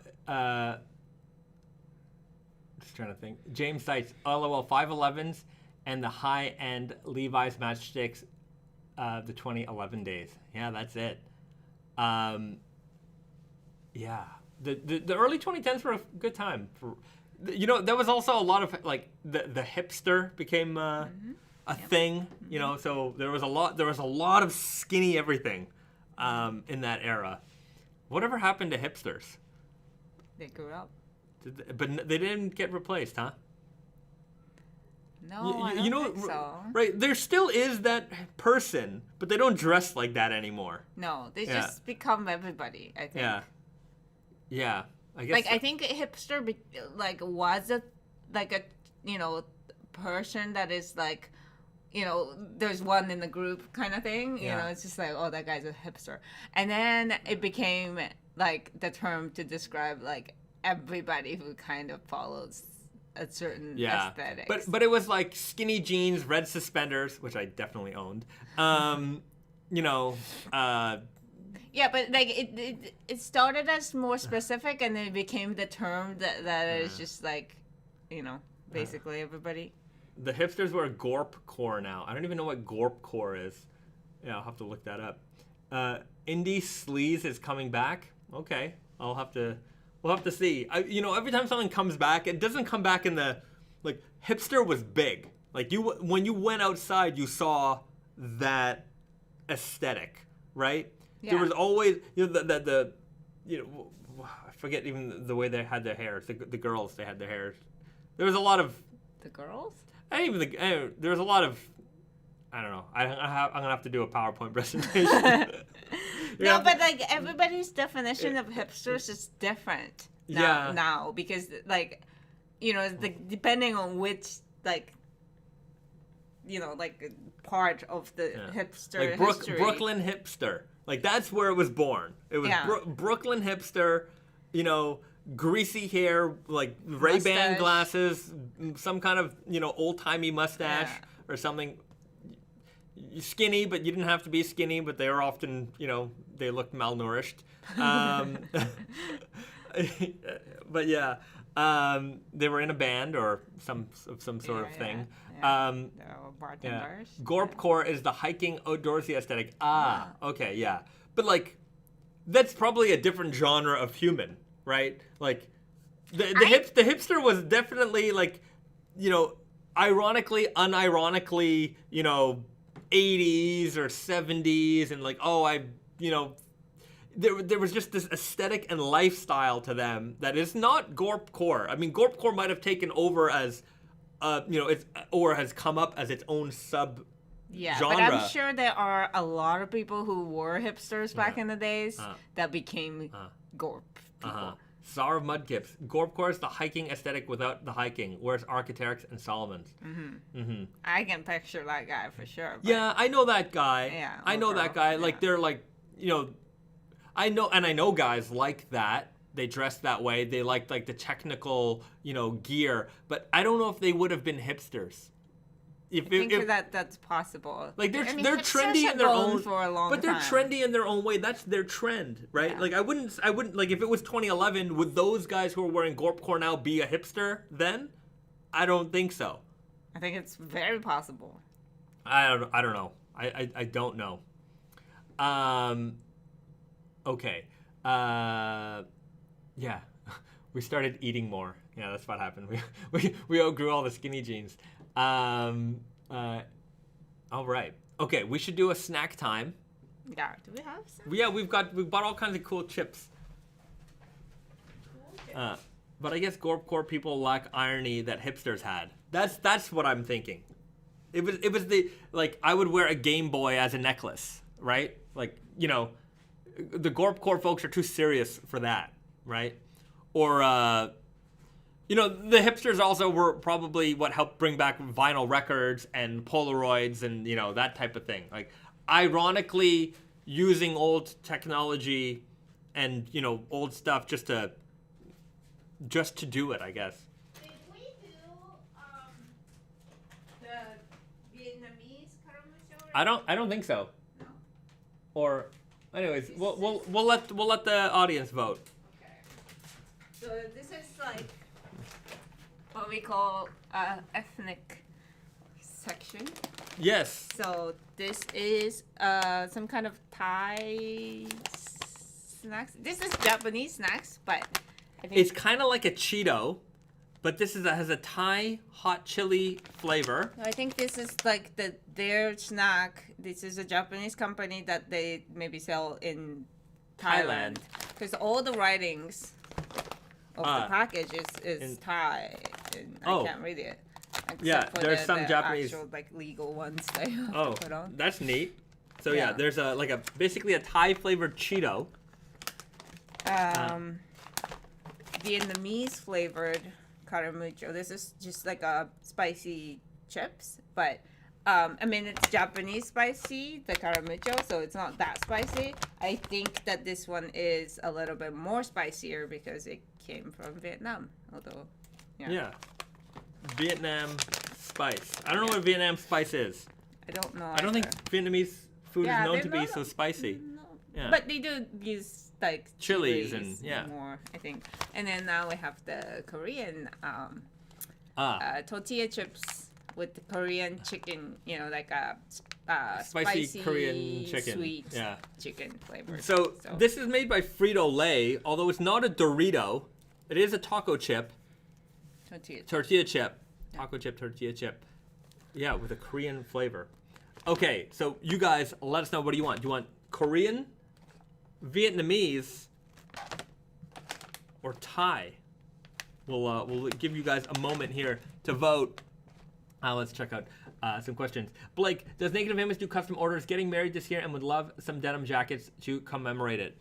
just trying to think. James cites, LOL, 511s and the high-end Levi's matchsticks, the 2011 days. Yeah, that's it. Yeah. The early 2010s were a good time. You know, there was also a lot of, like, the hipster became... a thing, you know, so there was a lot of skinny everything in that era. Whatever happened to hipsters? They grew up. But they didn't get replaced, huh? No, I don't think so. Right, there still is that person, but they don't dress like that anymore. No, they just become everybody, I think. Yeah, I guess. Like, I think a hipster, was a you know, person that is like, you know, there's one in the group kind of thing. You know, it's just like, oh, that guy's a hipster. And then it became like the term to describe like everybody who kind of follows a certain aesthetic. But it was like skinny jeans, red suspenders, which I definitely owned. You know, yeah, but like it started as more specific, and then it became the term that is just like, you know, basically everybody. The hipsters wear gorpcore now. I don't even know what gorpcore is. Yeah, I'll have to look that up. Indie sleaze is coming back. Okay, we'll have to see. You know, every time something comes back, it doesn't come back in the, like, hipster was big. Like, when you went outside, you saw that aesthetic, right? Yeah. There was always, you know, the you know, I forget even the way they had their hair. The girls, they had their hair. There was a lot of... The girls? There was a lot of... I don't know. I'm gonna have to do a PowerPoint presentation. No, but like everybody's definition of hipsters is different now because like, you know, depending on which like, you know, like part of the hipster like history. Brooklyn hipster, like that's where it was born. It was Brooklyn hipster, you know, greasy hair, like Ray-Ban glasses, some kind of, you know, old-timey mustache or something. Skinny, but you didn't have to be skinny, but they were often, you know, they looked malnourished. But yeah, they were in a band or some sort of thing. Bartenders. Gorpcore is the hiking outdoorsy aesthetic. Okay, yeah. But like, that's probably a different genre of human, right? Like, the hipster was definitely like, you know, ironically, unironically, you know, 80s or 70s, and like, you know, there was just this aesthetic and lifestyle to them that is not gorpcore. I mean, gorpcore might have taken over as, you know, or has come up as its own sub. Yeah, genre. But I'm sure there are a lot of people who were hipsters back in the days that became gorp people. Czar of Mudkips. Gorpcore is the hiking aesthetic without the hiking, whereas Architects and Solomon's. I can picture that guy for sure. Yeah, I know that guy. Yeah, I know that guy. Like, they're like, you know, I know guys like that. They dress that way. They like the technical, you know, gear. But I don't know if they would have been hipsters. I think that's possible. Like they're trendy in their own for a long but they're time. trendy in their own way. That's their trend, right? Yeah. Like I wouldn't like if it was 2011, would those guys who are wearing gorpcore now be a hipster then? I don't think so. I think it's very possible. I don't know. I don't know. Okay. Yeah. We started eating more. Yeah, that's what happened. We outgrew all the skinny jeans. All right. Okay, we should do a snack time. Yeah, do we have some? Yeah, we've bought all kinds of cool chips. But I guess gorpcore people lack irony that hipsters had. That's what I'm thinking. It was the, like, I would wear a Game Boy as a necklace, right? Like, you know, the gorpcore folks are too serious for that, right? Or you know, the hipsters also were probably what helped bring back vinyl records and Polaroids and, you know, that type of thing. Like, ironically, using old technology and, you know, old stuff just to do it, I guess. Did we do the Vietnamese caramel? I don't think so. No. Or, anyways, we'll let the audience vote. Okay. So this is like what we call ethnic section. Yes. So this is some kind of Thai snacks. This is Japanese snacks, but I think it's kind of like a Cheeto, but this has a Thai hot chili flavor. I think this is like their snack. This is a Japanese company that they maybe sell in Thailand. Because all the writings of the package is Thai. And I can't read it. Yeah, there's some Japanese actual, like, legal ones they put on. That's neat. So yeah, there's basically a Thai flavored Cheeto. Vietnamese flavored caramucho. This is just like a spicy chips, but I mean, it's Japanese spicy, the Karamucho, so it's not that spicy. I think that this one is a little bit more spicier because it came from Vietnam. Although, yeah. Vietnam spice. I don't know what Vietnam spice is. I don't know. I don't think Vietnamese food is known to be so spicy. No. Yeah. But they do use like chilies and more, I think. And then now we have the Korean tortilla chips with the Korean chicken, like a spicy Korean chicken, sweet chicken flavor. So this is made by Frito-Lay, although it's not a Dorito. It is a taco chip. Tortilla chip. Taco chip, tortilla chip. Yeah, with a Korean flavor. Okay, so you guys, let us know, what do you want? Do you want Korean, Vietnamese, or Thai? We'll give you guys a moment here to vote. Let's check out some questions. Blake, does Naked Famous do custom orders? Getting married this year and would love some denim jackets to commemorate it.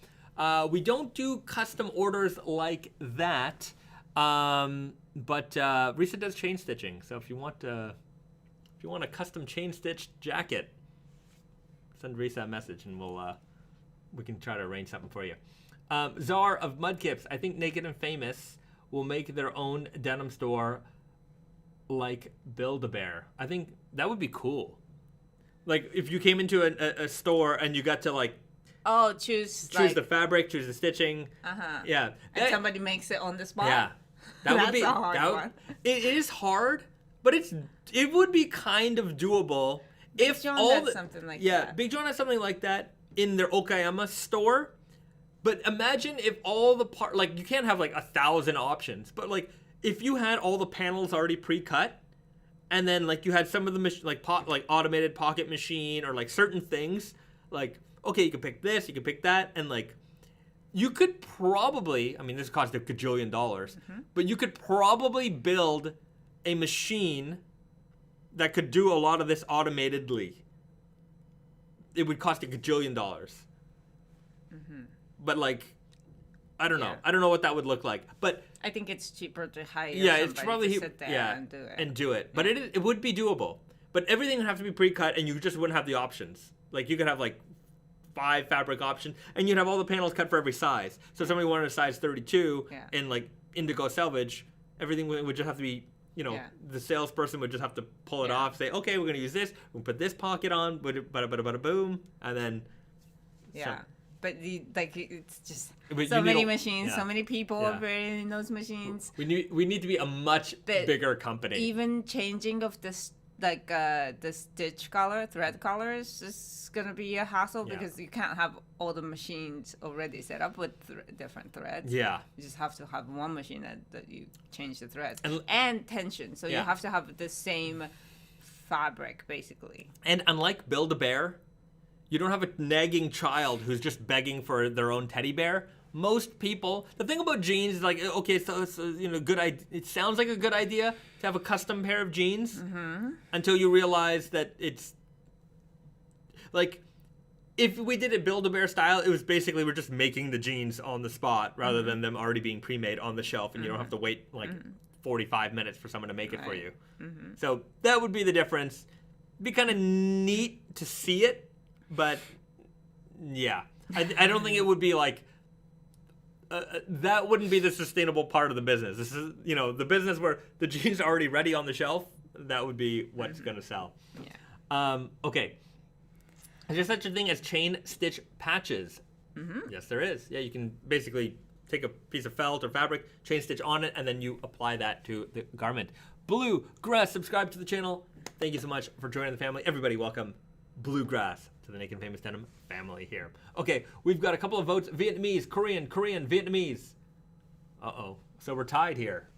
We don't do custom orders like that, but Risa does chain stitching. So if you want a custom chain stitched jacket, send Risa a message and we can try to arrange something for you. Czar of Mudkips, I think Naked and Famous will make their own denim store like Build-A-Bear. I think that would be cool. Like if you came into a store and you got to like choose the fabric, choose the stitching. Yeah. And somebody makes it on the spot. Yeah. That would be a hard one. It is hard, but it would be kind of doable Big John has something like that. Yeah, Big John has something like that in their Okayama store. But imagine if all the you can't have like 1,000 options, but like if you had all the panels already pre-cut, and then like you had some of the automated pocket machine or like certain things, like okay, you can pick this, you can pick that, and like you could probably, I mean this cost $1 gajillion, but you could probably build a machine that could do a lot of this automatedly. It would cost $1 gajillion. But like, I don't know. I don't know what that would look like. But I think it's cheaper to hire it's probably to sit there and do it. But it would be doable. But everything would have to be pre-cut, and you just wouldn't have the options. Like you could have like 5 fabric options, and you'd have all the panels cut for every size. So if somebody wanted a size 32 in like indigo selvage, everything would just have to be, the salesperson would just have to pull it off, say, okay, we're gonna use this. We'll put this pocket on, bada boom, and then. Yeah. But it's just so many machines, so many people operating those machines. We need to be a much bigger company. Even changing of this the stitch color, thread colors is gonna be a hassle because you can't have all the machines already set up with different threads. Yeah. You just have to have one machine that you change the threads and tension. So you have to have the same fabric basically. And unlike Build-A-Bear, you don't have a nagging child who's just begging for their own teddy bear. Most people, the thing about jeans is like, okay, so it's good idea. It sounds like a good idea to have a custom pair of jeans until you realize that it's like, if we did it Build-A-Bear style, it was basically we're just making the jeans on the spot rather than them already being pre-made on the shelf, and you don't have to wait like 45 minutes for someone to make it for you. So that would be the difference. It'd be kind of neat to see it. But, yeah, I don't think it would be like, that wouldn't be the sustainable part of the business. This is, the business where the jeans are already ready on the shelf, that would be what's going to sell. Yeah. Okay. Is there such a thing as chain stitch patches? Yes, there is. Yeah, you can basically take a piece of felt or fabric, chain stitch on it, and then you apply that to the garment. Bluegrass, subscribe to the channel. Thank you so much for joining the family. Everybody, welcome Bluegrass to the Naked Famous Denim family here. Okay, we've got a couple of votes. Vietnamese, Korean, Vietnamese. Uh-oh. So we're tied here.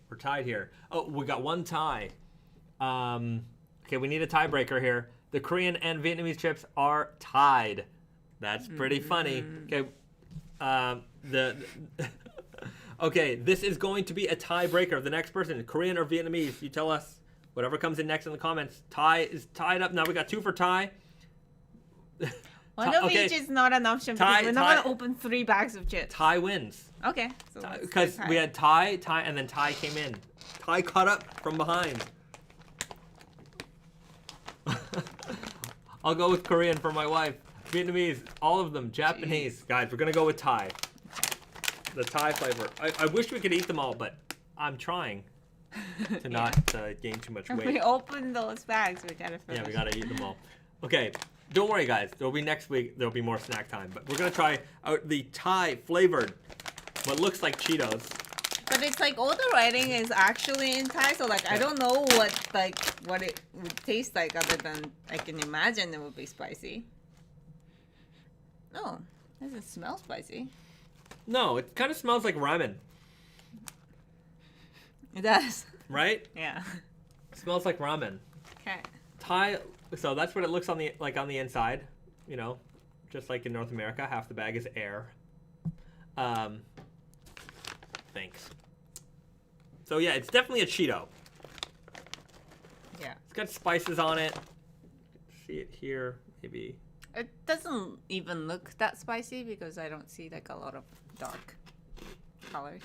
Oh, we got one tie. Okay, we need a tiebreaker here. The Korean and Vietnamese chips are tied. That's pretty funny. Okay, okay, this is going to be a tiebreaker. The next person, Korean or Vietnamese, you tell us. Whatever comes in next in the comments. Tie is tied up. Now we got 2 for tie. One of each is not an option because we're not going to open 3 bags of chips. Tie wins. Okay. Because we had tie, and then tie came in. Tie caught up from behind. I'll go with Korean for my wife. Vietnamese, all of them. Japanese. Jeez. Guys, we're going to go with Thai. The Thai flavor. I wish we could eat them all, but I'm trying to not gain too much weight. If we open those bags, we got to finish. Yeah, we got to eat them all. Okay, don't worry, guys. There'll be next week. There'll be more snack time. But we're going to try out the Thai flavored, what looks like Cheetos. But it's like all the writing is actually in Thai, so like I don't know what it would taste like other than I can imagine it would be spicy. No, it doesn't smell spicy. No, it kind of smells like ramen. It does. Right? Yeah. It smells like ramen. Okay. Thai. So that's what it looks on the inside. You know, just like in North America, half the bag is air. Thanks. So yeah, it's definitely a Cheeto. Yeah. It's got spices on it. See it here, maybe. It doesn't even look that spicy because I don't see like a lot of dark colors.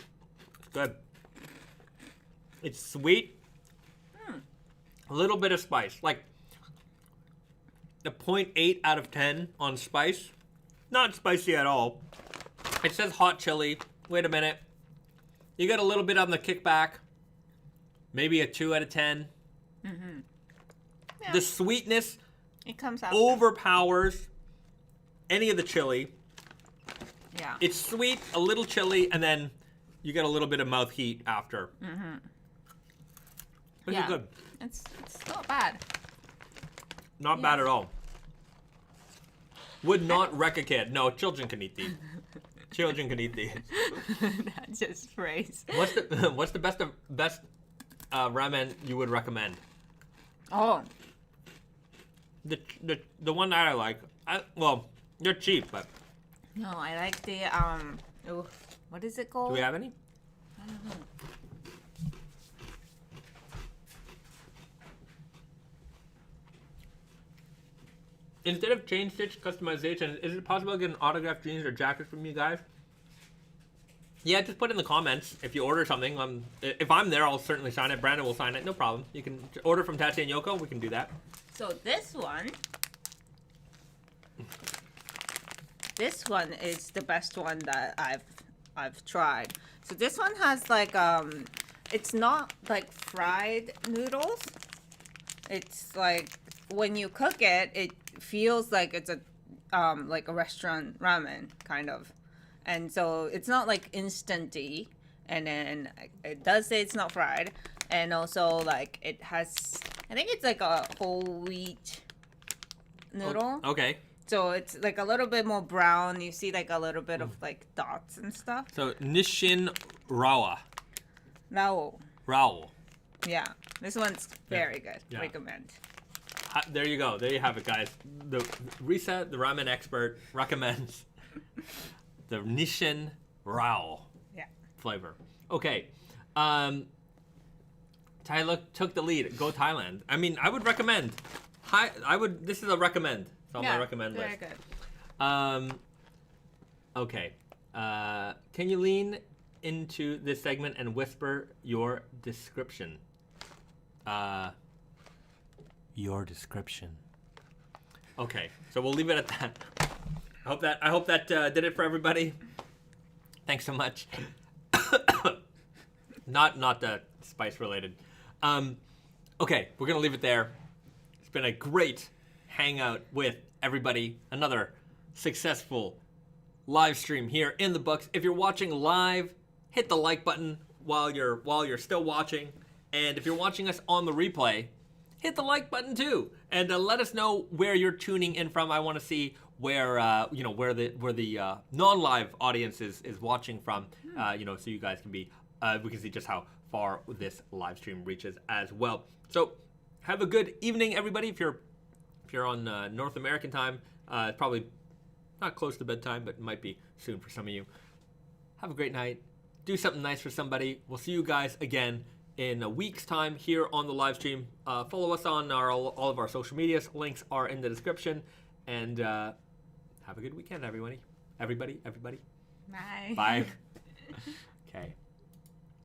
Good. It's sweet. A little bit of spice. Like a 0.8 out of 10 on spice. Not spicy at all. It says hot chili. Wait a minute. You got a little bit on the kickback. Maybe a 2 out of 10. Mm-hmm. Yeah. The sweetness it comes out overpowers any of the chili. Yeah. It's sweet, a little chili, and then you get a little bit of mouth heat after. Mm-hmm. This is good. It's not bad. Not bad at all. Would not wreck a kid. No, children can eat these. Children can eat these. That's just phrase. What's the best ramen you would recommend? Oh. The one that I like. Well, they're cheap, but. No, I like the what is it called? Do we have any? I don't know. Instead of chain stitch customization, is it possible to get an autographed jeans or jacket from you guys? Yeah, just put in the comments if you order something. If I'm there, I'll certainly sign it. Brandon will sign it. No problem. You can order from Tate and Yoko. We can do that. So this one is the best one that I've tried. So this one has like it's not like fried noodles. It's like when you cook it, it feels like it's a like a restaurant ramen kind of. And so it's not like instant-y, and then it does say it's not fried, and also like it has, I think it's like a whole wheat noodle. Oh, okay. So it's like a little bit more brown. You see like a little bit of like dots and stuff. So Nishin Rawa. Rao. Yeah, this one's very good. Yeah. Recommend. There you go. There you have it, guys. The Risa, the ramen expert, recommends the Nishin Rao flavor. Okay. Thailand took the lead. Go Thailand. I mean, I would recommend. This is a recommend. It's on my recommend list. Very good. Okay. Can you lean into this segment and whisper your description? Your description. Okay, so we'll leave it at that. I hope that did it for everybody. Thanks so much. not spice related. Okay, we're gonna leave it there. It's been a great hangout with everybody. Another successful live stream here in the books. If you're watching live, hit the like button while you're still watching, and if you're watching us on the replay, hit the like button too, and let us know where you're tuning in from. I want to see where the non-live audience is watching from. So you guys can be we can see just how far this live stream reaches as well. So have a good evening, everybody. If you're on North American time, it's probably not close to bedtime, but it might be soon for some of you. Have a great night. Do something nice for somebody. We'll see you guys again in a week's time here on the live stream. Follow us on all of our social medias. Links are in the description. And have a good weekend, everybody. Everybody. Bye. Bye. Okay.